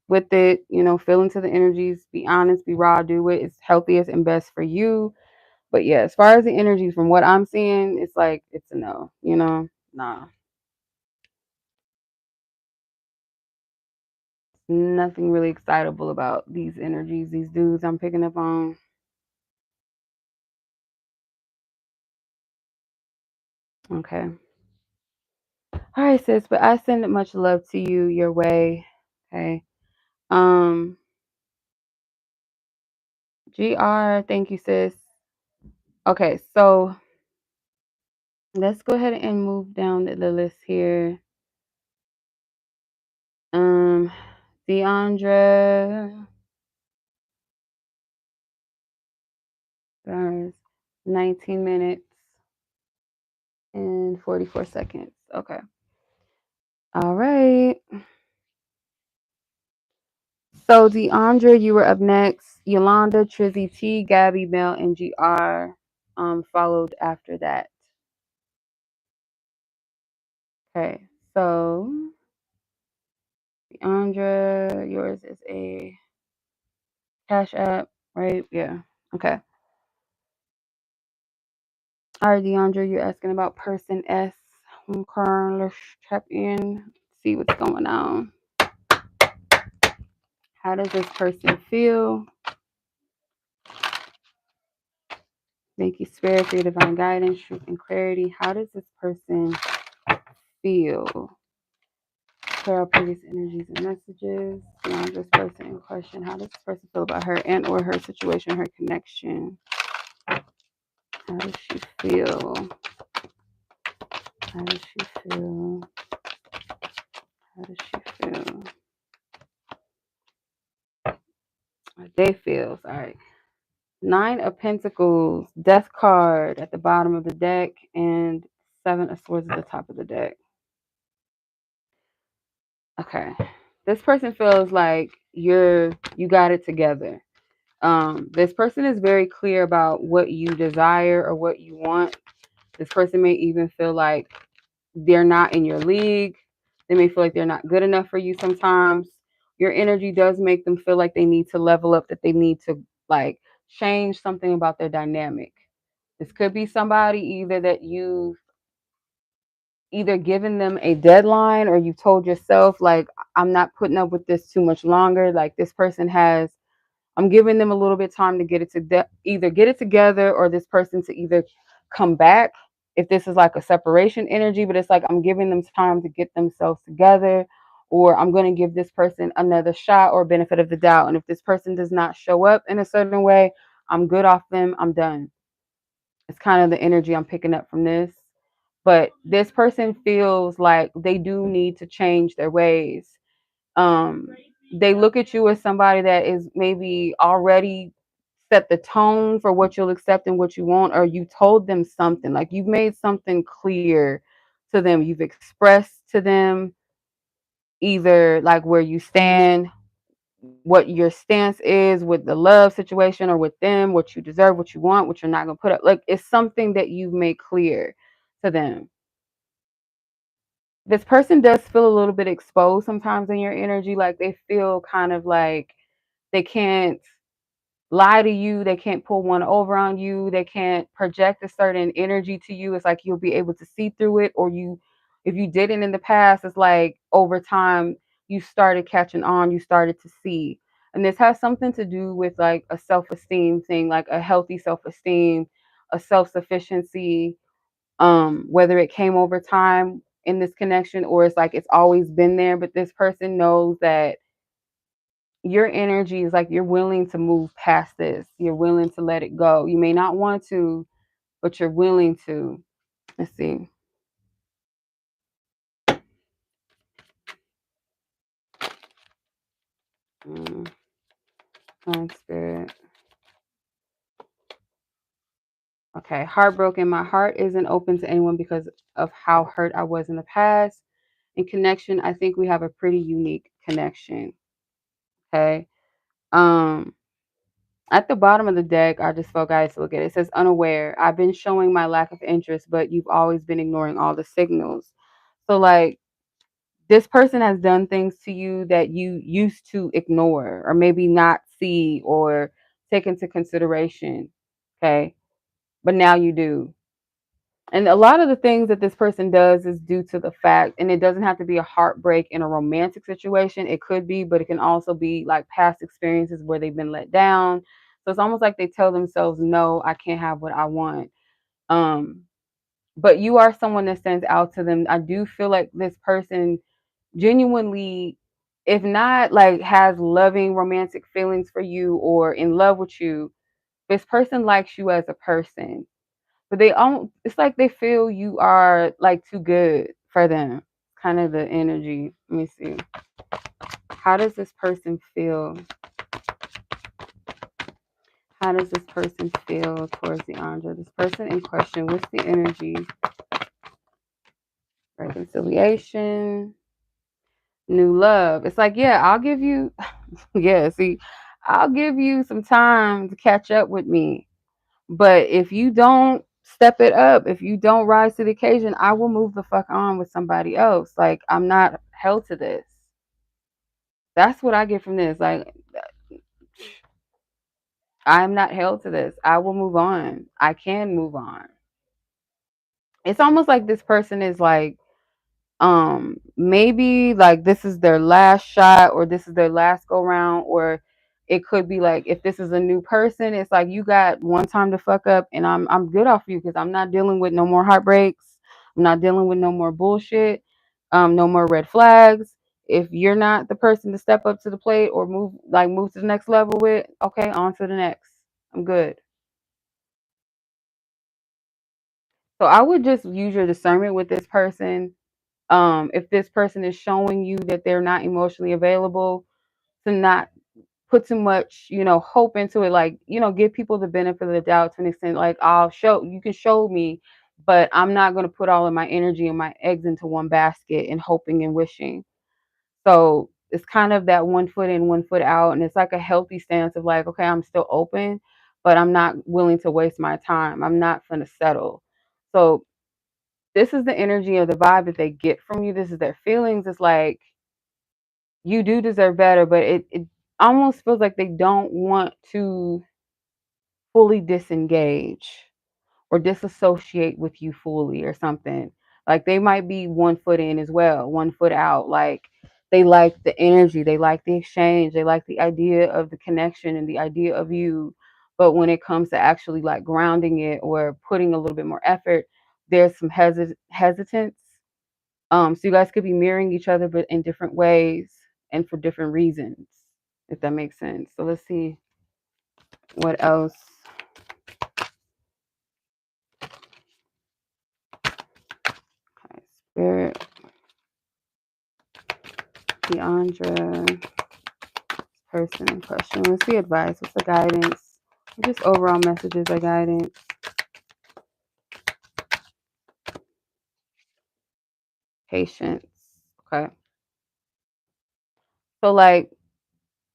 with it, feel into the energies, be honest, be raw, do what is healthiest and best for you. But yeah, as far as the energies from what I'm seeing, it's like it's a no. Nah. Nothing really excitable about these energies, these dudes I'm picking up on. Okay. All right, sis, but I send much love to you your way. Okay. Um, GR, thank you, sis. Okay, so let's go ahead and move down the list here. Um, Deaundra, there's 19 minutes. and 44 seconds. Okay. All right. So Deaundra, you were up next. Yolanda, Trizzy T, Gabi, Mel, and GR followed after that. Okay. So Deaundra, yours is a Cashapp, right? Yeah. Okay. All right, Deaundra, you're asking about person S. Okay, let's tap in, see what's going on. How does this person feel? Thank you, Spirit, for your divine guidance, truth, and clarity. How does this person feel? Clear out previous energies and messages beyond this person in question. How does this person feel about her and or her situation, her connection? How does she feel? How does she feel? How does she feel? How they feel. All right. 9 of Pentacles, Death card at the bottom of the deck, and 7 of Swords at the top of the deck. Okay. This person feels like you got it together. This person is very clear about what you desire or what you want. This person may even feel like they're not in your league. They may feel like they're not good enough for you sometimes. Your energy does make them feel like they need to level up, that they need to like change something about their dynamic. This could be somebody either that you've either given them a deadline or you told yourself like, I'm not putting up with this too much longer. Like this person has, I'm giving them a little bit of time to get it to either get it together or this person to either come back if this is like a separation energy, but it's like I'm giving them time to get themselves together, or I'm going to give this person another shot or benefit of the doubt. And if this person does not show up in a certain way, I'm good off them. I'm done. It's kind of the energy I'm picking up from this. But this person feels like they do need to change their ways. Um, they look at you as somebody that is maybe already set the tone for what you'll accept and what you want, or you told them something, like you've made something clear to them. You've expressed to them either like where you stand, what your stance is with the love situation or with them, what you deserve, what you want, what you're not going to put up. Like it's something that you've made clear to them. This person does feel a little bit exposed sometimes in your energy. Like they feel kind of like they can't lie to you. They can't pull one over on you. They can't project a certain energy to you. It's like you'll be able to see through it. Or if you didn't in the past, it's like over time you started catching on, you started to see. And this has something to do with like a self-esteem thing, like a healthy self-esteem, a self-sufficiency, whether it came over time in this connection or it's like it's always been there, but this person knows that your energy is like you're willing to move past this. You're willing to let it go. You may not want to, but you're willing to. Let's see. Kind spirit. Okay, heartbroken. My heart isn't open to anyone because of how hurt I was in the past. In connection, I think we have a pretty unique connection. Okay. Um, At the bottom of the deck, I just felt guys to look at it. It says unaware. I've been showing my lack of interest, but you've always been ignoring all the signals. So like this person has done things to you that you used to ignore or maybe not see or take into consideration. Okay. But now you do. And a lot of the things that this person does is due to the fact, and it doesn't have to be a heartbreak in a romantic situation. It could be, but it can also be like past experiences where they've been let down. So it's almost like they tell themselves, no, I can't have what I want. Um, but you are someone that stands out to them. I do feel like this person genuinely, if not like has loving romantic feelings for you or in love with you, this person likes you as a person, but they don't, it's like they feel you are like too good for them. Kind of the energy. Let me see. How does this person feel? How does this person feel towards Deaundra? This person in question, what's the energy reconciliation, new love. It's like, yeah, I'll give you, yeah, see, I'll give you some time to catch up with me. But if you don't step it up, if you don't rise to the occasion, I will move the fuck on with somebody else. Like, I'm not held to this. That's what I get from this. Like, I'm not held to this. I will move on. I can move on. It's almost like this person is like, maybe like this is their last shot or this is their last go round, or it could be like if this is a new person, it's like you got one time to fuck up and I'm good off you because I'm not dealing with no more heartbreaks. I'm not dealing with no more bullshit, no more red flags. If you're not the person to step up to the plate or move to the next level with, okay, on to the next. I'm good. So I would just use your discernment with this person. If this person is showing you that they're not emotionally available, to not put too much, hope into it. Like, give people the benefit of the doubt to an extent. Like, you can show me, but I'm not going to put all of my energy and my eggs into one basket and hoping and wishing. So it's kind of that 1 foot in, 1 foot out. And it's like a healthy stance of like, okay, I'm still open, but I'm not willing to waste my time. I'm not going to settle. So this is the energy of the vibe that they get from you. This is their feelings. It's like you do deserve better, but it almost feels like they don't want to fully disengage or disassociate with you fully or something. Like they might be 1 foot in as well, 1 foot out. Like they like the energy, they like the exchange, they like the idea of the connection and the idea of you. But when it comes to actually like grounding it or putting a little bit more effort, there's some hesitance. So you guys could be mirroring each other, but in different ways and for different reasons, if that makes sense. So let's see what else. Okay, Spirit, Deaundra, person in question. Let's see advice. What's the guidance? Just overall messages or guidance. Patience. Okay. So like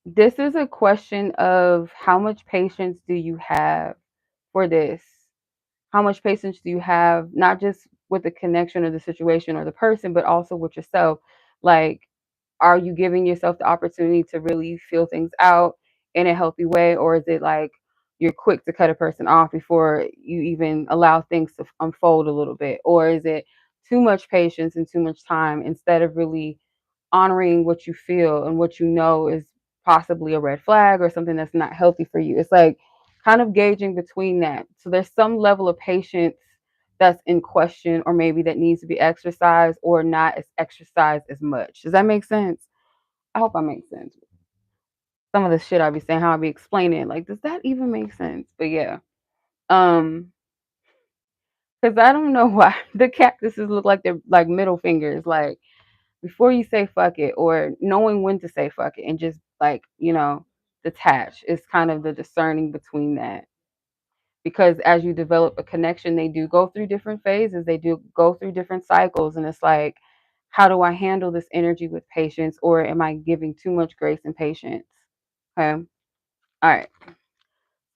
this is a question of how much patience do you have for this? How much patience do you have, not just with the connection or the situation or the person, but also with yourself? Like, are you giving yourself the opportunity to really feel things out in a healthy way? Or is it like you're quick to cut a person off before you even allow things to unfold a little bit? Or is it too much patience and too much time instead of really honoring what you feel and what you know is possibly a red flag or something that's not healthy for you? It's like kind of gauging between that. So there's some level of patience that's in question, or maybe that needs to be exercised or not as exercised as much. Does that make sense? I hope I make sense. Some of the shit I be saying, how I be explaining, like, does that even make sense? But yeah. Um, because I don't know why the cactuses look like they're like middle fingers, like before you say fuck it, or knowing when to say fuck it and just like, detach is kind of the discerning between that. Because as you develop a connection, they do go through different phases, they do go through different cycles, and it's like, how do I handle this energy with patience, or am I giving too much grace and patience? Okay. All right.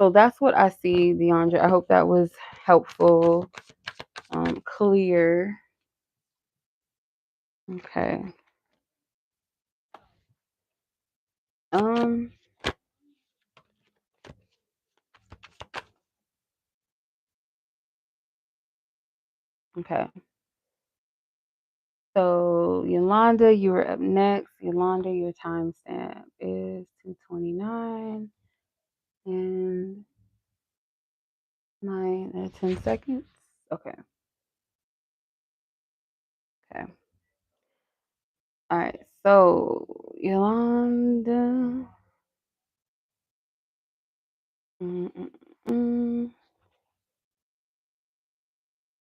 So that's what I see, Deaundra. I hope that was helpful, clear. Okay. Um. Okay. So Yolanda, you were up next. Yolanda, your timestamp is 2:29 and 10 seconds. Okay. Okay. All right. So Yolanda. Mm, mm, mm.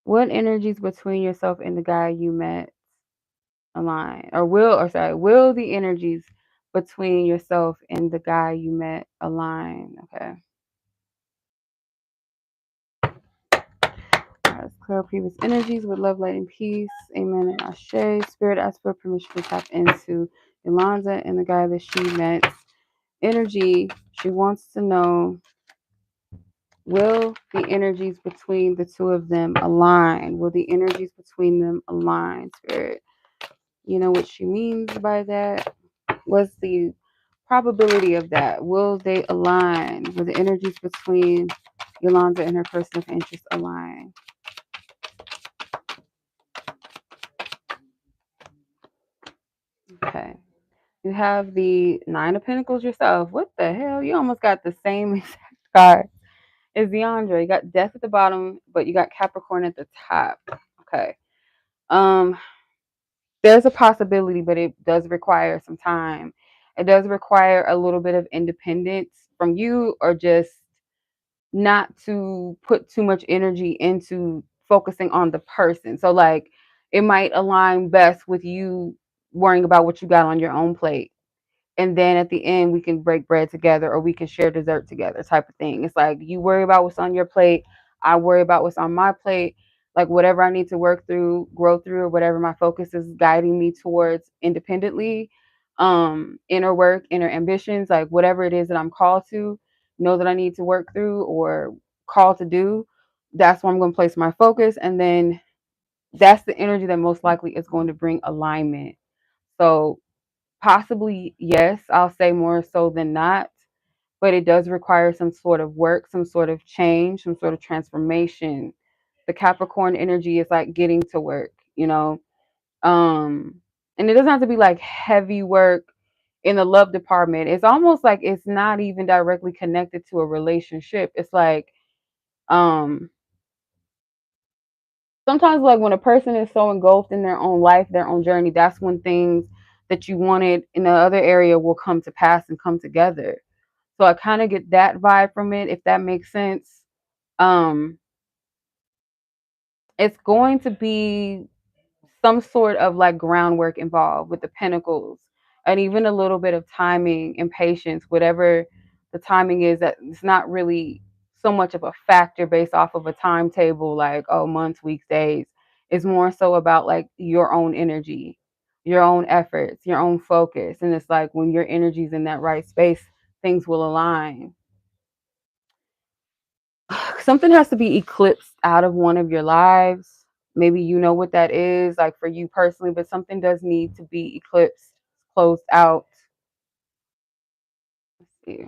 What energies between yourself and the guy you met align? Will the energies between yourself and the guy you met align? Okay. Let's clear previous energies with love, light, and peace. Amen and Ashe. Spirit asks for permission to tap into Yolanda and the guy that she met. Energy, she wants to know, will the energies between the two of them align? Will the energies between them align, Spirit? You know what she means by that? What's the probability of that? Will they align? Will the energies between Yolanda and her person of interest align? Okay. You have the Nine of Pentacles yourself. What the hell? You almost got the same exact card as Deaundra. You got Death at the bottom, but you got Capricorn at the top. Okay. There's a possibility, but it does require some time. It does require a little bit of independence from you, or just not to put too much energy into focusing on the person. So like it might align best with you worrying about what you got on your own plate, and then at the end we can break bread together, or we can share dessert together, type of thing. It's like you worry about what's on your plate, I worry about what's on my plate. Like whatever I need to work through, grow through, or whatever my focus is guiding me towards independently, inner work, inner ambitions, like whatever it is that I'm called to know that I need to work through or called to do, that's where I'm going to place my focus. And then that's the energy that most likely is going to bring alignment. So possibly, yes, I'll say more so than not, but it does require some sort of work, some sort of change, some sort of transformation. The Capricorn energy is like getting to work, you know. And it doesn't have to be like heavy work in the love department. It's almost like it's not even directly connected to a relationship. It's like um sometimes like when a person is so engulfed in their own life, their own journey, that's when things that you wanted in the other area will come to pass and come together. So I kind of get that vibe from it, if that makes sense. Um, it's going to be some sort of like groundwork involved with the pentacles, and even a little bit of timing and patience, whatever the timing is. That it's not really so much of a factor based off of a timetable, like, oh, months, weeks, days. It's more so about like your own energy, your own efforts, your own focus. And it's like when your energy's in that right space, things will align. Something has to be eclipsed out of one of your lives. Maybe you know what that is, like for you personally, but something does need to be eclipsed, closed out. Let's see.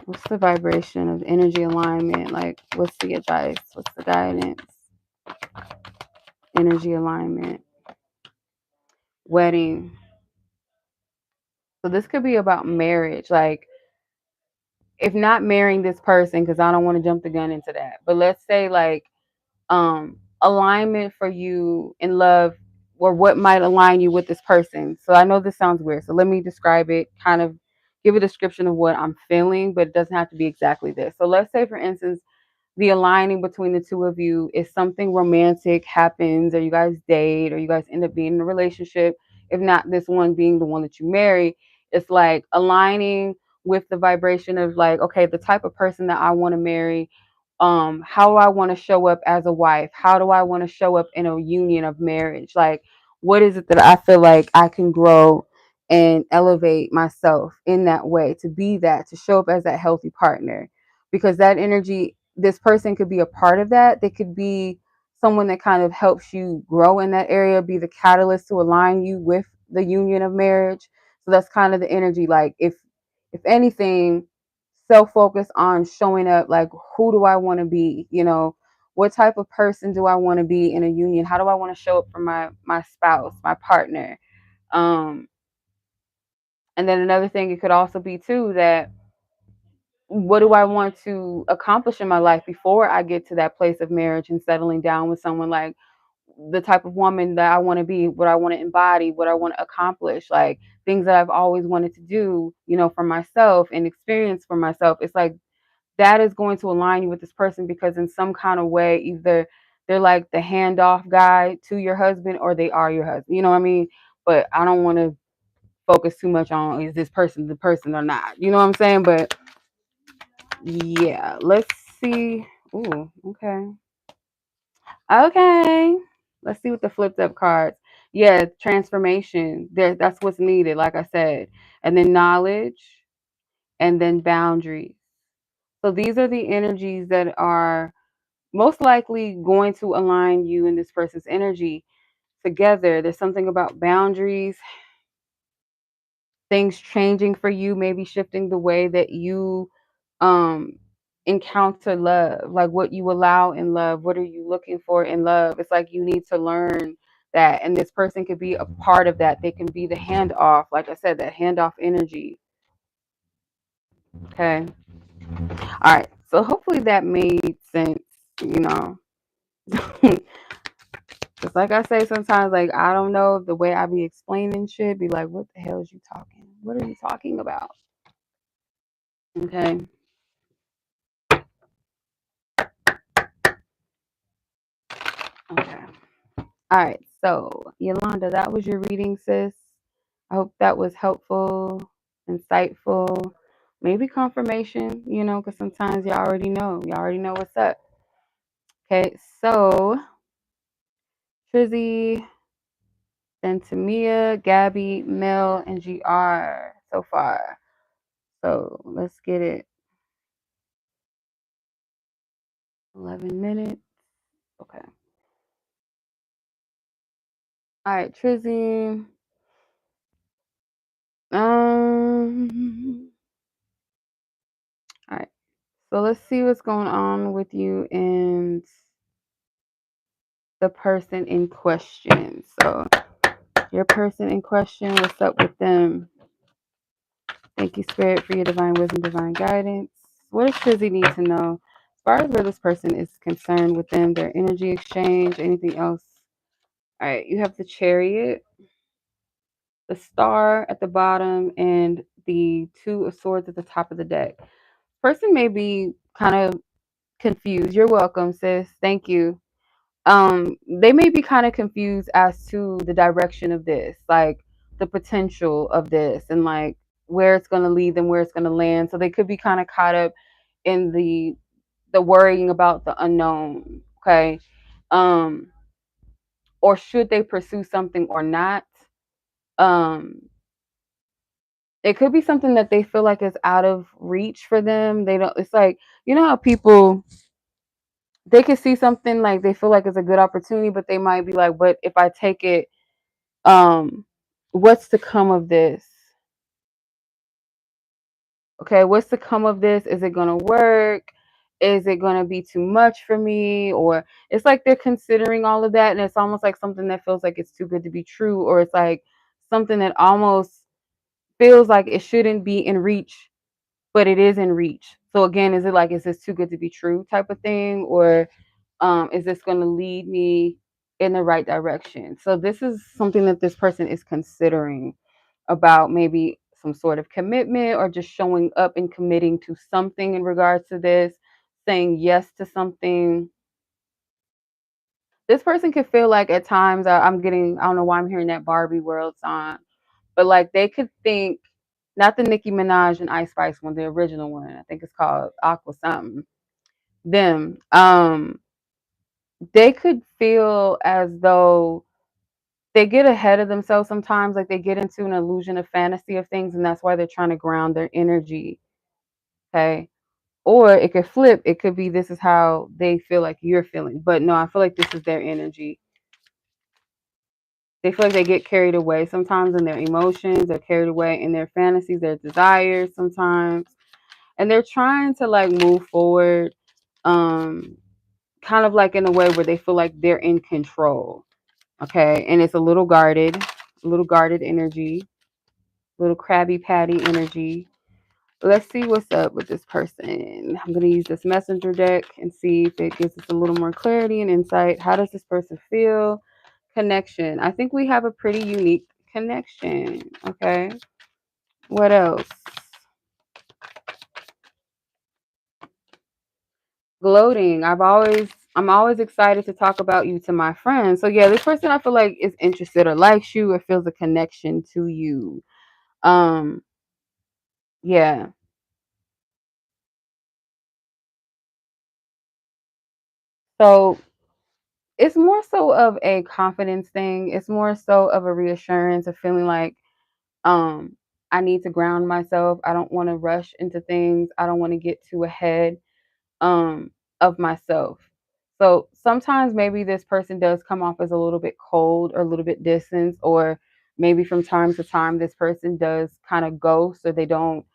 What's the vibration of energy alignment? Like, what's the advice? What's the guidance? Energy alignment. Wedding. So this could be about marriage. Like, if not marrying this person, because I don't want to jump the gun into that, but let's say like alignment for you in love, or what might align you with this person. So I know this sounds weird, so let me describe it, kind of give a description of what I'm feeling, but it doesn't have to be exactly this. So let's say, for instance, the aligning between the two of you is something romantic happens, or you guys date, or you guys end up being in a relationship. If not this one being the one that you marry, it's like aligning with the vibration of like, okay, the type of person that I want to marry, how do I want to show up as a wife, how do I want to show up in a union of marriage, like what is it that I feel like I can grow and elevate myself in that way, to be that, to show up as that healthy partner. Because that energy, this person could be a part of that. They could be someone that kind of helps you grow in that area, be the catalyst to align you with the union of marriage. So that's kind of the energy. Like if anything, self-focus on showing up, like who do I want to be, you know, what type of person do I want to be in a union, how do I want to show up for my spouse, my partner. um and then another thing, it could also be too that what do I want to accomplish in my life before I get to that place of marriage and settling down with someone, like the type of woman that I want to be, what I want to embody, what I want to accomplish, like things that I've always wanted to do, you know, for myself and experience for myself. It's like that is going to align you with this person, because in some kind of way, either they're like the handoff guy to your husband, or they are your husband. You know what I mean? But I don't want to focus too much on, is this person the person or not. You know what I'm saying? But yeah, let's see Ooh, okay. Okay. Let's see what the flipped up cards. Yeah, transformation. That's what's needed, like I said. And then knowledge and then boundaries. So these are the energies that are most likely going to align you and this person's energy together. There's something about boundaries, things changing for you, maybe shifting the way that you um encounter love, like what you allow in love, what are you looking for in love. It's like you need to learn that, and this person could be a part of that. They can be the handoff, like I said, that handoff energy. Okay. All right, so hopefully that made sense, you know. Just like I say sometimes, like I don't know if the way I be explaining shit be like, what the hell is you talking, what are you talking about? Okay. Okay. All right, so Yolanda, that was your reading, sis. I hope that was helpful, insightful, maybe confirmation, you know, because sometimes y'all already know. Y'all already know what's up. Okay, so Trizzy, then Tamia, Gabi, Mel, and GR so far. So let's get it. 11 minutes. Okay. All right, Trizzy. All right. So let's see what's going on with you and the person in question. So your person in question, what's up with them? Thank you, Spirit, for your divine wisdom, divine guidance. What does Trizzy need to know as far as where this person is concerned with them, their energy exchange, anything else? All right, you have the Chariot, the Star at the bottom, and the Two of Swords at the top of the deck. Person may be kind of confused. You're welcome, sis. Thank you. They may be kind of confused as to the direction of this, like the potential of this, and like where it's going to lead them, where it's going to land. So they could be kind of caught up in the worrying about the unknown. Okay. um or should they pursue something or not? um it could be something that they feel like is out of reach for them. They don't, it's like, you know how people, they can see something like they feel like it's a good opportunity, but they might be like, but if I take it, um what's to come of this? Okay, what's to come of this? Is it going to work? Is it going to be too much for me? Or it's like they're considering all of that, and it's almost like something that feels like it's too good to be true, or it's like something that almost feels like it shouldn't be in reach, but it is in reach. So again, is it like, is this too good to be true type of thing, or is this going to lead me in the right direction? So this is something that this person is considering, about maybe some sort of commitment, or just showing up and committing to something in regards to this, saying yes to something. This person could feel like at times, I'm getting, I don't know why I'm hearing that Barbie World song, but like they could think, not the Nicki Minaj and Ice Spice one, the original one, I think it's called Aqua something. Them, they could feel as though they get ahead of themselves sometimes, like they get into an illusion of fantasy of things, and that's why they're trying to ground their energy. Okay. Or it could flip. It could be this is how they feel like you're feeling. But no, I feel like this is their energy. They feel like they get carried away sometimes in their emotions, they're carried away in their fantasies, their desires sometimes. And they're trying to like move forward, um, kind of like in a way where they feel like they're in control. Okay. And it's a little guarded energy, little Krabby Patty energy. Let's see what's up with this person. I'm going to use this messenger deck and see if it gives us a little more clarity and insight. How does this person feel? Connection. I think we have a pretty unique connection. Okay. What else? Gloating. I'm always excited to talk about you to my friends. So yeah, this person I feel like is interested or likes you or feels a connection to you. Um, yeah. So it's more so of a confidence thing. It's more so of a reassurance of feeling like um I need to ground myself. I don't want to rush into things. I don't want to get too ahead um of myself. So sometimes maybe this person does come off as a little bit cold or a little bit distant, or maybe from time to time this person does kind of ghost, or they don't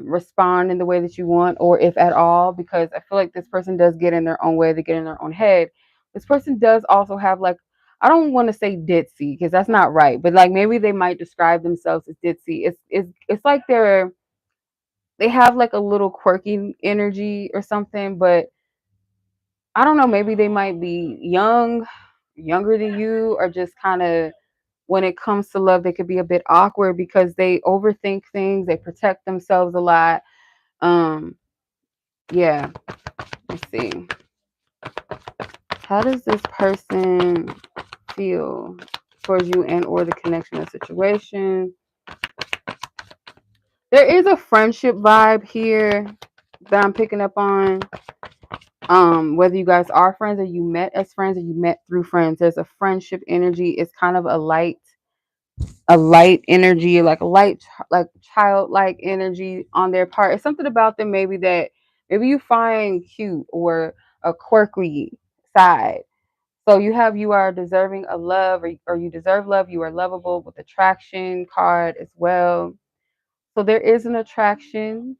respond in the way that you want, or if at all, because I feel like this person does get in their own way, they get in their own head. This person does also have like, I don't want to say ditzy because that's not right, but like maybe they might describe themselves as ditzy. It's like they have like a little quirky energy or something, but I don't know, maybe they might be younger than you, or just kind of when it comes to love, they could be a bit awkward because they overthink things, they protect themselves a lot. Um, yeah, let's see. How does this person feel towards you and or the connection or situation? There is a friendship vibe here that I'm picking up on. Whether you guys are friends or you met as friends or you met through friends, there's a friendship energy. It's kind of a light energy, like a light, like childlike energy on their part. It's something about them maybe that maybe you find cute, or a quirky side. So you are deserving of love, or you deserve love. You are lovable with attraction card as well. So there is an attraction.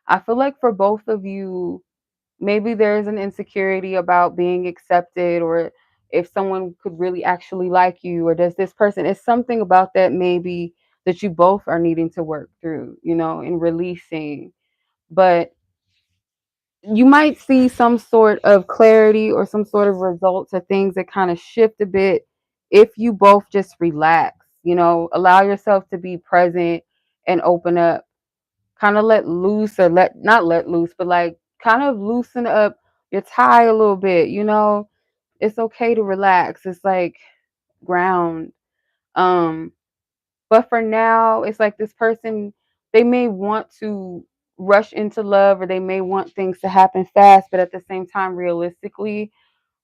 I feel like for both of you, maybe there's an insecurity about being accepted, or if someone could really actually like you, or does this person, it's something about that maybe that you both are needing to work through, and releasing. But you might see some sort of clarity or some sort of results or things that kind of shift a bit if you both just relax, allow yourself to be present and open up, kind of let loose, or let not let loose, but like kind of loosen up your tie a little bit. It's okay to relax. It's like ground. Um, but for now, it's like this person, they may want to rush into love, or they may want things to happen fast, but at the same time, realistically,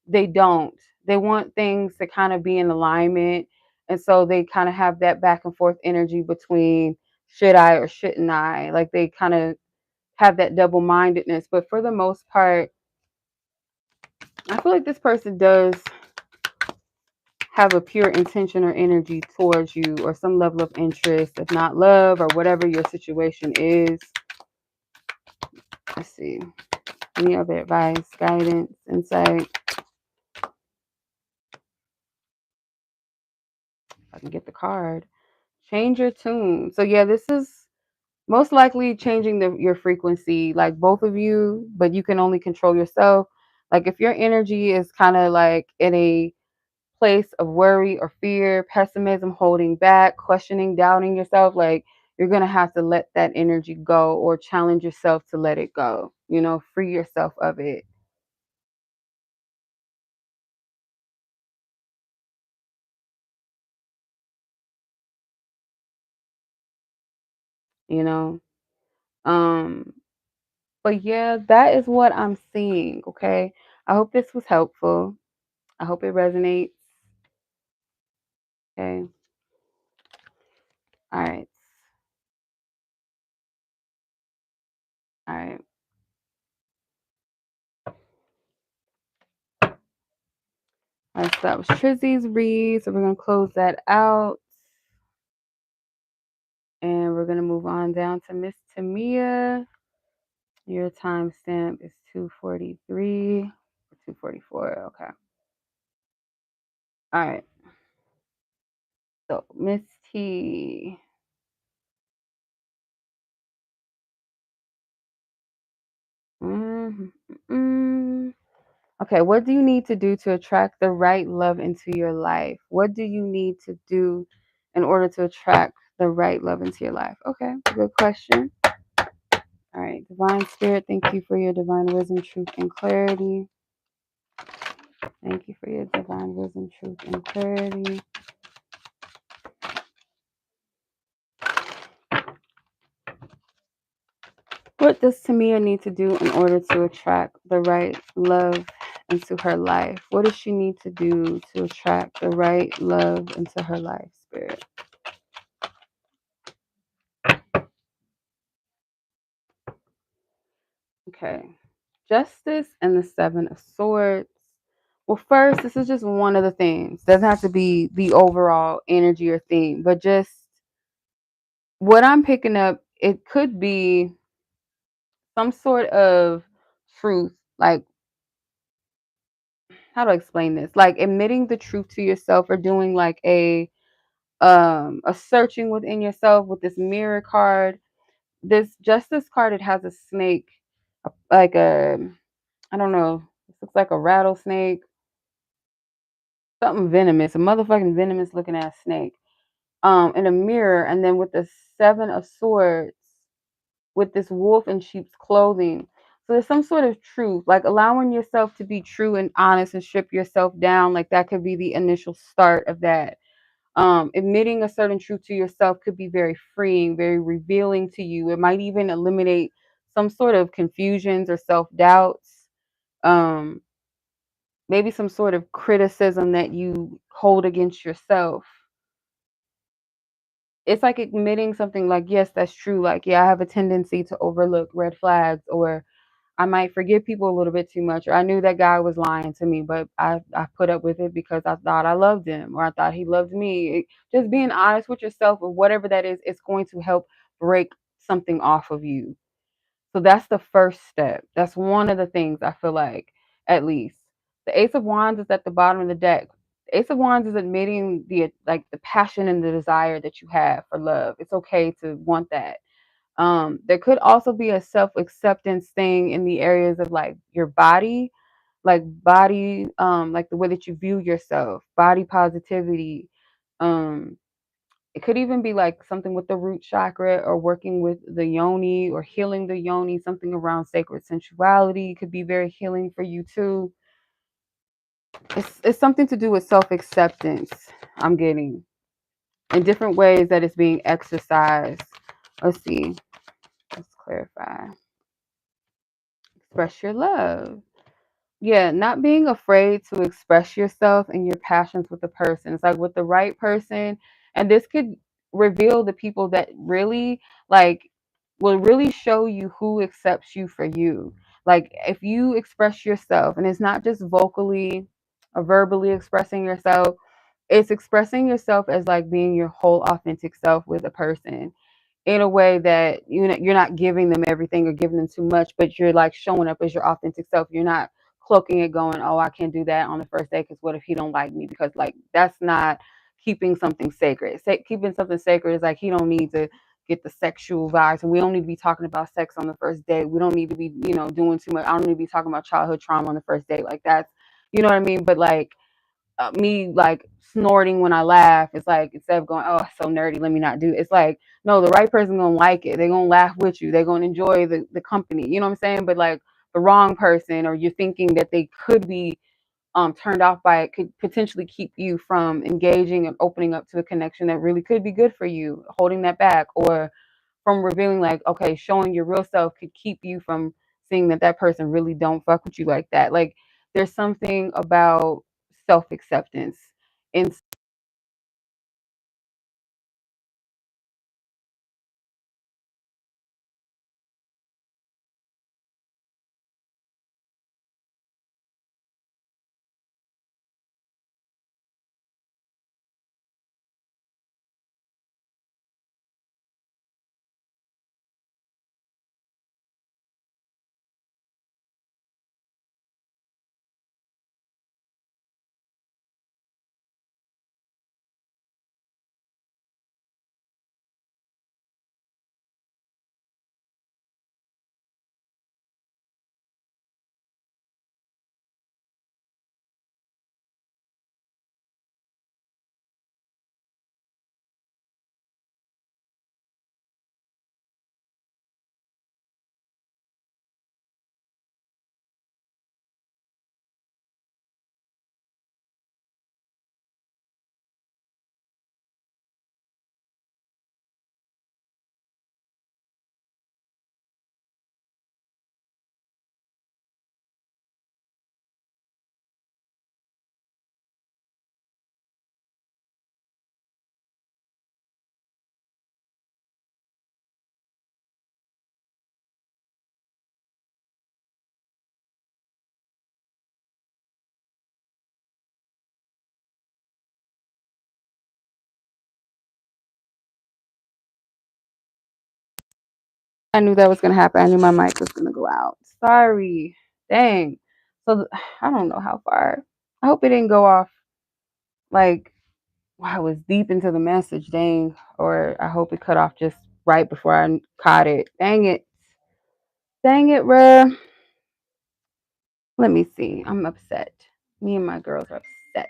they don't. They want things to kind of be in alignment. And so they kind of have that back and forth energy between should I or shouldn't I? Like they kind of have that double mindedness. But for the most part, I feel like this person does have a pure intention or energy towards you, or some level of interest, if not love, or whatever your situation is. Let's see. Any other advice, guidance, insight? I can get the card. Change your tune. So yeah, this is most likely changing your frequency, like both of you, but you can only control yourself. Like if your energy is kind of like in a place of worry or fear, pessimism, holding back, questioning, doubting yourself, like you're going to have to let that energy go, or challenge yourself to let it go, free yourself of it. you know um but yeah, that is what I'm seeing. Okay, I hope this was helpful. I hope it resonates. Okay. All right. All right. All right, so that was Trizzy's read. So we're gonna close that out, and we're gonna move on down to Miss Tamia. Your timestamp is 2:43 or 2:44. Okay. All right. So Miss T. Mm, mm. Okay. What do you need to do to attract the right love into your life? What do you need to do in order to attract the right love into your life? Okay. Good question. All right. Divine Spirit, thank you for your divine wisdom, truth, and clarity. Thank you for your divine wisdom, truth, and clarity. What does Tamia need to do in order to attract the right love into her life? What does she need to do to attract the right love into her life, Spirit? Okay. Justice and the Seven of Swords. Well, first, this is just one of the things. Doesn't have to be the overall energy or theme, but just what I'm picking up, it could be some sort of truth. Like, how do I explain this? Like admitting the truth to yourself or doing like a searching within yourself with this mirror card. This justice card, it has a snake, like a, I don't know, it looks like a rattlesnake, something venomous, a motherfucking venomous looking ass snake, in a mirror, and then with the Seven of Swords, with this wolf in sheep's clothing. So there's some sort of truth, like allowing yourself to be true and honest and strip yourself down. Like that could be the initial start of that. Admitting a certain truth to yourself could be very freeing, very revealing to you. It might even eliminate some sort of confusions or self doubts. Um, Maybe some sort of criticism that you hold against yourself. It's like admitting something like, yes, that's true. Like, yeah, I have a tendency to overlook red flags, or I might forgive people a little bit too much, or I knew that guy was lying to me, but I put up with it because I thought I loved him, or I thought he loved me. Just being honest with yourself or whatever that is, it's going to help break something off of you. So that's the first step. That's one of the things I feel like, at least. The Ace of Wands is at the bottom of the deck. The Ace of Wands is admitting the passion and the desire that you have for love. It's okay to want that. There could also be a self-acceptance thing in the areas of like your body, like the way that you view yourself, body positivity. Um, it could even be like something with the root chakra or working with the yoni or healing the yoni, something around sacred sensuality could be very healing for you too. It's something to do with self-acceptance, I'm getting, in different ways that it's being exercised. Let's see. Let's clarify. Express your love. Yeah, not being afraid to express yourself and your passions with the person. It's like with the right person, and this could reveal the people that really like will really show you who accepts you for you. Like if you express yourself, and it's not just vocally or verbally expressing yourself, it's expressing yourself as like being your whole authentic self with a person in a way that you're not giving them everything or giving them too much, but you're like showing up as your authentic self. You're not cloaking it, going, "Oh, I can't do that on the first day because what if he don't like me?" Because like that's not keeping something sacred. Keeping something sacred is like he don't need to get the sexual vibes, and we don't need to be talking about sex on the first date. We don't need to be doing too much. I don't need to be talking about childhood trauma on the first date. Like that's you know what I mean. But like me like snorting when I laugh. It's like instead of going, "Oh, it's so nerdy, let me not do it." It's like, no, the right person gonna like it. They're gonna laugh with you. They're gonna enjoy the company. You know what I'm saying? But like the wrong person, or you're thinking that they could be turned off by it, could potentially keep you from engaging and opening up to a connection that really could be good for you. Holding that back, or from revealing like, okay, showing your real self could keep you from seeing that that person really don't fuck with you like that. Like there's something about self-acceptance and I knew that was going to happen. I knew my mic was going to go out. Sorry. Dang. So I don't know how far. I hope it didn't go off like I was deep into the message. Dang. Or I hope it cut off just right before I caught it. Dang it. Dang it, bruh. Let me see. I'm upset. Me and my girls are upset.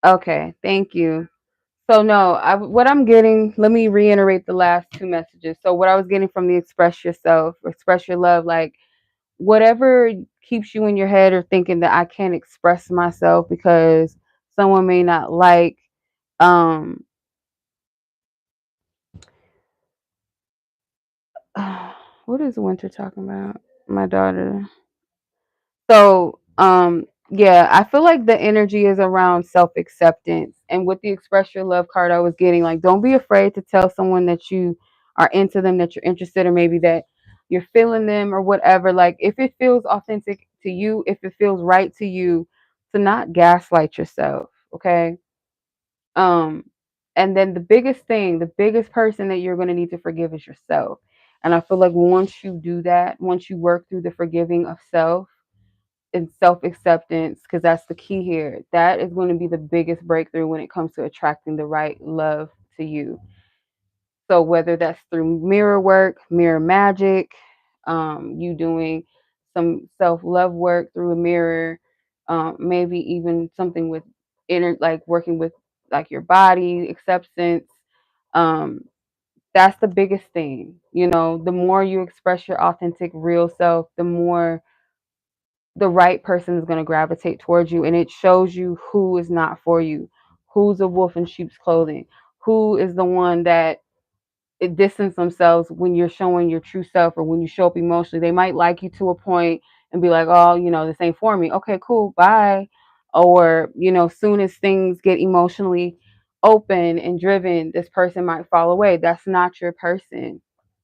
Okay. Thank you. So no, what I'm getting, let me reiterate the last two messages. So what I was getting from the express yourself, express your love, like whatever keeps you in your head or thinking that I can't express myself because someone may not like, um what is Winter talking about? My daughter. So, yeah, I feel like the energy is around self acceptance. And with the express your love card, I was getting like, don't be afraid to tell someone that you are into them, that you're interested, or maybe that you're feeling them or whatever. Like, if it feels authentic to you, if it feels right to you, to not gaslight yourself. Okay. Um, and then the biggest thing, the biggest person that you're going to need to forgive is yourself. And I feel like once you do that, once you work through the forgiving of self, and self acceptance, because that's the key here. That is going to be the biggest breakthrough when it comes to attracting the right love to you. So whether that's through mirror work, mirror magic, you doing some self love work through a mirror, maybe even something with inner, like working with like your body acceptance. Um, that's the biggest thing. You know, the more you express your authentic, real self, the more the right person is going to gravitate towards you, and it shows you who is not for you, who's a wolf in sheep's clothing, who is the one that it distance themselves when you're showing your true self, or when you show up emotionally. They might like you to a point and be like, oh, you know, this ain't for me. Okay, cool, bye. Or, you know, soon as things get emotionally open and driven, this person might fall away. That's not your person.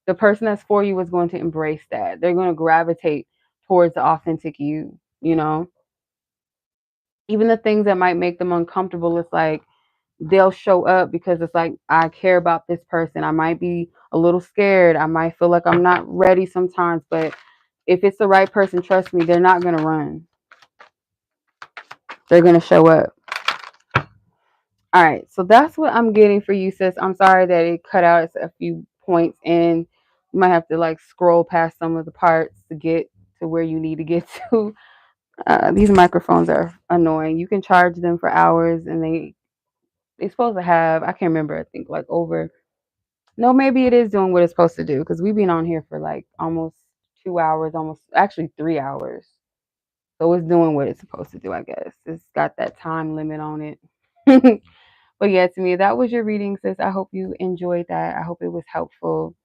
The person that's for you is going to embrace that. They're going to gravitate towards the authentic you, you know? Even the things that might make them uncomfortable, it's like they'll show up because it's like, I care about this person. I might be a little scared. I might feel like I'm not ready sometimes, but if it's the right person, trust me, they're not going to run. They're going to show up. All right. So that's what I'm getting for you, sis. I'm sorry that it cut out a few points, and you might have to like scroll past some of the parts to get to where you need to get to. These microphones are annoying. You can charge them for hours, and they're supposed to have, I can't remember, I think like over, no, maybe it is doing what it's supposed to do, because we've been on here for like almost 2 hours, almost actually 3 hours. So it's doing what it's supposed to do, I guess. It's got that time limit on it. But yeah, to me, that was your reading, sis. I hope you enjoyed that. I hope it was helpful.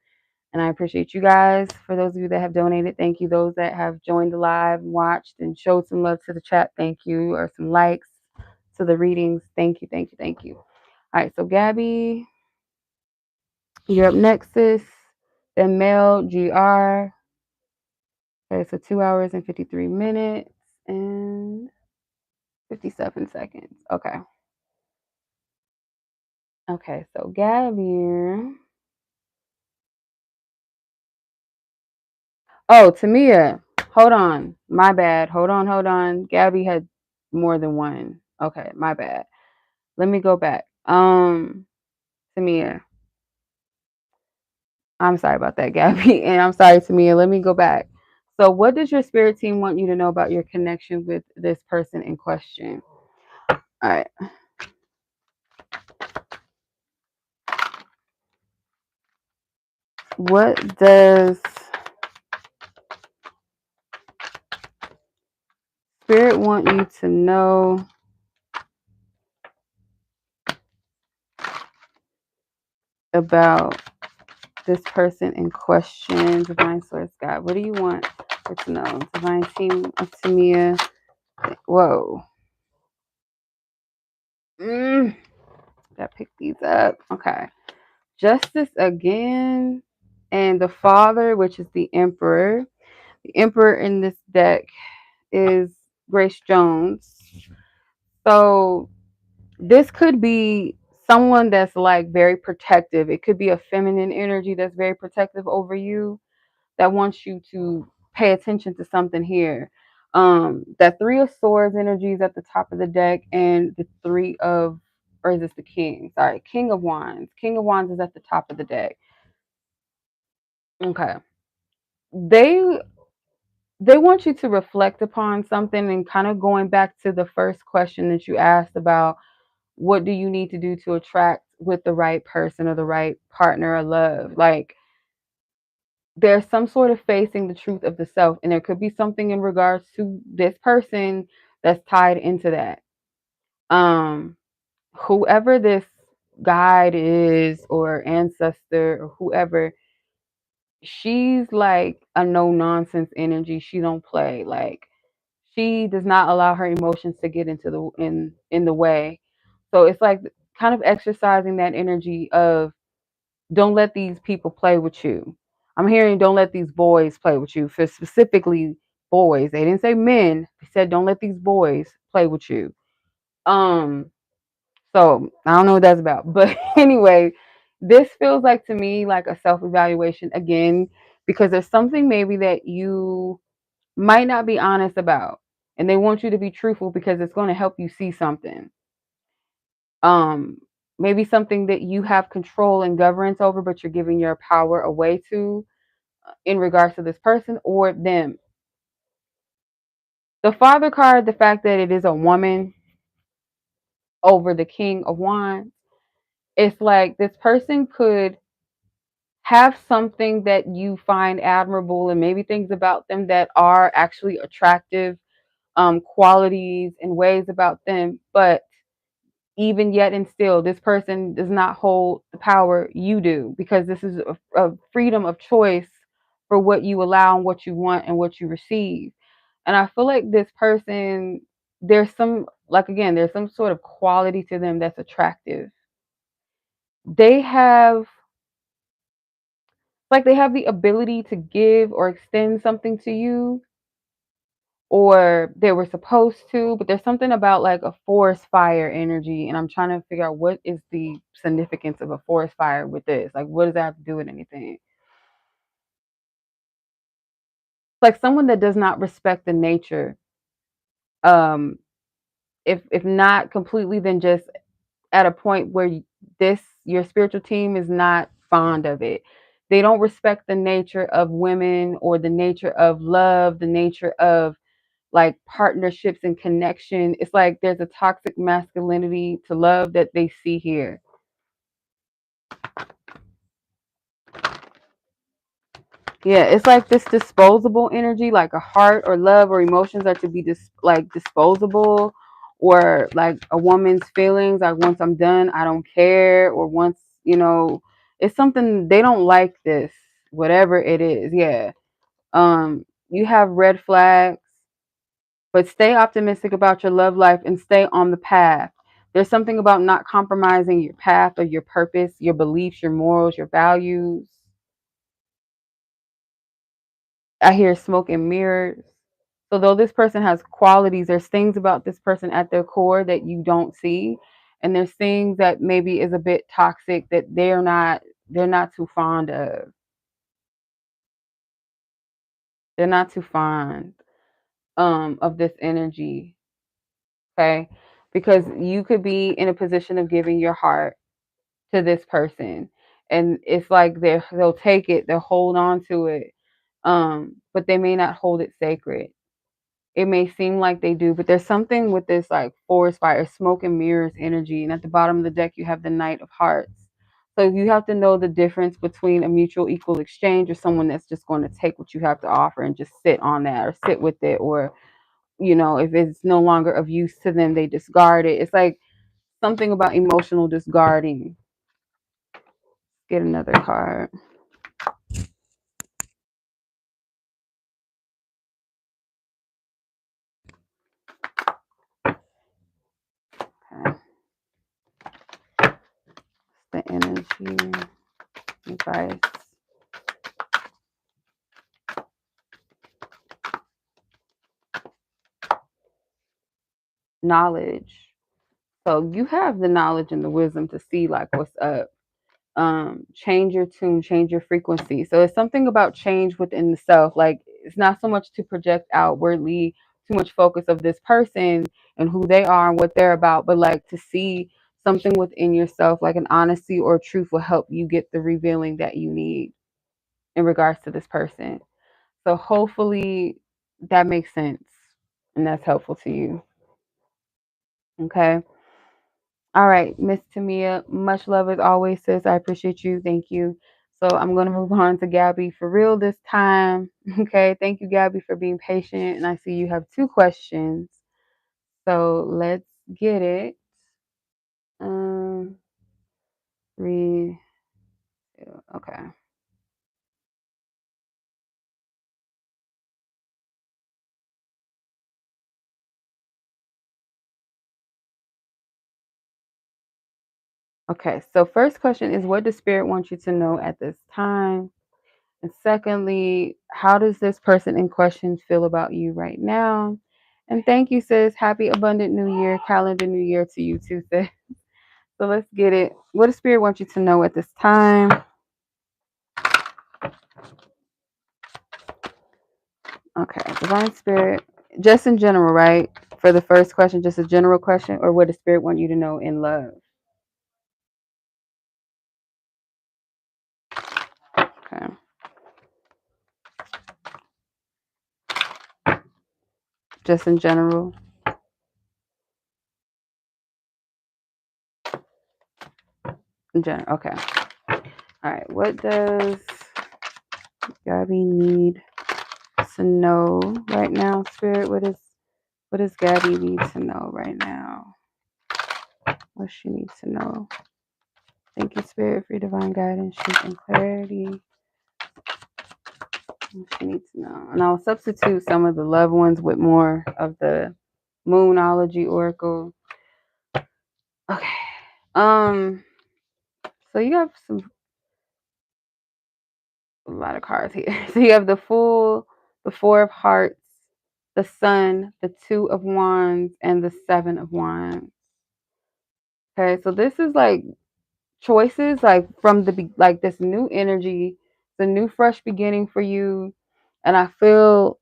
And I appreciate you guys. For those of you that have donated, thank you. Those that have joined the live, watched, and showed some love to the chat, thank you. Or some likes to the readings, thank you, thank you, thank you. All right, so Gabi, you're up next, sis. Then Mel, GR. Okay, so 2 hours and 53 minutes and 57 seconds. Okay. Okay, so Gabi. Oh, Tamia. Hold on. My bad. Hold on, hold on. Gabi had more than one. Okay, my bad. Let me go back. Tamia. I'm sorry about that, Gabi. And I'm sorry, Tamia. Let me go back. So what does your spirit team want you to know about your connection with this person in question? All right. What does spirit want you to know about this person in question? Divine Source God, what do you want her to know? Divine Team of Tamia. Whoa. Gotta pick these up. Okay. Justice again. And the father, which is the emperor. The emperor in this deck is Grace Jones. So this could be someone that's like very protective. It could be a feminine energy that's very protective over you, that wants you to pay attention to something here. That Three of Swords energy is at the top of the deck, and the Three of, or is this the King? Sorry, King of Wands. King of Wands is at the top of the deck. Okay. They they want you to reflect upon something, and kind of going back to the first question that you asked about what do you need to do to attract with the right person or the right partner or love. Like, there's some sort of facing the truth of the self, and there could be something in regards to this person that's tied into that. um Whoever this guide is, or ancestor, or whoever, she's like a no nonsense energy. She don't play. Like, she does not allow her emotions to get into the in the way. So it's like kind of exercising that energy of, don't let these people play with you. I'm hearing don't let these boys play with you. For specifically boys. They didn't say men. They said don't let these boys play with you. Um, so I don't know what that's about. But anyway, this feels like to me like a self-evaluation again, because there's something maybe that you might not be honest about. And they want you to be truthful because it's going to help you see something. um Maybe something that you have control and governance over, but you're giving your power away to, in regards to this person or them. The father card, the fact that it is a woman over the King of Wands, it's like this person could have something that you find admirable, and maybe things about them that are actually attractive, qualities and ways about them, but even yet and still, this person does not hold the power you do, because this is a freedom of choice for what you allow and what you want and what you receive. And I feel like this person, there's some, like, again, there's some sort of quality to them that's attractive. They have, like, they have the ability to give or extend something to you, or they were supposed to, but there's something about like a forest fire energy, and I'm trying to figure out what is the significance of a forest fire with this. Like, what does that have to do with anything? Like someone that does not respect the nature. Um, if not completely, then just at a point where this your spiritual team is not fond of it. They don't respect the nature of women, or the nature of love, the nature of like partnerships and connection. It's like there's a toxic masculinity to love that they see here. Yeah, it's like this disposable energy, like a heart or love or emotions are to be like disposable, or like a woman's feelings. Like, once I'm done, I don't care, or once, it's something they don't like this, whatever it is. Yeah. You have red flags, but stay optimistic about your love life and stay on the path. There's something about not compromising your path or your purpose, your beliefs, your morals, your values. I hear smoke and mirrors. So though this person has qualities, there's things about this person at their core that you don't see. And there's things that maybe is a bit toxic that they're not too fond of. They're not too fond of this energy. Okay. Because you could be in a position of giving your heart to this person, and it's like they'll take it, they'll hold on to it, but they may not hold it sacred. It may seem like they do, but there's something with this like forest fire, smoke and mirrors energy. And at the bottom of the deck you have the Knight of Hearts. So you have to know the difference between a mutual equal exchange, or someone that's just going to take what you have to offer and just sit on that, or sit with it, or if it's no longer of use to them, they discard it. It's like something about emotional discarding. Get another card. Okay. The energy, advice. knowledge. So you have the knowledge and the wisdom to see like what's up. Change your tune, change your frequency. So it's something about change within the self. Like it's not so much to project outwardly too much focus of this person and who they are and what they're about, but like to see something within yourself, like an honesty or truth will help you get the revealing that you need in regards to this person. So hopefully that makes sense and that's helpful to you. Okay. All right, Miss Tamia, much love as always, sis. I appreciate you. Thank you. So I'm going to move on to Gabi for real this time. Okay, thank you, Gabi, for being patient. And I see you have 2 questions. So let's get it. 3, 2, okay. Okay, so first question is what does Spirit want you to know at this time? And secondly, how does this person in question feel about you right now? And thank you, sis. Happy abundant new year, calendar new year to you too, sis. So let's get it. What does Spirit want you to know at this time? Okay, Divine Spirit, just in general, right? For the first question, just a general question, or what does Spirit want you to know in love? Okay. Just in general. In general. Okay. All right. What does Gabi need to know right now, Spirit? What does Gabi need to know right now? What she needs to know? Thank you, Spirit, for your divine guidance, truth, and clarity. She needs to know. And I'll substitute some of the loved ones with more of the Moonology Oracle. Okay. So you have a lot of cards here. So you have the Fool, the Four of Hearts, the Sun, the Two of Wands, and the Seven of Wands. Okay, so this is like choices, like from like this new energy, the new fresh beginning for you, and I feel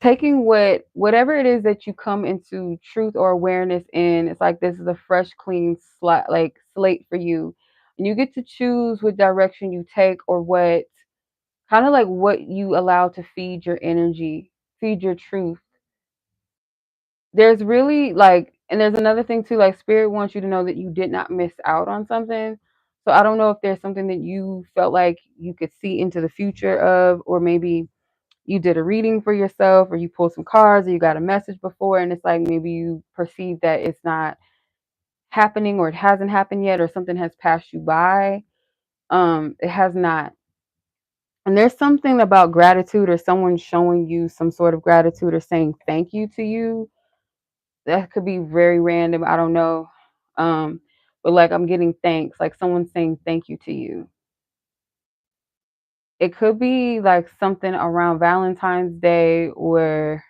taking whatever it is that you come into truth or awareness in, it's like this is a fresh clean slate for you, and you get to choose what direction you take or what kind of like what you allow to feed your energy, feed your truth. There's really like, and there's another thing too, like Spirit wants you to know that you did not miss out on something. So I don't know if there's something that you felt like you could see into the future of, or maybe you did a reading for yourself or you pulled some cards or you got a message before and it's like maybe you perceive that it's not happening or it hasn't happened yet or something has passed you by. It has not. And there's something about gratitude or someone showing you some sort of gratitude or saying thank you to you. That could be very random. I don't know. Um, but like I'm getting thanks, like someone saying thank you to you. It could be like something around Valentine's Day or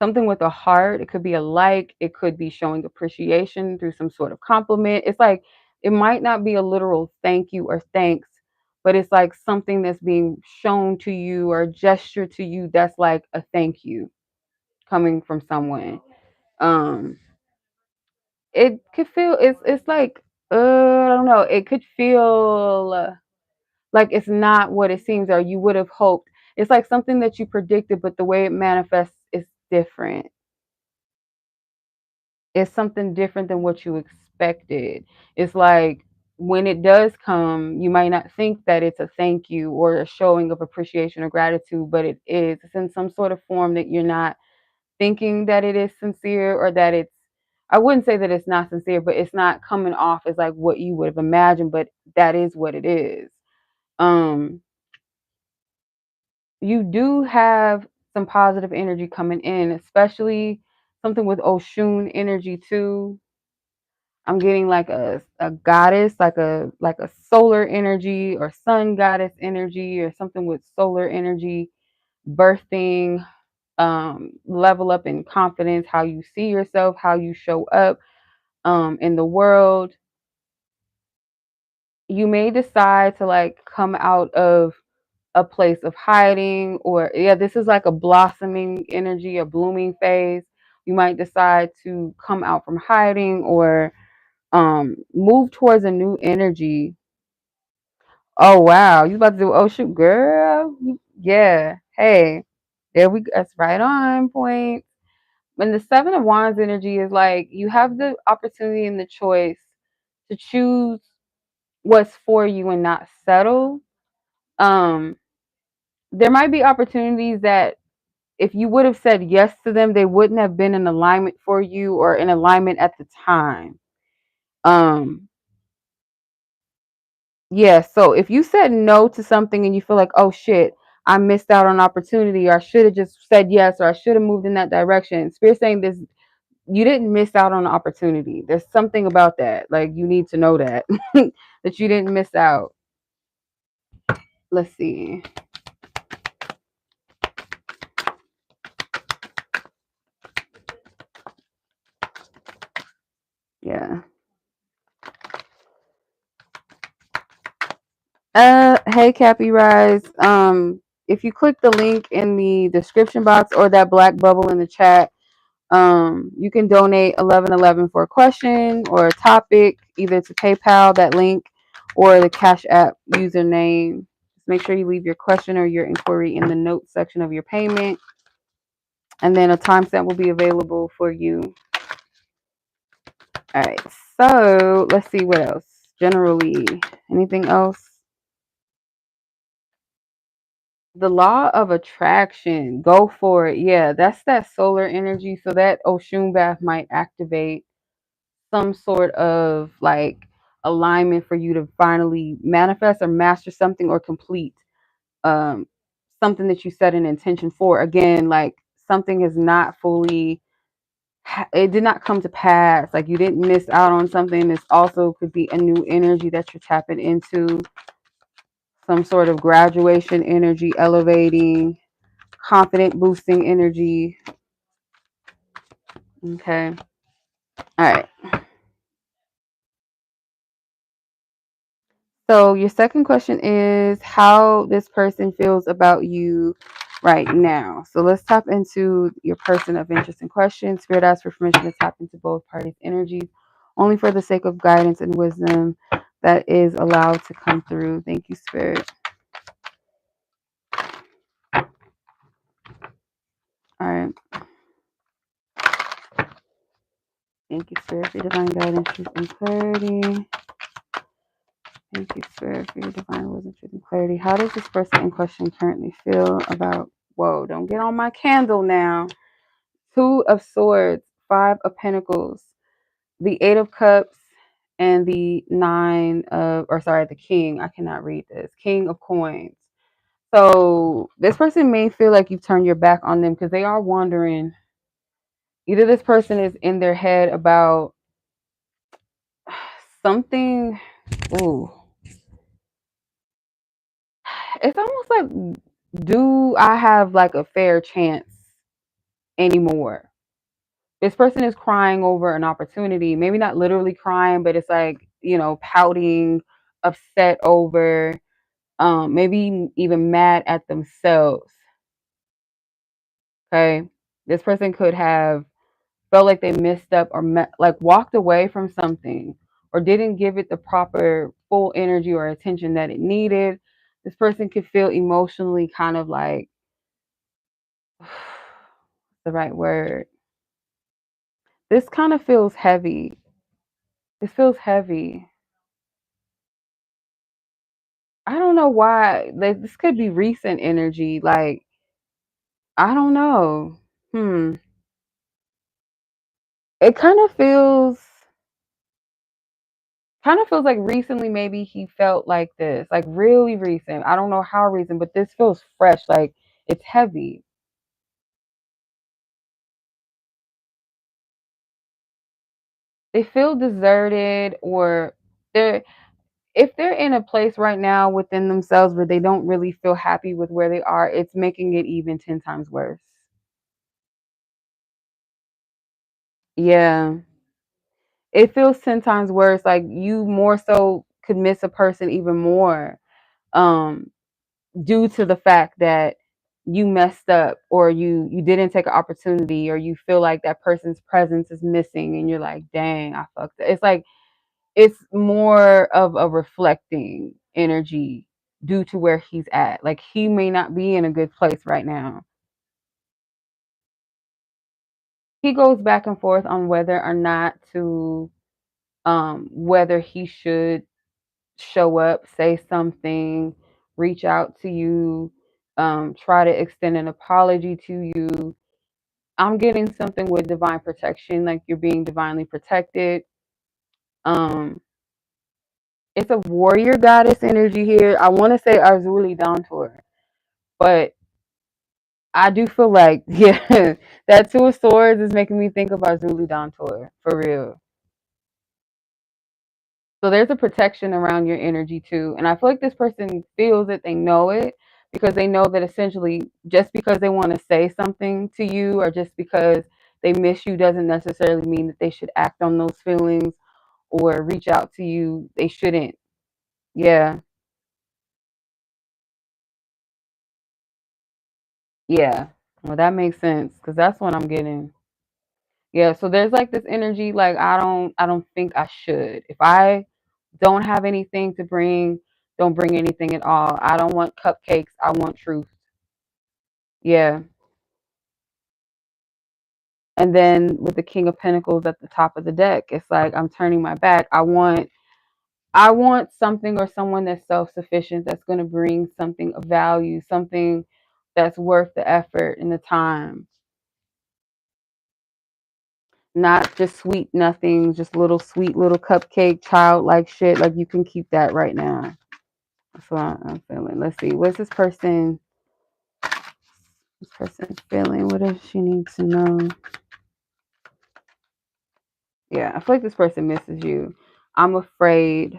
something with a heart. It could be a like, it could be showing appreciation through some sort of compliment. It's like it might not be a literal thank you or thanks, but it's like something that's being shown to you or gesture to you that's like a thank you coming from someone. Um it could feel it's like I don't know, it could feel like it's not what it seems or you would have hoped. It's like something that you predicted, but the way it manifests is different. It's something different than what you expected. It's like when it does come, you might not think that it's a thank you or a showing of appreciation or gratitude, but it is. It's in some sort of form that you're not thinking that it is sincere or that it's, I wouldn't say that it's not sincere, but it's not coming off as like what you would have imagined, but that is what it is. Um, you do have some positive energy coming in, especially something with Oshun energy too. I'm getting like a goddess, like a solar energy or sun goddess energy or something with solar energy, birthing. level up in confidence, how you see yourself, how you show up in the world. You may decide to like come out of a place of hiding, or yeah, this is like a blossoming energy, a blooming phase. You might decide to come out from hiding or move towards a new energy. Oh wow, you about to do, oh shoot, girl. Yeah. Hey, there we go. That's right on point. When the Seven of Wands energy is like you have the opportunity and the choice to choose what's for you and not settle. Um, there might be opportunities that if you would have said yes to them, they wouldn't have been in alignment for you or in alignment at the time. Um, yeah, so if you said no to something and you feel like, oh shit, I missed out on opportunity, or I should have just said yes, or I should have moved in that direction. Spirit saying this, you didn't miss out on the opportunity. There's something about that. Like you need to know that that you didn't miss out. Let's see. Yeah. Hey Cappy Rise. If you click the link in the description box or that black bubble in the chat, you can donate 1111 for a question or a topic, either to PayPal, that link, or the Cash App username. Just make sure you leave your question or your inquiry in the notes section of your payment, and then a timestamp will be available for you. All right, so let's see what else. Generally, anything else? The law of attraction. Go for it. Yeah, that's that solar energy. So that Oshun bath might activate some sort of like alignment for you to finally manifest or master something or complete um something that you set an intention for. Again, like something is not fully, it did not come to pass. Like you didn't miss out on something. This also could be a new energy that you're tapping into, some sort of graduation energy, elevating, confident boosting energy. Okay. All right. So your second question is how this person feels about you right now. So let's tap into your person of interest in question. Spirit asks for permission to tap into both parties' energies, only for the sake of guidance and wisdom that is allowed to come through. Thank you, Spirit. All right. Thank you, Spirit, for your divine guidance, truth, and clarity. Thank you, Spirit, for your divine wisdom, truth, and clarity. How does this person in question currently feel about, whoa, don't get on my candle now. Two of Swords, Five of Pentacles, the Eight of Cups, and the the King. I cannot read this. King of Coins. So this person may feel like you've turned your back on them because they are wondering. Either this person is in their head about something. Ooh. It's almost like, do I have like a fair chance anymore? This person is crying over an opportunity, maybe not literally crying, but it's like, pouting, upset over, maybe even mad at themselves. Okay. This person could have felt like they messed up or like walked away from something or didn't give it the proper full energy or attention that it needed. This person could feel emotionally kind of like, the right word. This kind of feels heavy. This feels heavy. I don't know why. Like this could be recent energy. Like I don't know. Hmm. It kind of feels like recently maybe he felt like this. Like really recent. I don't know how recent, but this feels fresh. Like it's heavy. They feel deserted, or they're if they're in a place right now within themselves where they don't really feel happy with where they are, it's making it even 10 times worse. Yeah. It feels 10 times worse. Like you more so could miss a person even more. Um, Due to the fact that you messed up or you didn't take an opportunity or you feel like that person's presence is missing and you're like, dang, I fucked up. It's like it's more of a reflecting energy due to where he's at. Like he may not be in a good place right now. He goes back and forth on whether or not to whether he should show up, say something, reach out to you, try to extend an apology to you. I'm getting something with divine protection, like you're being divinely protected. Um, it's a warrior goddess energy here. I want to say Arzuli Dawntor, but I do feel like, yeah, that Two of Swords is making me think of Arzuli Dawntor for real. So there's a protection around your energy too. And I feel like this person feels it, they know it, because they know that essentially just because they want to say something to you or just because they miss you doesn't necessarily mean that they should act on those feelings or reach out to you. They shouldn't. Yeah. Yeah. Well, that makes sense because that's what I'm getting. Yeah, so there's like this energy like I don't think I should. If I don't have anything to bring, don't bring anything at all. I don't want cupcakes. I want truth. Yeah. And then with the King of Pentacles at the top of the deck, it's like I'm turning my back. I want something or someone that's self-sufficient that's going to bring something of value, something that's worth the effort and the time. Not just sweet nothing, just little sweet little cupcake childlike shit. Like you can keep that right now. That's what I'm feeling. Let's see. What's this person feeling? What does she need to know? Yeah, I feel like this person misses you. I'm afraid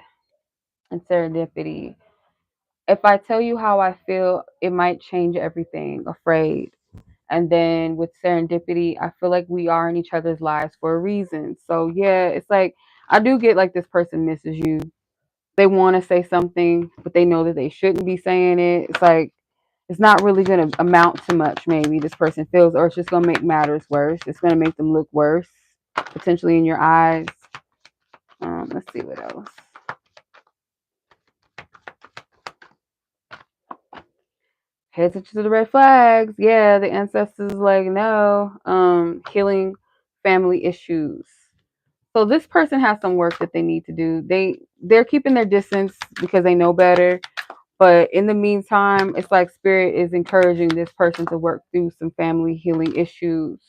and serendipity. If I tell you how I feel, it might change everything. Afraid. And then with serendipity, I feel like we are in each other's lives for a reason. So yeah, it's like I do get like this person misses you. They want to say something, but they know that they shouldn't be saying it. It's like it's not really going to amount to much. Maybe this person feels, or it's just going to make matters worse. It's going to make them look worse, potentially in your eyes. Let's see what else. Pay attention to the red flags. Yeah, the ancestors like no. Healing family issues. So this person has some work that they need to do. They're keeping their distance because they know better. But in the meantime, it's like spirit is encouraging this person to work through some family healing issues.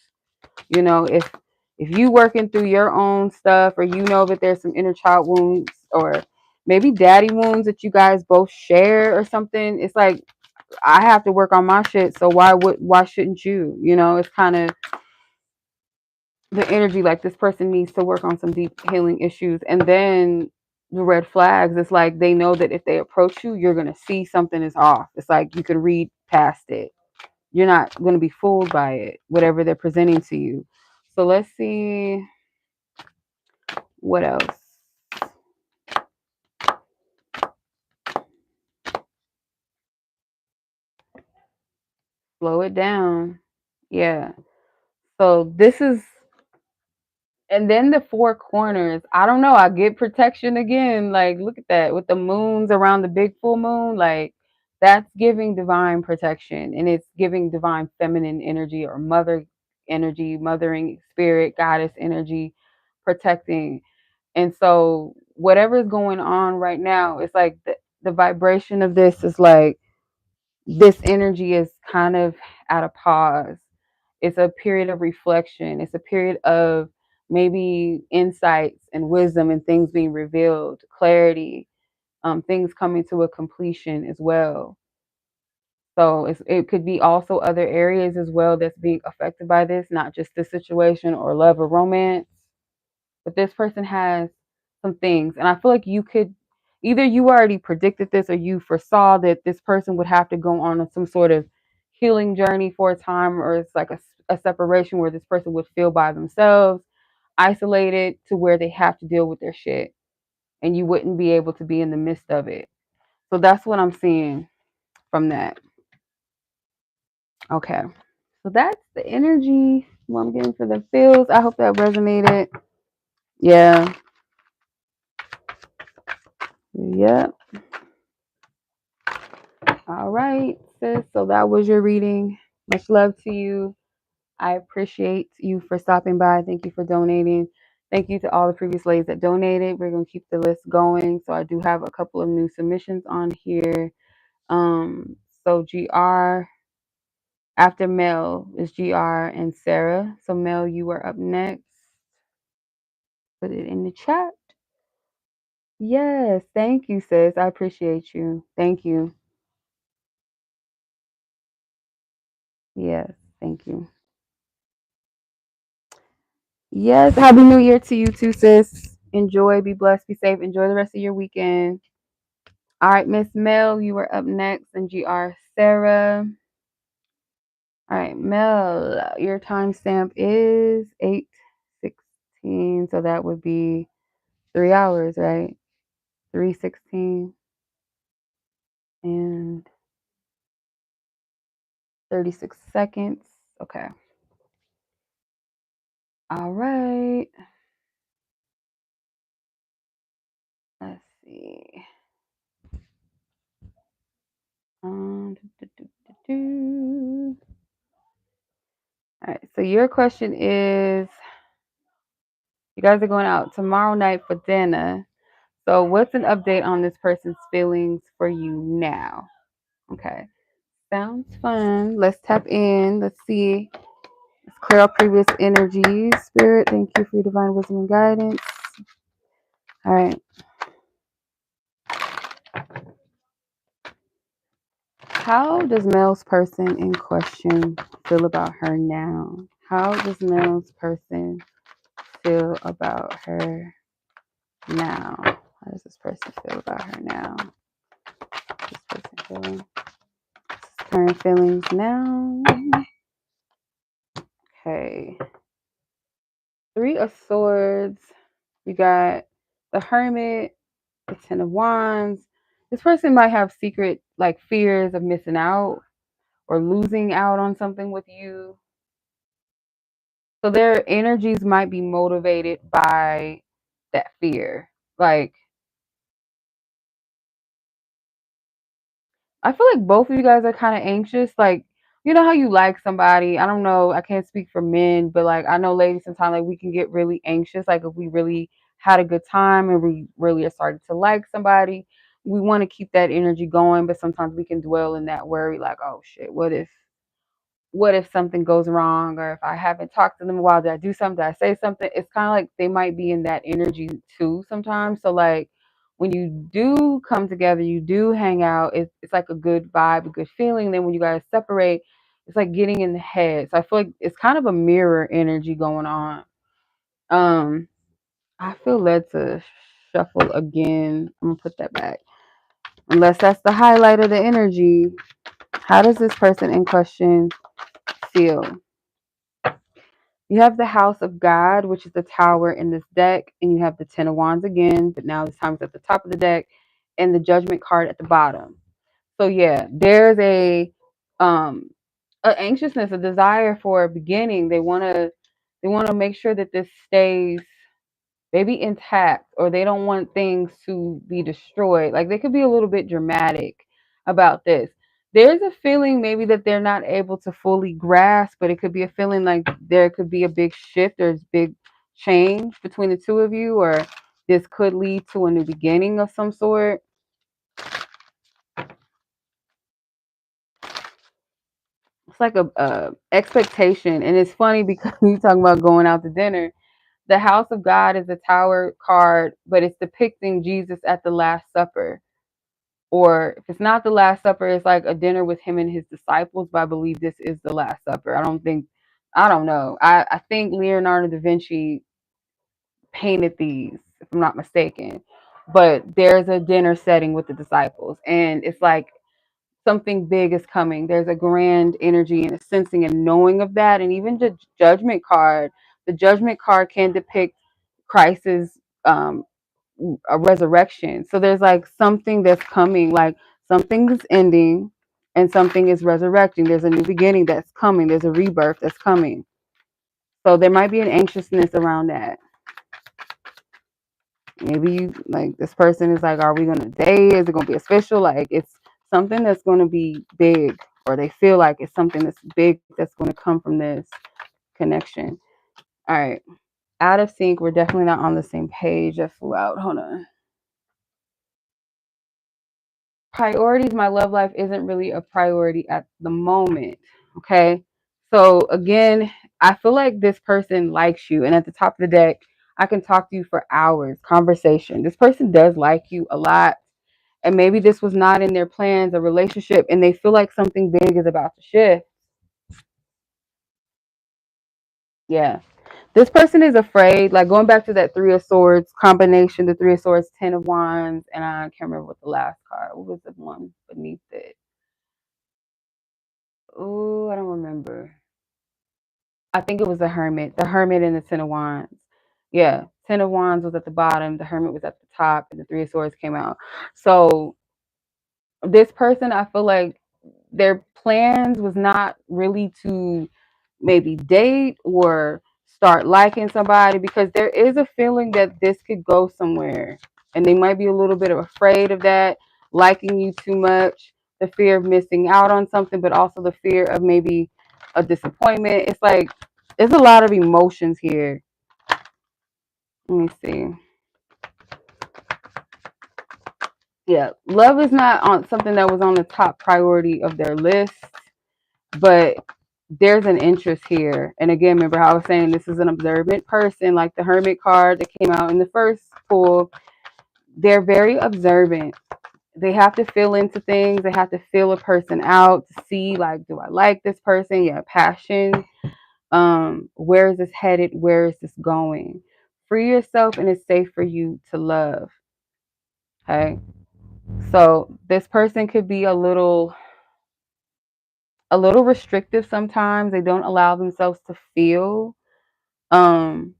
You know, if you working through your own stuff or you know that there's some inner child wounds or maybe daddy wounds that you guys both share or something, it's like I have to work on my shit, so why shouldn't you? You know, it's kind of the energy like this person needs to work on some deep healing issues. And then the red flags, it's like they know that if they approach you, you're gonna see something is off. It's like you can read past it. You're not gonna be fooled by it, whatever they're presenting to you. So let's see what else. Slow it down. Yeah. So this is and then the four corners. I don't know. I get protection again. Like, look at that with the moons around the big full moon. Like, that's giving divine protection and it's giving divine feminine energy or mother energy, mothering spirit, goddess energy, protecting. And so, whatever's going on right now, it's like the vibration of this is like this energy is kind of at a pause. It's a period of reflection. It's a period of maybe insights and wisdom and things being revealed, clarity, things coming to a completion as well. So it could be also other areas as well that's being affected by this, not just this situation or love or romance. But this person has some things, and I feel like you could either you already predicted this or you foresaw that this person would have to go on some sort of healing journey for a time, or it's like a separation where this person would feel by themselves. isolated to where they have to deal with their shit, and you wouldn't be able to be in the midst of it. So that's what I'm seeing from that. Okay. So that's the energy what I'm getting for the feels. I hope that resonated. Yeah. Yep. All right, sis. So that was your reading. Much love to you. I appreciate you for stopping by. Thank you for donating. Thank you to all the previous ladies that donated. We're going to keep the list going. So I do have a couple of new submissions on here. So GR after Mel is GR and Sarah. So Mel, you are up next. Put it in the chat. Yes, thank you, sis. I appreciate you. Thank you. Yes, thank you. Yes, happy new year to you too, sis. Enjoy, be blessed, be safe. Enjoy the rest of your weekend. All right, Miss Mel, you are up next, and GR Sarah. All right, Mel, your timestamp is 8:16, so that would be 3 hours, right? 3:16 and 36 seconds. Okay. All right. Let's see. Do, do, do, do. All right. So your question is, you guys are going out tomorrow night for dinner. So what's an update on this person's feelings for you now? Okay. Sounds fun. Let's tap in. Let's see. Let's clear up previous energies. Spirit, thank you for your divine wisdom and guidance. All right. How does Mel's person in question feel about her now? How does Mel's person feel about her now? How does this person feel about her now? This person feeling? Current feelings now. Okay. 3 of Swords. We got the Hermit, the 10 of Wands. This person might have secret like fears of missing out or losing out on something with you. So their energies might be motivated by that fear. Like, I feel like both of you guys are kind of anxious. Like, you know how you like somebody. I don't know. I can't speak for men, but like I know ladies sometimes like we can get really anxious. Like if we really had a good time and we really are starting to like somebody, we want to keep that energy going. But sometimes we can dwell in that worry, like, oh shit, what if something goes wrong, or if I haven't talked to them in a while, did I do something? Did I say something? It's kind of like they might be in that energy too sometimes. So like when you do come together, you do hang out, it's like a good vibe, a good feeling. Then when you guys separate, it's like getting in the head. So I feel like it's kind of a mirror energy going on. I feel led to shuffle again. I'm gonna put that back. Unless that's the highlight of the energy. How does this person in question feel? You have the House of God, which is the tower in this deck, and you have the Ten of Wands again, but now this time it's at the top of the deck, and the Judgment card at the bottom. So yeah, there's a anxiousness, a desire for a beginning. They wanna make sure that this stays maybe intact, or they don't want things to be destroyed. Like they could be a little bit dramatic about this. There's a feeling maybe that they're not able to fully grasp, but it could be a feeling like there could be a big shift, there's big change between the two of you, or this could lead to a new beginning of some sort. It's like a expectation, and it's funny because you talking about going out to dinner. The House of God is a tower card, but it's depicting Jesus at the Last Supper. Or if it's not the Last Supper, it's like a dinner with him and his disciples. But I believe this is the Last Supper. I don't know. I think Leonardo da Vinci painted these, if I'm not mistaken. But there's a dinner setting with the disciples, and it's like something big is coming. There's a grand energy and a sensing and knowing of that, and even the Judgment card The Judgment card can depict Christ's um, a resurrection. So there's like something that's coming, like something is ending and something is resurrecting. There's a new beginning that's coming. There's a rebirth that's coming. So there might be an anxiousness around that. Maybe you like this person is like, are we gonna date? Is it gonna be official? Like it's something that's gonna be big, or they feel like it's something that's big that's gonna come from this connection. All right. Out of sync. We're definitely not on the same page. I flew out. Hold on. Priorities. My love life isn't really a priority at the moment. Okay. So again, I feel like this person likes you. And at the top of the deck, I can talk to you for hours. Conversation. This person does like you a lot. And maybe this was not in their plans, a relationship, and they feel like something big is about to shift. Yeah. This person is afraid, like going back to that Three of Swords combination, the Three of Swords, Ten of Wands, and I can't remember what the last card. What was the one beneath it? Oh, I don't remember. I think it was the Hermit. The Hermit and the Ten of Wands. Yeah. Ten of Wands was at the bottom, the Hermit was at the top, and the Three of Swords came out. So this person, I feel like their plans was not really to maybe date or start liking somebody, because there is a feeling that this could go somewhere, and they might be a little bit afraid of that, liking you too much, the fear of missing out on something, but also the fear of maybe a disappointment. It's like there's a lot of emotions here. Let me see. Yeah, love is not on something that was on the top priority of their list, but there's an interest here. And again, remember how I was saying this is an observant person, like the Hermit card that came out in the first pull. They're very observant. They have to feel into things. They have to feel a person out to see, like, do I like this person? Yeah, passion. Where is this headed? Where is this going? Free yourself, and it's safe for you to love. Okay. So this person could be a little restrictive sometimes. They don't allow themselves to feel. Um,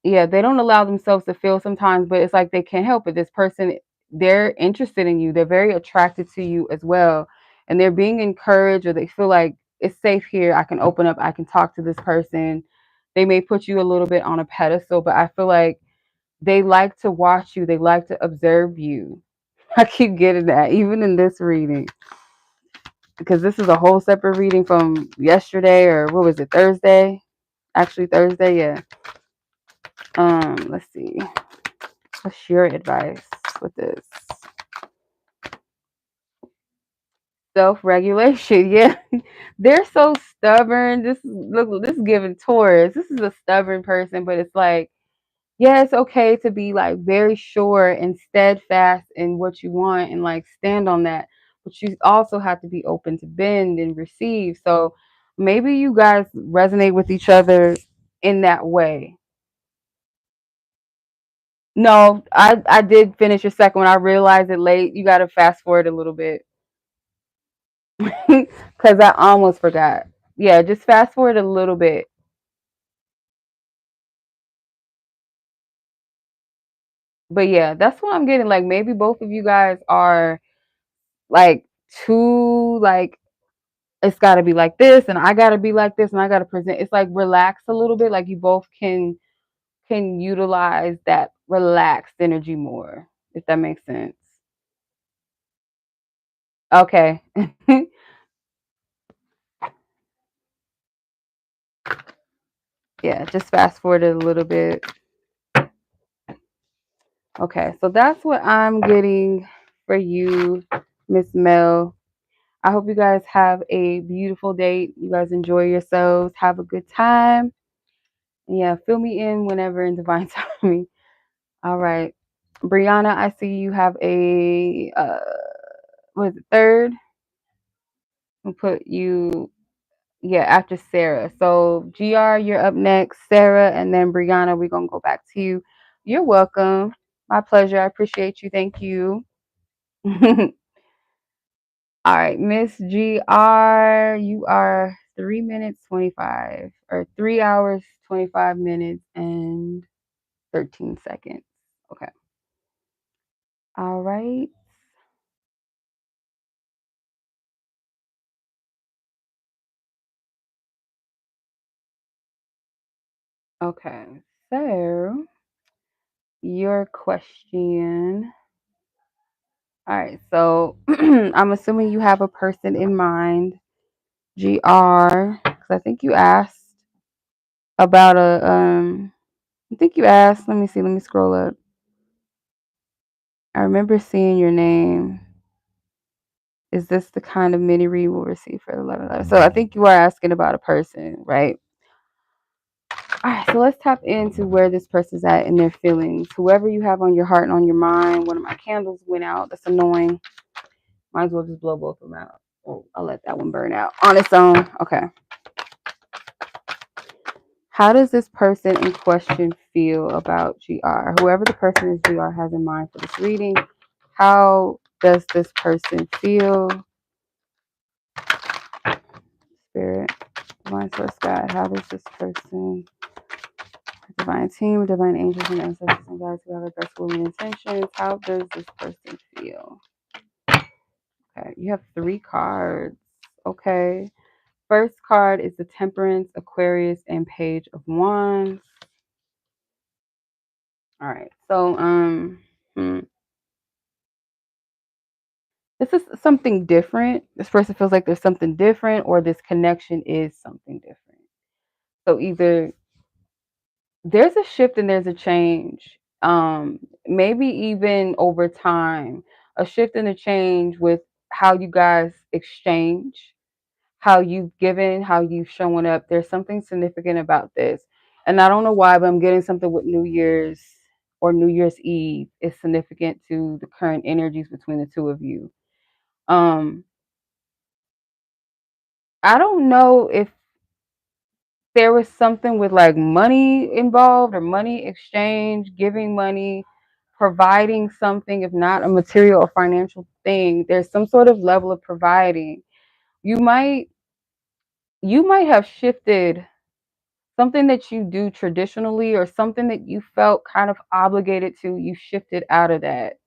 yeah, they don't allow themselves to feel sometimes, but it's like they can't help it. This person, they're interested in you. They're very attracted to you as well. And they're being encouraged, or they feel like it's safe here. I can open up. I can talk to this person. They may put you a little bit on a pedestal, but I feel like they like to watch you. They like to observe you. I keep getting that, even in this reading, because this is a whole separate reading from yesterday, or what was it, Thursday? Actually, Thursday, yeah. Let's see. What's your advice with this? Self-regulation. Yeah. They're so stubborn. This is giving Taurus. This is a stubborn person, but it's like, yeah, it's okay to be like very sure and steadfast in what you want and like stand on that. But you also have to be open to bend and receive. So maybe you guys resonate with each other in that way. No, I did finish your second one. I realized it late. You got to fast forward a little bit because I almost forgot. Yeah, just fast forward a little bit. But yeah, that's what I'm getting. Like maybe both of you guys are like too like it's got to be like this, and I got to be like this, and I got to present. It's like relax a little bit. Like you both can utilize that relaxed energy more, if that makes sense. Okay. Yeah, just fast forward it a little bit. Okay, so that's what I'm getting for you, Miss Mel. I hope you guys have a beautiful day. You guys enjoy yourselves. Have a good time. Yeah, fill me in whenever in divine timing. All right. Breyonna, I see you have a what is it, third? We'll put you, yeah, after Sarah. So GR, you're up next, Sarah, and then Breyonna, we're gonna go back to you. You're welcome. My pleasure. I appreciate you. Thank you. All right, Miss GR, you are 3 minutes 25 or 3 hours 25 minutes and 13 seconds. Okay. All right. Okay. So your question. All right. So I'm assuming you have a person in mind, GR, because I think you asked about I think you asked, let me see, let me scroll up. I remember seeing your name. Is this the kind of mini read we'll receive for the 11? So I think you are asking about a person, right? All right, so let's tap into where this person's at in their feelings. Whoever you have on your heart and on your mind. One of my candles went out. That's annoying. Might as well just blow both of them out. Oh, I'll let that one burn out on its own. Okay. How does this person in question feel about GR? Whoever the person is GR has in mind for this reading, how does this person feel? Spirit, divine source God, how does this person, divine team, divine angels and ancestors and guides who have the best will and intentions, how does this person feel? Okay, you have 3 cards. Okay. First card is the Temperance, Aquarius, and Page of Wands. All right. So, this is something different. This person feels like there's something different, or this connection is something different. So either there's a shift and there's a change. Maybe even over time, a shift and a change with how you guys exchange, how you've given, how you've shown up. There's something significant about this. And I don't know why, but I'm getting something with New Year's or New Year's Eve is significant to the current energies between the two of you. Um, I don't know if there was something with like money involved or money exchange, giving money, providing something, if not a material or financial thing. There's some sort of level of providing. You might have shifted something that you do traditionally or something that you felt kind of obligated to. You shifted out of that,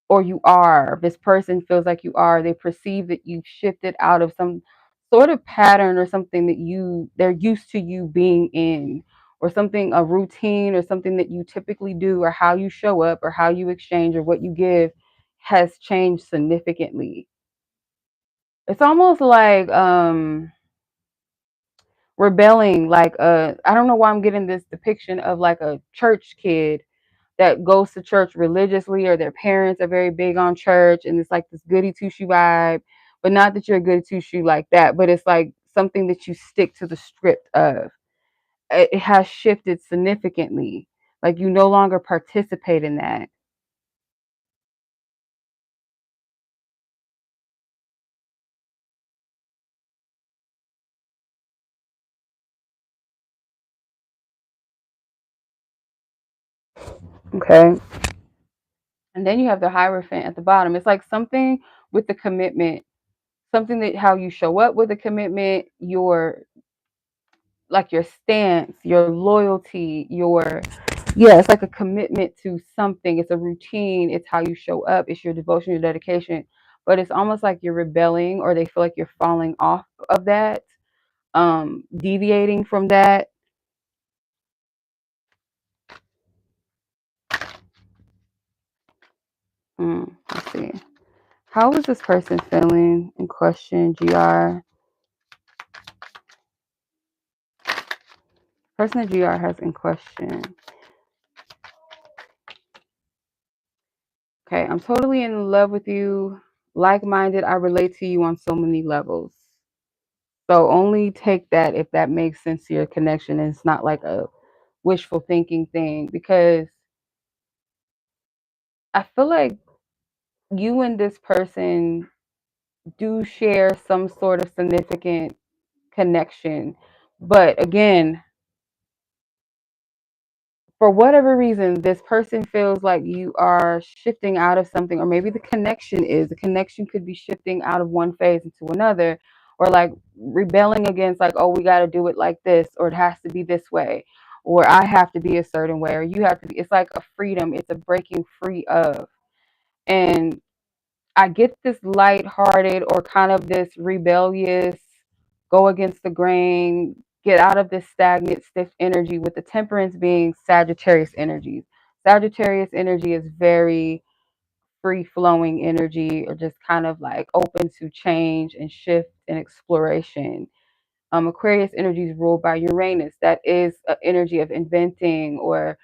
or you are. This person feels like you are. They perceive that you've shifted out of some sort of pattern or something that they're used to you being in, or something, a routine or something that you typically do, or how you show up or how you exchange or what you give has changed significantly. It's almost like rebelling, like I don't know why I'm getting this depiction of like a church kid that goes to church religiously, or their parents are very big on church, and it's like this goody two shoe vibe. But not that you're a goody two shoe like that, but it's like something that you stick to the script of. It has shifted significantly. Like you no longer participate in that. Okay. And then you have the Hierophant at the bottom. It's like something with the commitment, something that how you show up with a commitment, your like your stance, your loyalty, it's like a commitment to something. It's a routine. It's how you show up. It's your devotion, your dedication. But it's almost like you're rebelling, or they feel like you're falling off of that, deviating from that. Let's see. How is this person feeling in question, GR? Person that GR has in question. Okay, I'm totally in love with you. Like-minded, I relate to you on so many levels. So only take that if that makes sense to your connection, and it's not like a wishful thinking thing, because I feel like you and this person do share some sort of significant connection. But again, for whatever reason, this person feels like you are shifting out of something, or maybe the connection could be shifting out of one phase into another, or like rebelling against, like, oh, we got to do it like this, or it has to be this way, or I have to be a certain way, or you have to be. It's like a freedom, it's a breaking free of. And I get this lighthearted or kind of this rebellious, go against the grain, get out of this stagnant, stiff energy, with the temperance being Sagittarius energies. Sagittarius energy is very free flowing energy, or just kind of like open to change and shift and exploration. Aquarius energy is ruled by Uranus. That is an energy of inventing, or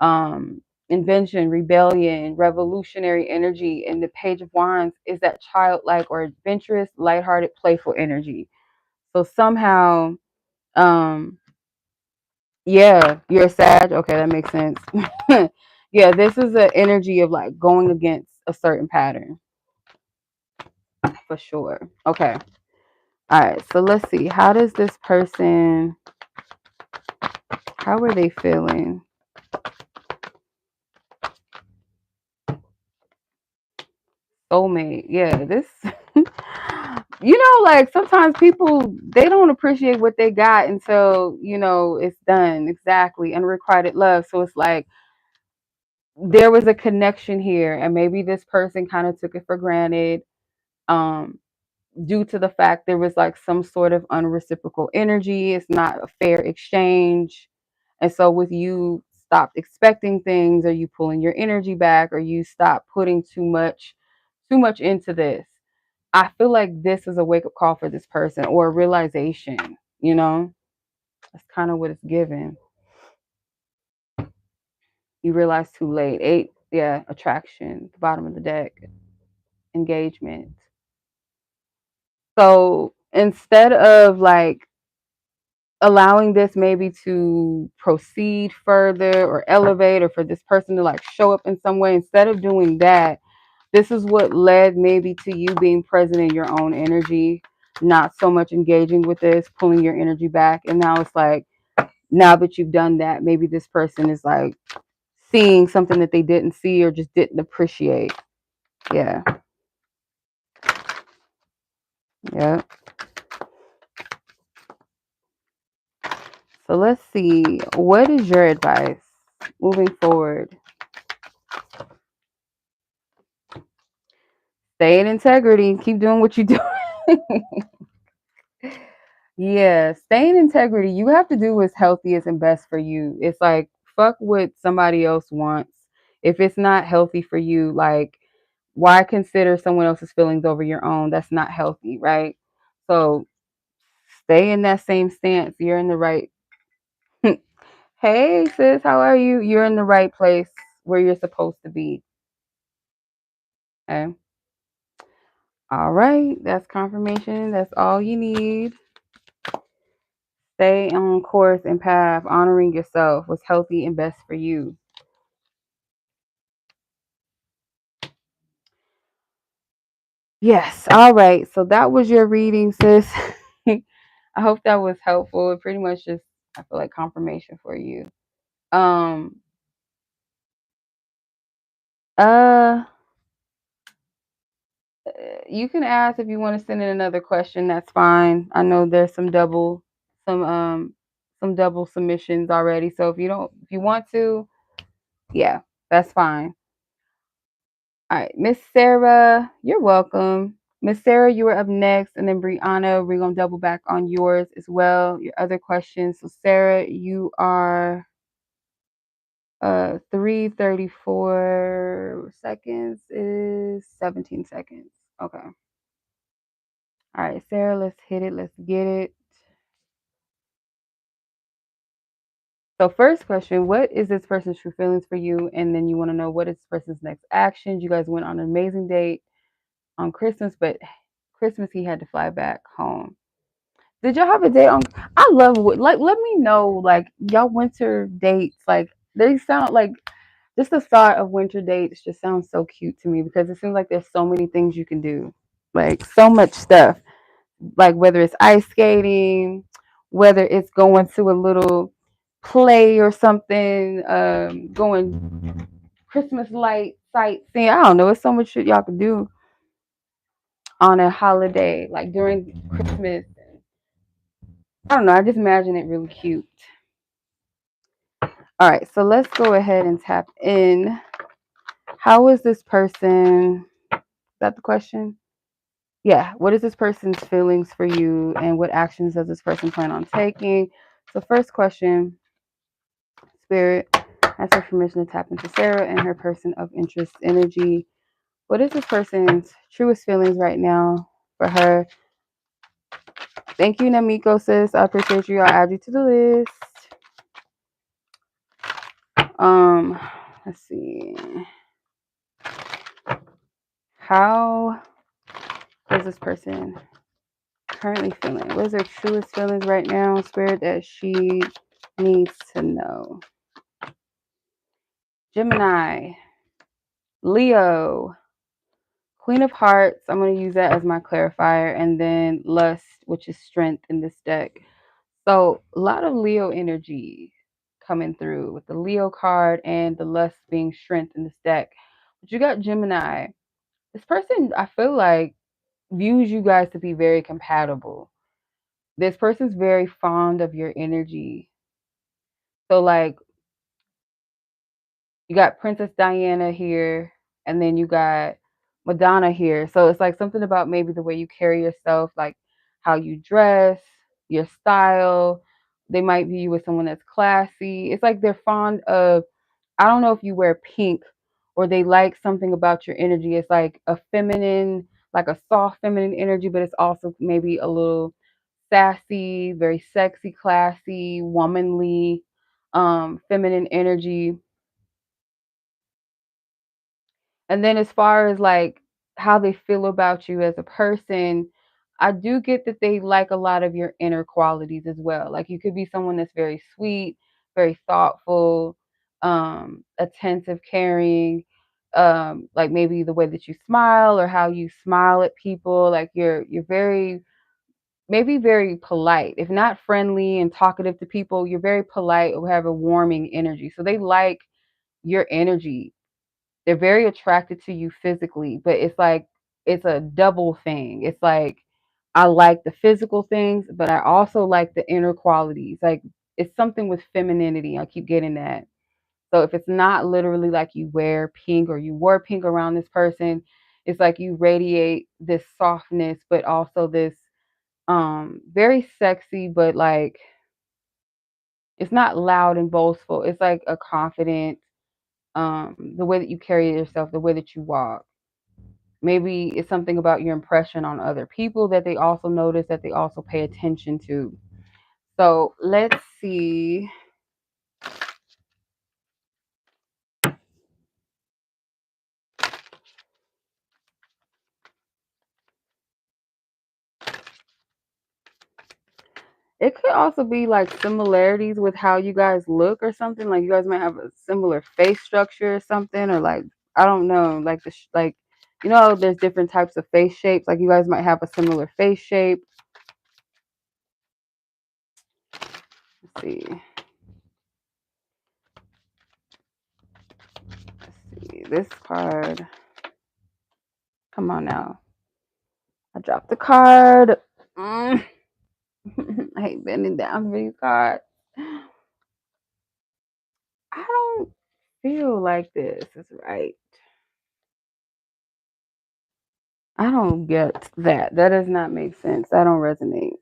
um, invention, rebellion, revolutionary energy. And the Page of Wands is that childlike or adventurous, lighthearted, playful energy. So somehow, um, yeah, you're sad. Okay, that makes sense. Yeah, this is an energy of like going against a certain pattern for sure. Okay. All right. So let's see. How does this person, how are they feeling? Soulmate. Yeah, this like sometimes people, they don't appreciate what they got until, it's done. Exactly. Unrequited love. So it's like there was a connection here, and maybe this person kind of took it for granted. Um, due to the fact there was like some sort of unreciprocal energy. It's not a fair exchange. And so with you stop expecting things, or you pulling your energy back, or you stop putting too much into this. I feel like this is a wake up call for this person, or a realization, That's kind of what it's given. You realize too late. 8, yeah, attraction, the bottom of the deck, engagement. So instead of like allowing this maybe to proceed further or elevate, or for this person to like show up in some way, instead of doing that, this is what led maybe to you being present in your own energy, not so much engaging with this, pulling your energy back. And now it's like, now that you've done that, maybe this person is like seeing something that they didn't see, or just didn't appreciate. Yeah. Yeah. So let's see. What is your advice moving forward? Stay in integrity. Keep doing what you do. Yeah, stay in integrity. You have to do what's healthiest and best for you. It's like, fuck what somebody else wants. If it's not healthy for you, like, why consider someone else's feelings over your own? That's not healthy, right? So stay in that same stance. You're in the right. Hey, sis, how are you? You're in the right place where you're supposed to be. Okay. All right. That's confirmation. That's all you need. Stay on course and path, honoring yourself, what's healthy and best for you. Yes. All right. So that was your reading, sis. I hope that was helpful. It pretty much just, I feel like, confirmation for you. Um uh you can ask if you want to send in another question, that's fine. I know there's some double submissions already. So if you want to, yeah, that's fine. All right, Miss Sarah, you're welcome. Miss Sarah, you are up next, and then Breyonna, we're gonna double back on yours as well, your other questions. So Sarah, you are 3:34 seconds is 17 seconds. Okay. All right, Sarah, let's hit it. Let's get it. So first question, what is this person's true feelings for you? And then you want to know, what is this person's next actions? You guys went on an amazing date on Christmas, but Christmas he had to fly back home. Did y'all have a date on? I love like, let me know, like, y'all winter dates. Like, they sound like, just the thought of winter dates just sounds so cute to me, because it seems like there's so many things you can do, like so much stuff. Like whether it's ice skating, whether it's going to a little play or something, going Christmas light sightseeing. I don't know. It's so much shit y'all can do on a holiday, like during Christmas. I don't know. I just imagine it really cute. All right, so let's go ahead and tap in. How is this person? Is that the question? Yeah. What is this person's feelings for you, and what actions does this person plan on taking? So, first question, Spirit, ask for permission to tap into Sarah and her person of interest energy. What is this person's truest feelings right now for her? Thank you, Namiko, sis. I appreciate you. I'll add you to the list. Let's see. How is this person currently feeling? What is her truest feelings right now, Spirit, that she needs to know? Gemini, Leo, Queen of Hearts. I'm going to use that as my clarifier. And then Lust, which is strength in this deck. So a lot of Leo energy coming through with the Leo card and the Lust being strength in this deck. But you got Gemini. This person, I feel like, views you guys to be very compatible. This person's very fond of your energy. So like you got Princess Diana here, and then you got Madonna here. So it's like something about maybe the way you carry yourself, like how you dress, your style. They might view you as someone that's classy. It's like they're fond of, I don't know if you wear pink or they like something about your energy. It's like a feminine, like a soft feminine energy, but it's also maybe a little sassy, very sexy, classy, womanly, feminine energy. And then as far as like how they feel about you as a person, I do get that they like a lot of your inner qualities as well. Like you could be someone that's very sweet, very thoughtful, attentive, caring, like maybe the way that you smile or how you smile at people. Like you're very, maybe very polite. If not friendly and talkative to people, you're very polite or have a warming energy. So they like your energy. They're very attracted to you physically, but it's like it's a double thing. It's like I like the physical things, but I also like the inner qualities. Like it's something with femininity. I keep getting that. So if it's not literally like you wear pink or you wore pink around this person, it's like you radiate this softness, but also this very sexy, but like it's not loud and boastful. It's like a confident, the way that you carry yourself, the way that you walk. Maybe it's something about your impression on other people that they also notice, that they also pay attention to. So let's see. It could also be like similarities with how you guys look or something. Like you guys might have a similar face structure or something, or like I don't know, like like there's different types of face shapes. Like you guys might have a similar face shape. Let's see. Let's see. This card. Come on now. I dropped the card. I hate bending down for these cards. I don't feel like this is right. I don't get that. That does not make sense. That don't resonate.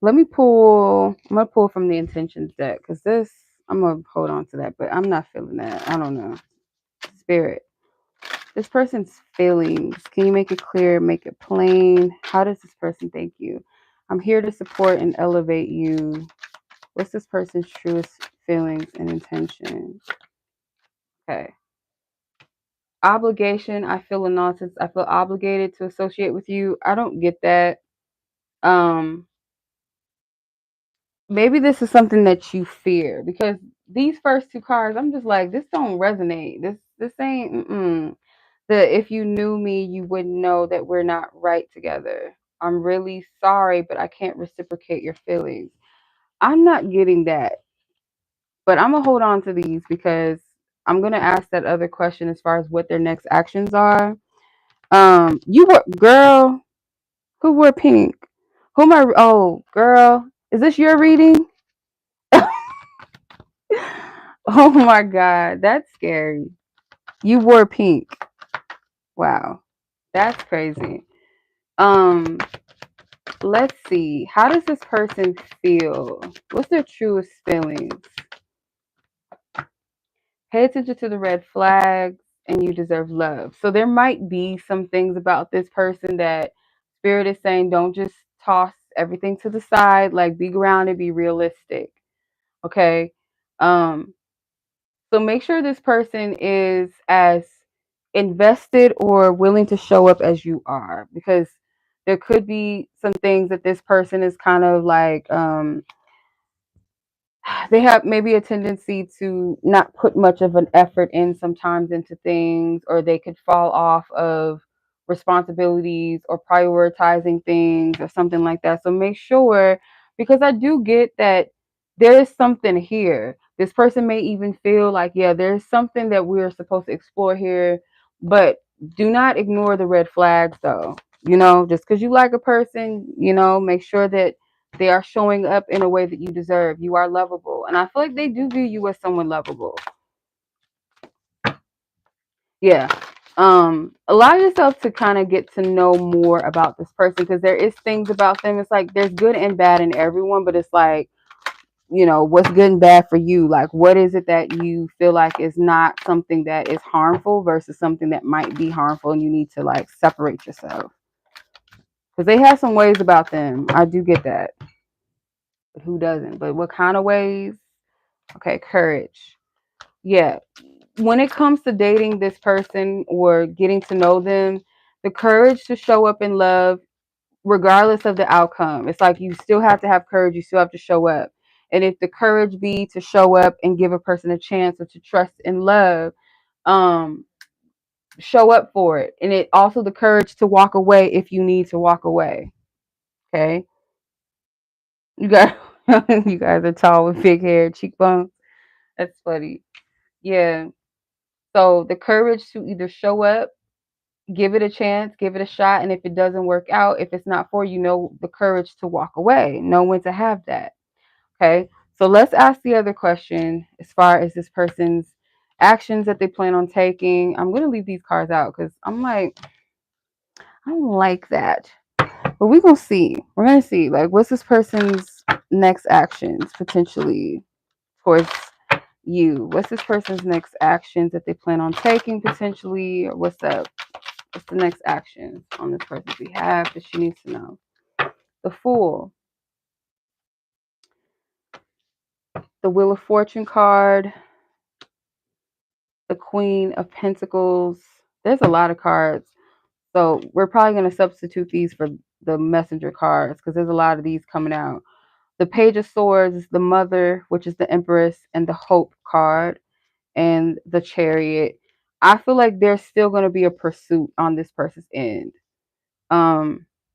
Let me pull. I'm gonna pull from the intentions deck because this. I'm gonna hold on to that, but I'm not feeling that. I don't know. Spirit. This person's feelings. Can you make it clear? Make it plain. How does this person thank you? I'm here to support and elevate you. What's this person's truest feelings and intentions? Okay. Obligation. I feel a nonsense. I feel obligated to associate with you. I don't get that. Um, Maybe this is something that you fear because these first two cards, I'm just like, this don't resonate. This ain't. The if you knew me, you would know that we're not right together. I'm really sorry, but I can't reciprocate your feelings. I'm not getting that, but I'm gonna hold on to these because I'm gonna ask that other question as far as what their next actions are. You were girl. Who wore pink? Who am I? Oh, girl, is this your reading? Oh my god, that's scary. You wore pink. Wow, that's crazy. Um, let's see. How does this person feel? What's their truest feelings? Pay attention to the red flags, and you deserve love. So there might be some things about this person that Spirit is saying don't just toss everything to the side. Like be grounded, be realistic. Okay. Um, so make sure this person is as invested or willing to show up as you are, because there could be some things that this person is kind of like they have maybe a tendency to not put much of an effort in sometimes into things, or they could fall off of responsibilities or prioritizing things or something like that. So make sure, because I do get that there is something here. This person may even feel like, yeah, there's something that we're supposed to explore here, but do not ignore the red flags though. Just because you like a person, make sure that they are showing up in a way that you deserve. You are lovable. And I feel like they do view you as someone lovable. Yeah. Allow yourself to kind of get to know more about this person, because there is things about them. It's like there's good and bad in everyone, but it's like, what's good and bad for you? Like, what is it that you feel like is not something that is harmful versus something that might be harmful, and you need to like separate yourself? Because they have some ways about them. I do get that. But who doesn't? But what kind of ways? Okay, courage. Yeah. When it comes to dating this person or getting to know them, the courage to show up in love, regardless of the outcome. It's like you still have to have courage. You still have to show up. And if the courage be to show up and give a person a chance or to trust in love, um, show up for it. And it also the courage to walk away if you need to walk away. Okay. You got you guys are tall with big hair, cheekbones. That's funny. Yeah. So the courage to either show up, give it a chance, give it a shot, and if it doesn't work out, if it's not for you, know the courage to walk away. Know when to have that. Okay. So let's ask the other question as far as this person's actions that they plan on taking. I'm gonna leave these cards out because I'm like, I don't like that. But we're gonna see. We're gonna see. Like, what's this person's next actions potentially towards you? What's this person's next actions that they plan on taking potentially? Or what's the next actions on this person's behalf that she needs to know? The Fool, the Wheel of Fortune card, the Queen of Pentacles. There's a lot of cards. So we're probably going to substitute these for the messenger cards because there's a lot of these coming out. The Page of Swords is the Mother, which is the Empress, and the Hope card, and the Chariot. I feel like there's still going to be a pursuit on this person's end.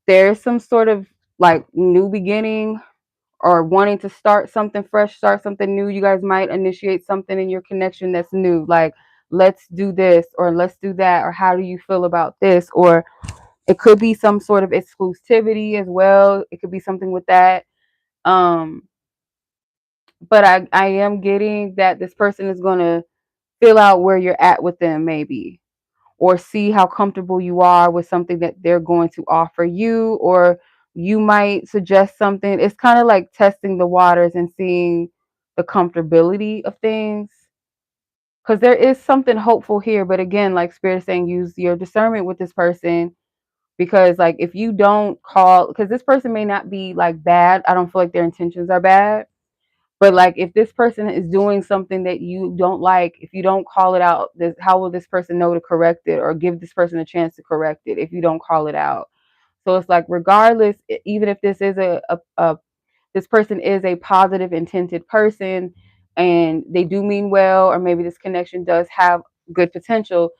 There's some sort of like new beginning or wanting to start something fresh, start something new. You guys might initiate something in your connection that's new, like let's do this or let's do that, or how do you feel about this? Or it could be some sort of exclusivity as well. It could be something with that. Um, but I am getting that this person is going to fill out where you're at with them, maybe, or see how comfortable you are with something that they're going to offer you, or you might suggest something. It's kind of like testing the waters and seeing the comfortability of things, because there is something hopeful here. But again, like Spirit is saying, use your discernment with this person, because like if you don't call, because this person may not be like bad, I don't feel like their intentions are bad, but like if this person is doing something that you don't like, if you don't call it out, how will this person know to correct it, or give this person a chance to correct it if you don't call it out? So it's like regardless, even if this is a this person is a positive intended person and they do mean well, or maybe this connection does have good potential,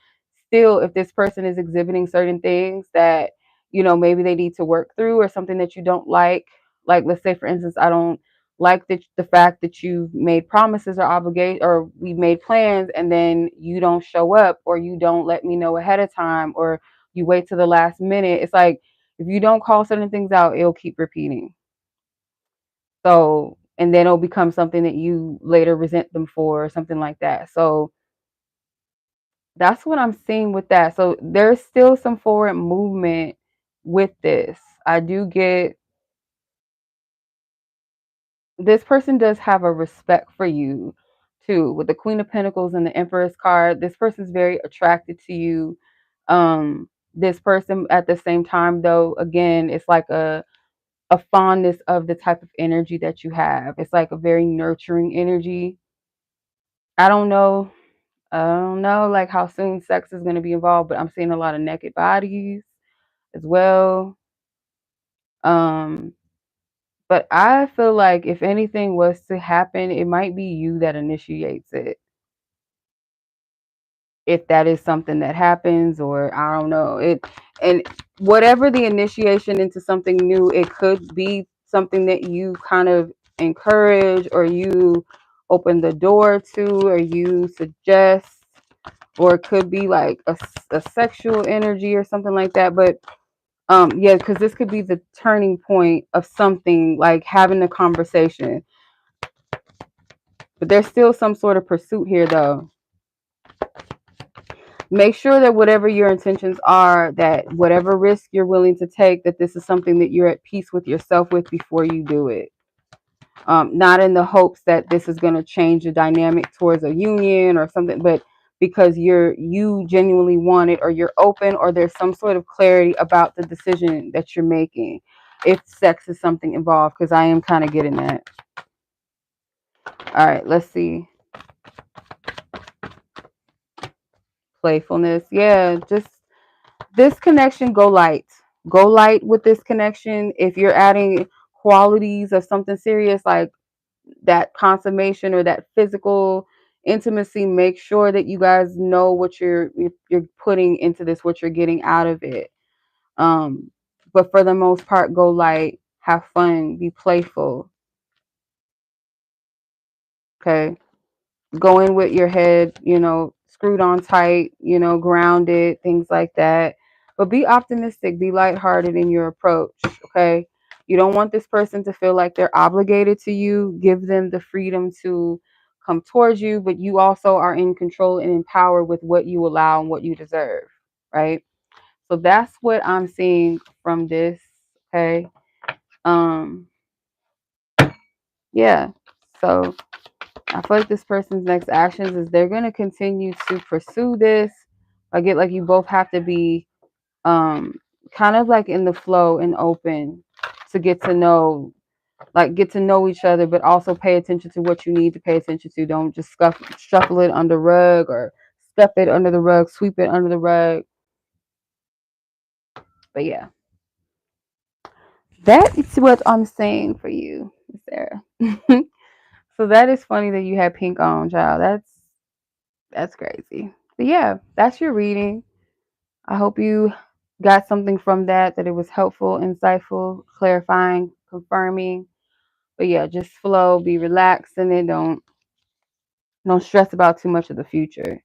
still if this person is exhibiting certain things that maybe they need to work through, or something that you don't like let's say for instance, I don't like the fact that you've made promises or obligate or we've made plans and then you don't show up or you don't let me know ahead of time or you wait to the last minute. It's like if you don't call certain things out, it'll keep repeating. So, and then it'll become something that you later resent them for or something like that. So that's what I'm seeing with that. So there's still some forward movement with this. I do get this person does have a respect for you too. With the Queen of Pentacles and the Empress card, this person's very attracted to you. This person at the same time though, again, it's like a fondness of the type of energy that you have. It's like a very nurturing energy. I don't know. I don't know like how soon sex is going to be involved, but I'm seeing a lot of naked bodies as well. Um, but I feel like if anything was to happen, it might be you that initiates it. If that is something that happens, or I don't know it, and whatever the initiation into something new, it could be something that you kind of encourage or you open the door to or you suggest, or it could be like a sexual energy or something like that. But yeah, because this could be the turning point of something like having a conversation, but there's still some sort of pursuit here though. Make sure that whatever your intentions are, that whatever risk you're willing to take, that this is something that you're at peace with yourself with before you do it. Not in the hopes that this is going to change the dynamic towards a union or something, but because you genuinely want it, or you're open, or there's some sort of clarity about the decision that you're making. If sex is something involved, because I am kind of getting that. All right, let's see. Playfulness. Yeah, just this connection, go light. Go light with this connection. If you're adding qualities of something serious like that consummation or that physical intimacy, make sure that you guys know what you're putting into this, what you're getting out of it. But for the most part, go light, have fun, be playful. Okay. Go in with your head, screwed on tight, grounded, things like that. But be optimistic, be lighthearted in your approach, okay? You don't want this person to feel like they're obligated to you. Give them the freedom to come towards you, but you also are in control and empowered with what you allow and what you deserve, right? So that's what I'm seeing from this, okay? Um, yeah. So I feel like this person's next actions is they're going to continue to pursue this. I get like you both have to be kind of like in the flow and open to get to know each other, but also pay attention to what you need to pay attention to. Don't just shuffle it under the rug or stuff it under the rug, sweep it under the rug. But yeah, that is what I'm saying for you, Sarah. So that is funny that you had pink on, child. That's crazy. But yeah, that's your reading. I hope you got something from that it was helpful, insightful, clarifying, confirming. But yeah, just flow, be relaxed, and then don't stress about too much of the future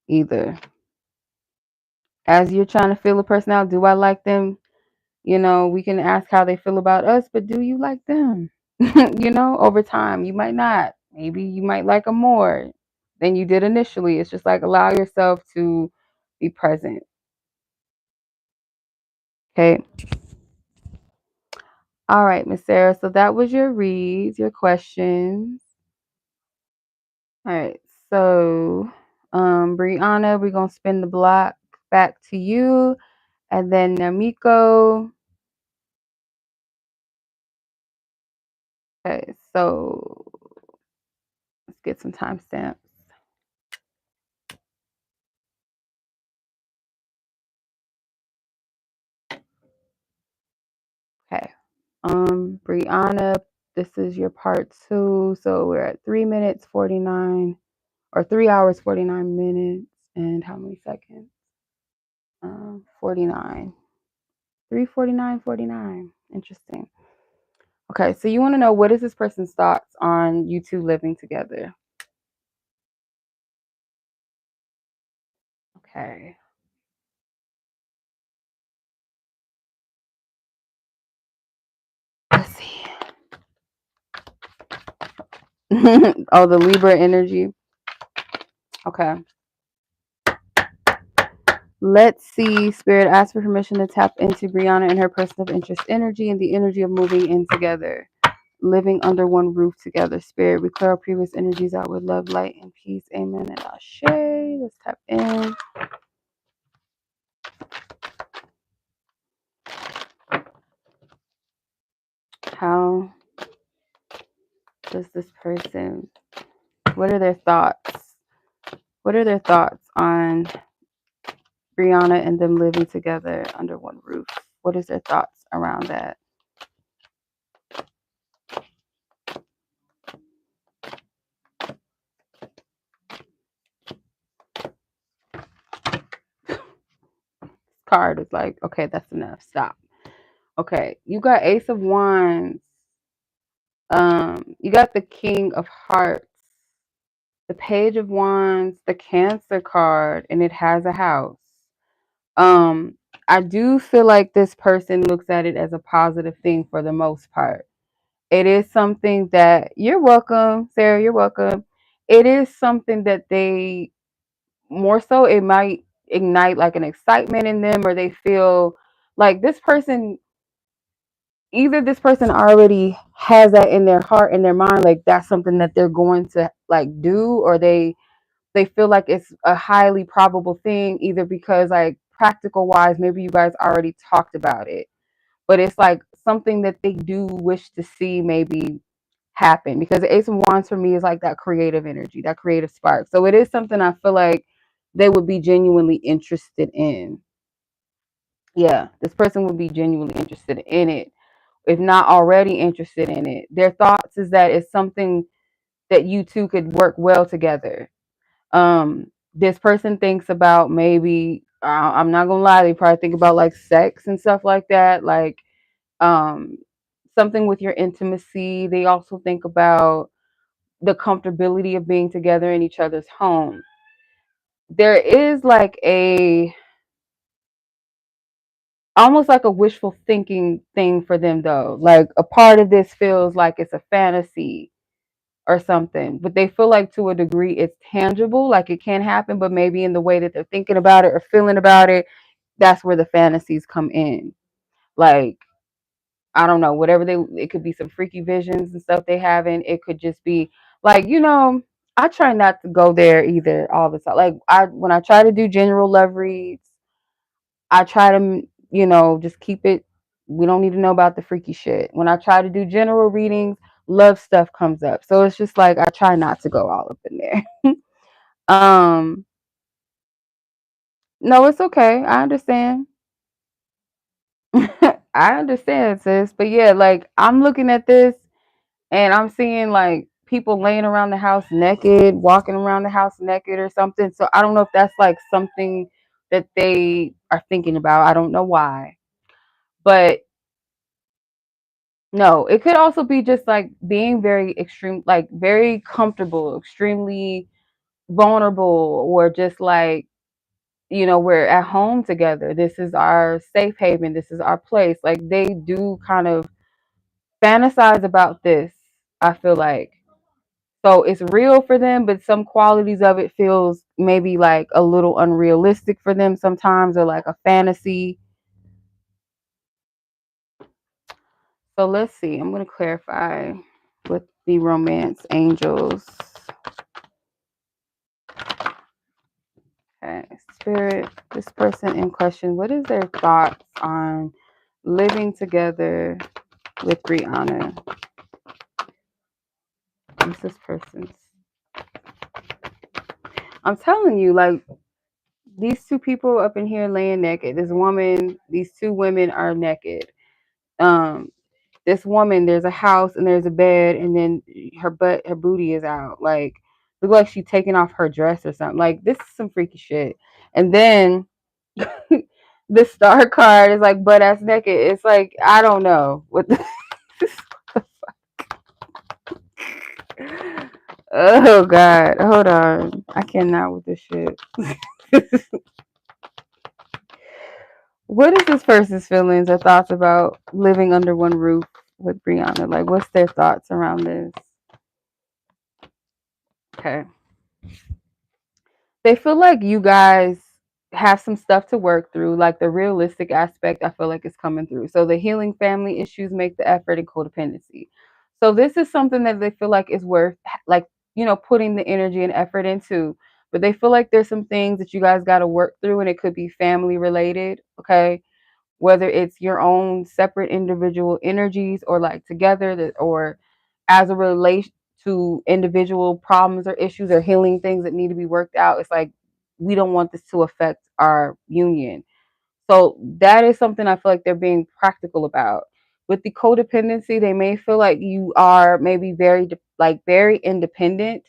either. As you're trying to feel a person out, do I like them? We can ask how they feel about us, but do you like them? Over time, you might not. Maybe you might like them more than you did initially. It's just like allow yourself to be present. Okay. All right, Miss Sarah. So that was your reads, your questions. All right. So, Breyonna, we're gonna spin the block back to you, and then Namiko. Okay. So let's get some timestamps. Okay. Breyonna, this is your part 2. So we're at 3 minutes 49, or 3 hours 49 minutes, and how many seconds? 49. 3:49:49. Interesting. Okay, so you want to know what is this person's thoughts on you two living together? Okay. Let's see. Oh, the Libra energy. Okay. Let's see. Spirit, ask for permission to tap into Breyonna and her person of interest energy and the energy of moving in together, living under one roof together. Spirit, we clear our previous energies out with love, light, and peace. Amen and ashe. Let's tap in. How does this person, what are their thoughts? What are their thoughts on Breyonna and them living together under one roof? What is their thoughts around that? Card is like, okay, that's enough. Stop. Okay, you got Ace of Wands. You got the King of Hearts, the Page of Wands, the Cancer card, and it has a house. I do feel like this person looks at it as a positive thing for the most part. It is something that you're welcome, Sarah, you're welcome. It is something that they more so it might ignite like an excitement in them, or they feel like this person, either this person already has that in their heart and their mind, like that's something that they're going to like do, or they feel like it's a highly probable thing, either because like practical wise maybe you guys already talked about it, but it's like something that they do wish to see maybe happen, because the Ace of Wands for me is like that creative energy, that creative spark. So it is something I feel like they would be genuinely interested in. Yeah, this person would be genuinely interested in it, if not already interested in it. Their thoughts is that it's something that you two could work well together. This person thinks about maybe, I'm not gonna lie, they probably think about like sex and stuff like that, like um, something with your intimacy. They also think about the comfortability of being together in each other's home. There is like a almost like a wishful thinking thing for them though. Like a part of this feels like it's a fantasy or something, but they feel like to a degree it's tangible, like it can happen, but maybe in the way that they're thinking about it or feeling about it, that's where the fantasies come in. Like, I don't know, whatever it could be some freaky visions and stuff they having. It could just be like, I try not to go there either all the time. Like when I try to do general love reads, I try to, just keep it. We don't need to know about the freaky shit. When I try to do general readings, love stuff comes up. So it's just like I try not to go all up in there. um, no, it's okay. I understand. I understand, sis. But yeah, like I'm looking at this and I'm seeing like people laying around the house naked, walking around the house naked or something. So I don't know if that's like something that they are thinking about. I don't know why. But no, it could also be just like being very extreme, like very comfortable, extremely vulnerable, or just like, we're at home together. This is our safe haven. This is our place. Like they do kind of fantasize about this, I feel like. So it's real for them, but some qualities of it feels maybe like a little unrealistic for them sometimes, or like a fantasy. So let's see. I'm going to clarify with the romance angels. Okay, Spirit, this person in question, what is their thoughts on living together with Breyonna? What's this person's? I'm telling you, like, these two people up in here laying naked. This woman, these two women are naked. Um, this woman, there's a house and there's a bed, and then her booty is out. Like, look like she's taking off her dress or something. Like, this is some freaky shit. And then the star card is like butt ass naked. It's like, I don't know what the Oh God, hold on. I cannot with this shit. What is this person's feelings or thoughts about living under one roof with Breyonna? Like, what's their thoughts around this? Okay. They feel like you guys have some stuff to work through. Like the realistic aspect, I feel like is coming through. So the healing family issues make the effort and codependency. So this is something that they feel like is worth, like, putting the energy and effort into. But they feel like there's some things that you guys got to work through, and it could be family related. Okay, whether it's your own separate individual energies or like together, that or as a relation to individual problems or issues or healing things that need to be worked out. It's like we don't want this to affect our union. So that is something I feel like they're being practical about. With the codependency, they may feel like you are maybe very independent,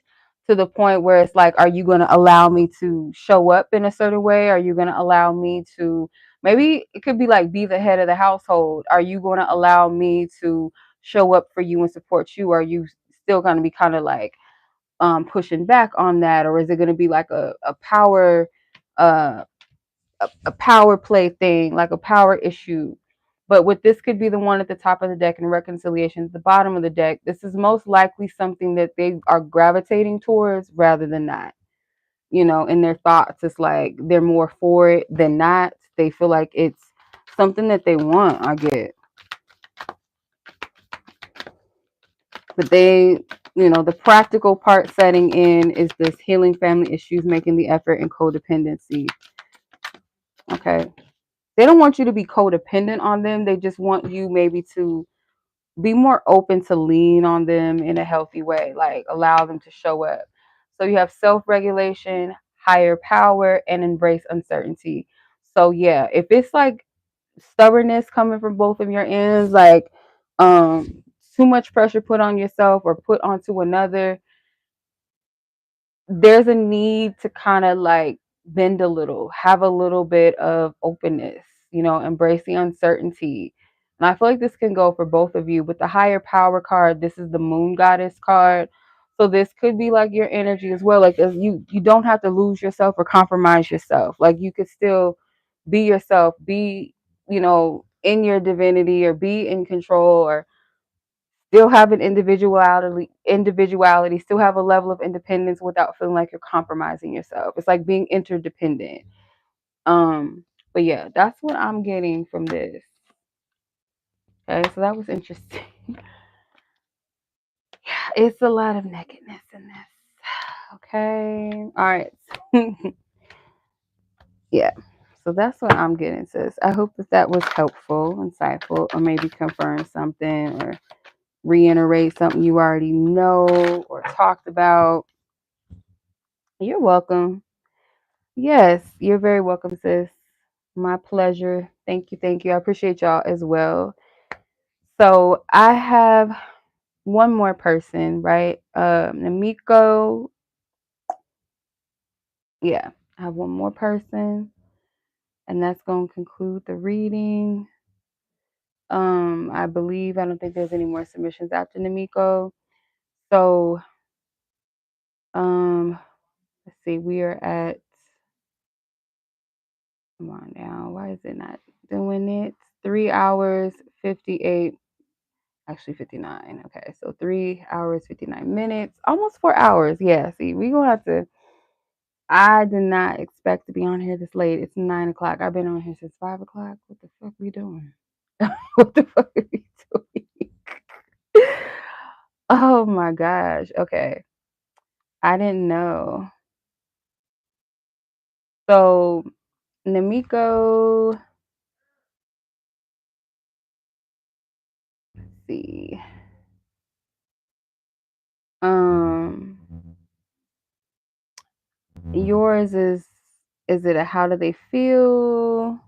to the point where it's like, are you going to allow me to show up in a certain way? Are you going to allow me to, maybe it could be like, be the head of the household? Are you going to allow me to show up for you and support you? Are you still going to be kind of like pushing back on that? Or is it going to be like a power uh a power play thing, like a power issue? But with this could be the one at the top of the deck and reconciliation at the bottom of the deck. This is most likely something that they are gravitating towards rather than not. In their thoughts, it's like they're more for it than not. They feel like it's something that they want, I get. But the practical part setting in is this healing family issues, making the effort, and codependency. Okay. They don't want you to be codependent on them. They just want you maybe to be more open to lean on them in a healthy way, like allow them to show up. So you have self-regulation, higher power, and embrace uncertainty. So yeah, if it's like stubbornness coming from both of your ends, like too much pressure put on yourself or put onto another, there's a need to kind of like bend a little, have a little bit of openness, embrace the uncertainty. And I feel like this can go for both of you. With the higher power card, this is the moon goddess card. So this could be like your energy as well. Like, as you don't have to lose yourself or compromise yourself. Like, you could still be yourself, be, in your divinity, or be in control, or still have an individuality, still have a level of independence without feeling like you're compromising yourself. It's like being interdependent. But yeah, that's what I'm getting from this. Okay, so that was interesting. Yeah, it's a lot of nakedness in this. Okay. All right. Yeah. So that's what I'm getting, sis. I hope that was helpful, insightful, or maybe confirm something or reiterate something you already know or talked about. You're welcome. Yes, you're very welcome, sis. My pleasure. Thank you. Thank you. I appreciate y'all as well. So I have one more person, right? Namiko. Yeah, I have one more person, and that's going to conclude the reading. I don't think there's any more submissions after Namiko. So, let's see. We are at, come on now. Why is it not doing it? 3 hours, 58, actually 59. Okay, so 3 hours, 59 minutes, almost 4 hours. Yeah, see, we gonna have to. I did not expect to be on here this late. It's 9 o'clock. I've been on here since 5 o'clock. What the fuck we doing? What the fuck are we doing? Oh my gosh. Okay. I didn't know. So Namiko, let's see. Um Yours is it a how do they feel?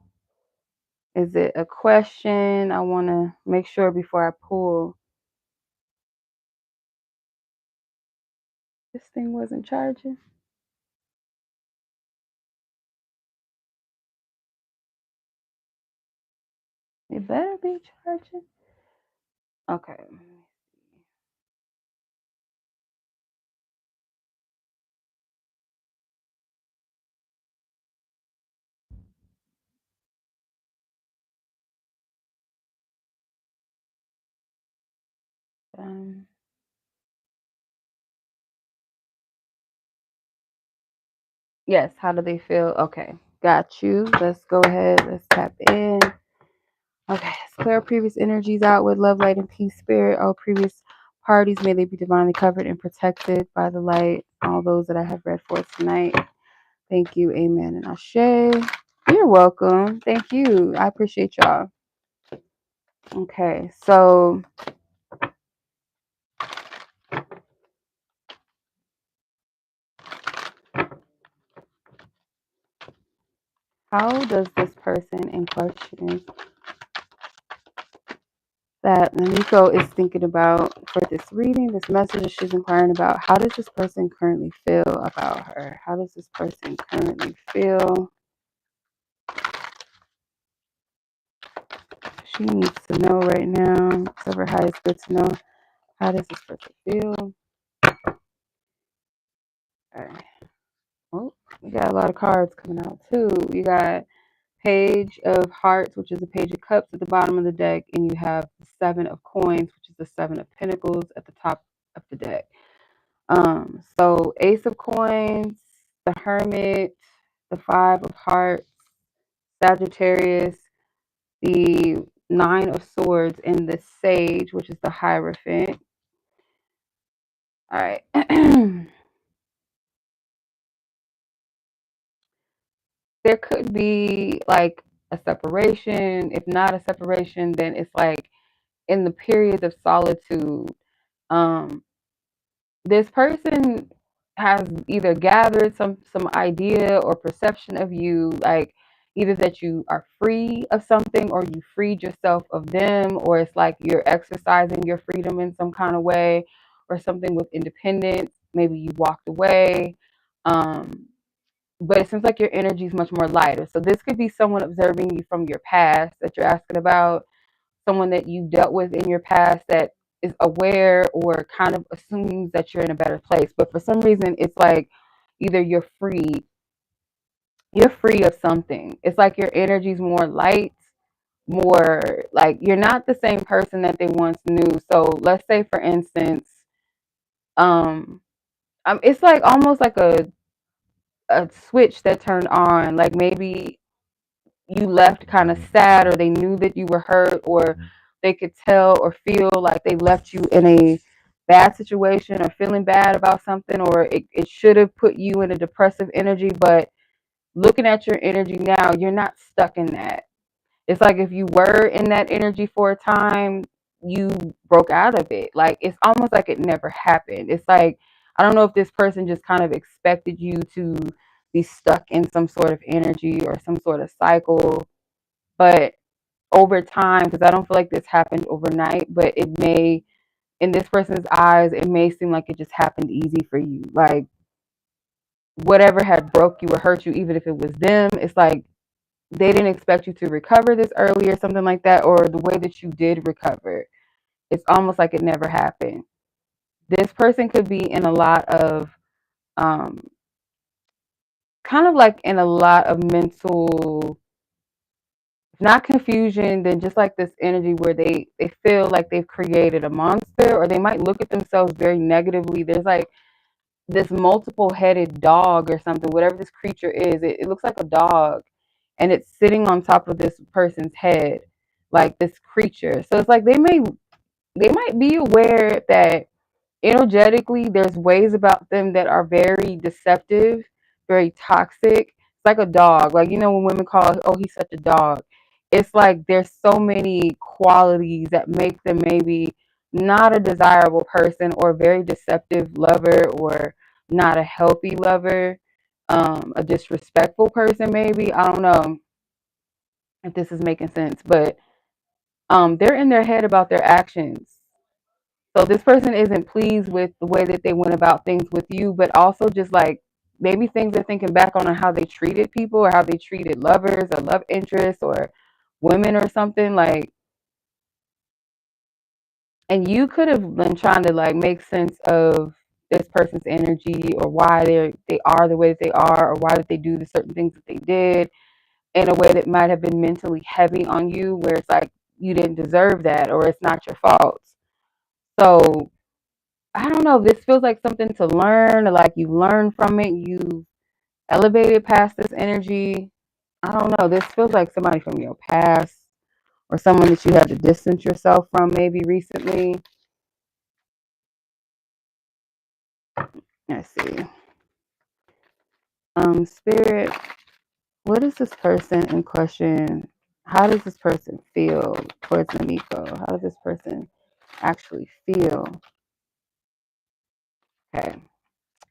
Is it a question? I want to make sure before I pull. This thing wasn't charging. It better be charging. Okay. Yes, how do they feel? Okay, got you. Let's go ahead. Let's tap in. Okay, let's clear previous energies out with love, light, and peace, spirit. All previous parties, may they be divinely covered and protected by the light. All those that I have read for tonight. Thank you. Amen. And Ashe. You're welcome. Thank you. I appreciate y'all. Okay, so how does this person in question that Namiko is thinking about for this reading, this message that she's inquiring about, how does this person currently feel about her? How does this person currently feel? She needs to know right now. Cover high is good to know. How does this person feel? All right. Oh, we got a lot of cards coming out too. You got Page of Hearts, which is a Page of Cups at the bottom of the deck, and you have the Seven of Coins, which is the Seven of Pentacles at the top of the deck. So Ace of Coins, the Hermit, the Five of Hearts, Sagittarius, the Nine of Swords, and the Sage, which is the Hierophant. All right. There could be like a separation. If not a separation, then it's like in the periods of solitude. Um, this person has either gathered some idea or perception of you, like either that you are free of something or you freed yourself of them, or it's like you're exercising your freedom in some kind of way, or something with independence. Maybe you walked away. But it seems like your energy is much more lighter. So this could be someone observing you from your past that you're asking about, someone that you dealt with in your past that is aware or kind of assumes that you're in a better place. But for some reason, it's like either you're free of something. It's like your energy is more light, more like you're not the same person that they once knew. So let's say, for instance, um, it's like almost like a switch that turned on. Like maybe you left kind of sad, or they knew that you were hurt, or they could tell or feel like they left you in a bad situation or feeling bad about something, or it should have put you in a depressive energy. But looking at your energy now, you're not stuck in that. It's like if you were in that energy for a time, you broke out of it. Like it's almost like it never happened. It's like, I don't know if this person just kind of expected you to be stuck in some sort of energy or some sort of cycle, but over time, because I don't feel like this happened overnight, but it may, in this person's eyes, it may seem like it just happened easy for you. Like whatever had broke you or hurt you, even if it was them, it's like they didn't expect you to recover this early or something like that, or the way that you did recover, it's almost like it never happened. This person could be in a lot of, um, kind of like in a lot of mental, not confusion, then just like this energy where they feel like they've created a monster, or they might look at themselves very negatively. There's like this multiple headed dog or something, whatever this creature is. It looks like a dog, and it's sitting on top of this person's head, like this creature. So it's like they might be aware that energetically there's ways about them that are very deceptive, very toxic. It's like a dog, like, you know, when women call, oh, he's such a dog, it's like there's so many qualities that make them maybe not a desirable person, or a very deceptive lover, or not a healthy lover, a disrespectful person maybe. I don't know if this is making sense, but they're in their head about their actions. So this person isn't pleased with the way that they went about things with you, but also just like maybe things they're thinking back on how they treated people, or how they treated lovers or love interests or women or something like. And you could have been trying to like make sense of this person's energy, or why they are the way that they are, or why did they do the certain things that they did in a way that might have been mentally heavy on you, where it's like you didn't deserve that, or it's not your fault. So I don't know. This feels like something to learn, or like you learned from it. You elevated past this energy. I don't know. This feels like somebody from your past or someone that you had to distance yourself from maybe recently. Let's see. Spirit, what is this person in question? How does this person feel towards Namiko? How does this person actually feel? Okay.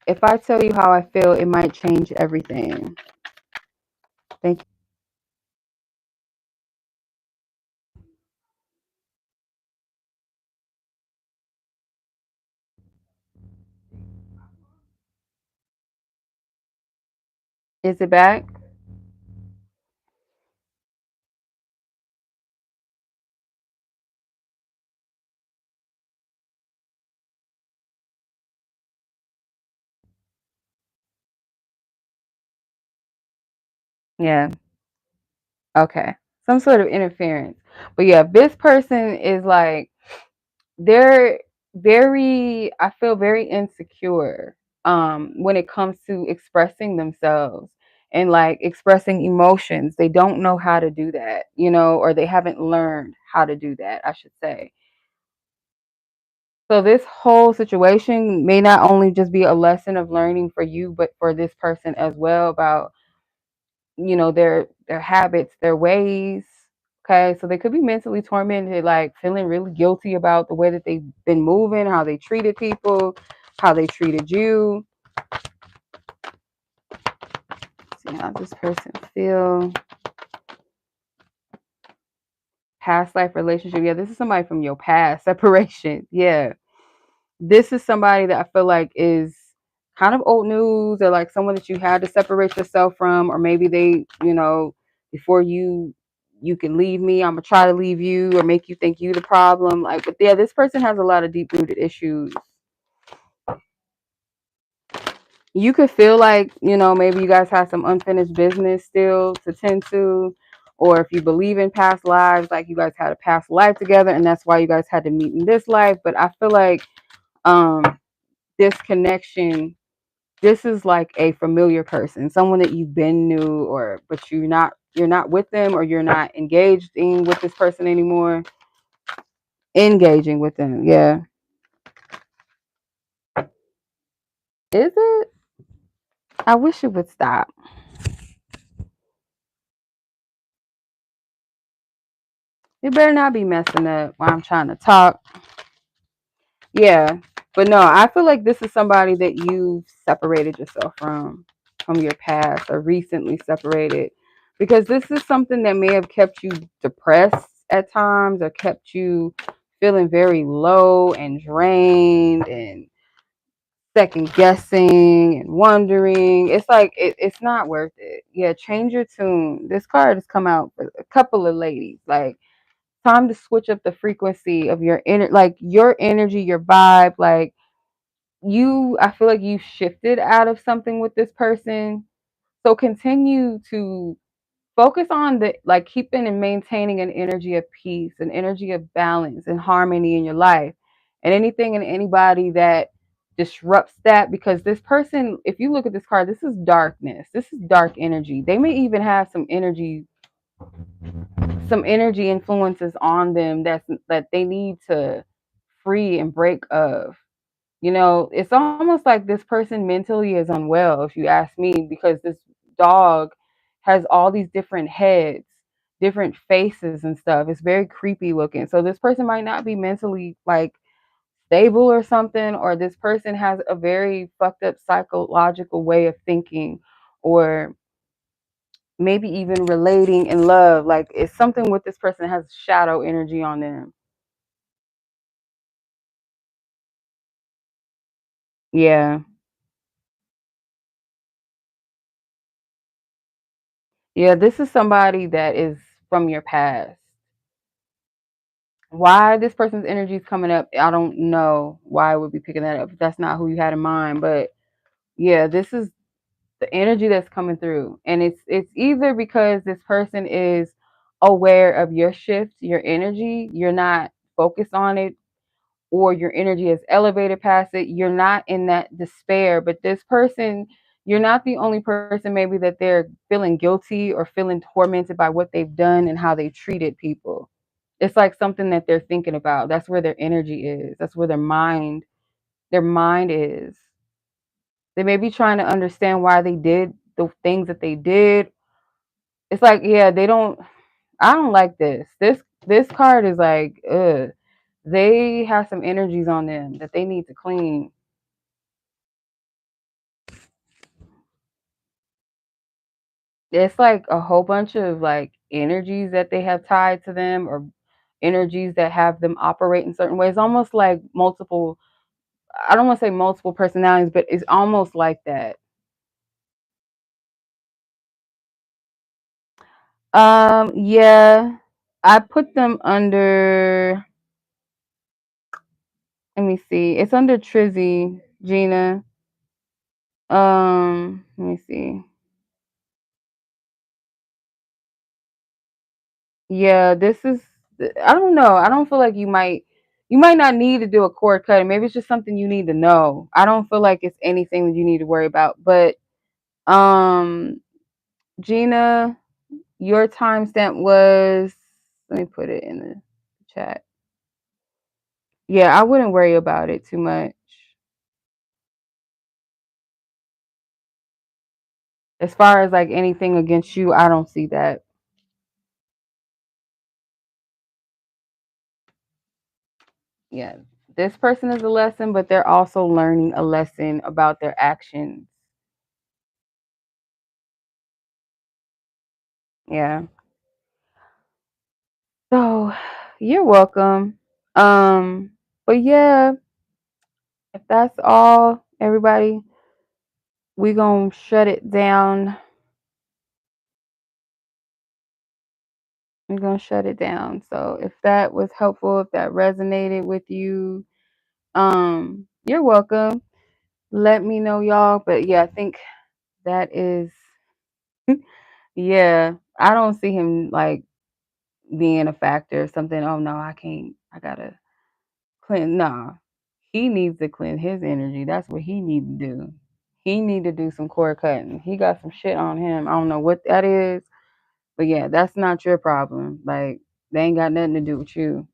If I tell you how I feel, it might change everything. Thank you. Is it back? Yeah. Okay. Some sort of interference. But yeah, this person is like, they're very, I feel very insecure when it comes to expressing themselves and like expressing emotions. They don't know how to do that, or they haven't learned how to do that, I should say. So this whole situation may not only just be a lesson of learning for you, but for this person as well, about their habits, their ways. Okay, so they could be mentally tormented, like feeling really guilty about the way that they've been moving, how they treated people, how they treated you. Let's see how this person feel. Past life relationship. Yeah, this is somebody from your past. Separation. Yeah, this is somebody that I feel like is kind of old news, or like someone that you had to separate yourself from, or maybe they, before you can leave me, I'm gonna try to leave you or make you think you the problem. Like, but yeah, this person has a lot of deep rooted issues. You could feel like, maybe you guys have some unfinished business still to tend to, or if you believe in past lives, like you guys had a past life together and that's why you guys had to meet in this life. But I feel like this connection, this is like a familiar person, someone that you've been knew, or but you're not with them, or you're not engaged in with this person anymore. Engaging with them, yeah. Is it? I wish it would stop. It better not be messing up while I'm trying to talk. Yeah, but no, I feel like this is somebody that you've separated yourself from your past, or recently separated, because this is something that may have kept you depressed at times, or kept you feeling very low and drained and second guessing and wondering. It's like it's not worth it. Yeah, change your tune. This card has come out for a couple of ladies. Like, time to switch up the frequency of your energy, your vibe. Like, I feel like you shifted out of something with this person. So continue to focus on the, like, keeping and maintaining an energy of peace, an energy of balance and harmony in your life. And anything and anybody that disrupts that, because this person, if you look at this card, this is darkness. This is dark energy. They may even have some energy influences on them that they need to free and break of. It's almost like this person mentally is unwell, if you ask me, because this dog has all these different heads, different faces and stuff. It's very creepy looking. So this person might not be mentally like stable or something, or this person has a very fucked up psychological way of thinking, or maybe even relating in love. Like, it's something with this person that has shadow energy on them. Yeah. Yeah, this is somebody that is from your past. Why this person's energy is coming up, I don't know why I would be picking that up if that's not who you had in mind. But yeah, this is the energy that's coming through. And it's either because this person is aware of your shift, your energy, you're not focused on it, or your energy has elevated past it, you're not in that despair. But this person, you're not the only person maybe that they're feeling guilty or feeling tormented by what they've done and how they treated people. It's like something that they're thinking about. That's where their energy is. That's where their mind is. They may be trying to understand why they did the things that they did. It's like, yeah, they don't. I don't like this. This card is like, ugh. They have some energies on them that they need to clean. It's like a whole bunch of like energies that they have tied to them, or energies that have them operate in certain ways. Almost like multiple. I don't want to say multiple personalities, but it's almost like that. Yeah, I put them under. Let me see. It's under Trizzy, Gina. Let me see. Yeah, this is. I don't know. I don't feel like you might not need to do a cord cutting. Maybe it's just something you need to know. I don't feel like it's anything that you need to worry about. But um, Gina, your timestamp was. Let me put it in the chat. Yeah, I wouldn't worry about it too much. As far as like anything against you, I don't see that. Yeah, this person is a lesson, but they're also learning a lesson about their actions. Yeah. So you're welcome. But yeah, if that's all, everybody, we gonna shut it down. We're gonna shut it down. So if that was helpful, if that resonated with you, you're welcome. Let me know, y'all. But yeah, I think that is yeah. I don't see him like being a factor, something, oh no, I can't, I gotta cleanse. Nah, he needs to cleanse his energy. That's what he need to do. He need to do some cord cutting. He got some shit on him. I don't know what that is, but yeah, that's not your problem. Like, they ain't got nothing to do with you.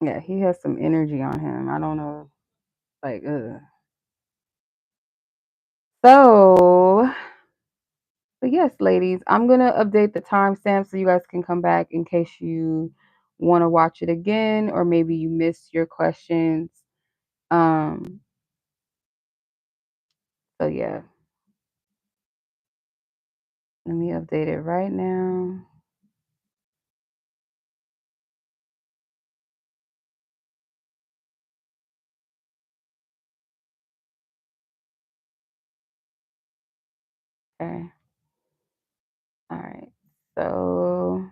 Yeah, he has some energy on him. I don't know. Like, ugh. So, but yes, ladies, I'm gonna update the timestamp so you guys can come back in case you want to watch it again, or maybe you missed your questions. Um, so yeah, let me update it right now. Okay. All right. So,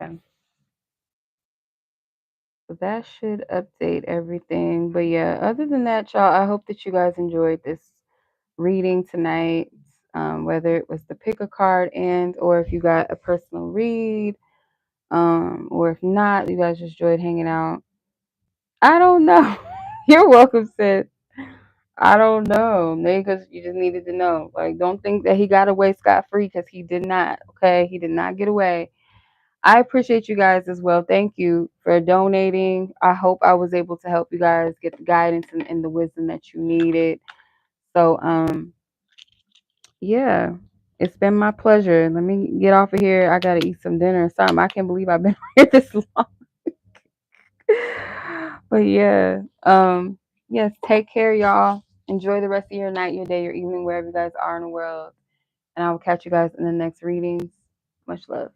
okay. So that should update everything. But yeah, other than that, y'all, I hope that you guys enjoyed this reading tonight. Whether it was the pick a card and or if you got a personal read, or if not, you guys just enjoyed hanging out. I don't know. You're welcome, sis. I don't know. Maybe because you just needed to know. Like, don't think that he got away scot free, because he did not. Okay, he did not get away. I appreciate you guys as well. Thank you for donating. I hope I was able to help you guys get the guidance and the wisdom that you needed. So, yeah, it's been my pleasure. Let me get off of here. I gotta eat some dinner or something. I can't believe I've been here this long. But yeah, yes, take care, y'all. Enjoy the rest of your night, your day, your evening, wherever you guys are in the world. And I will catch you guys in the next readings. Much love.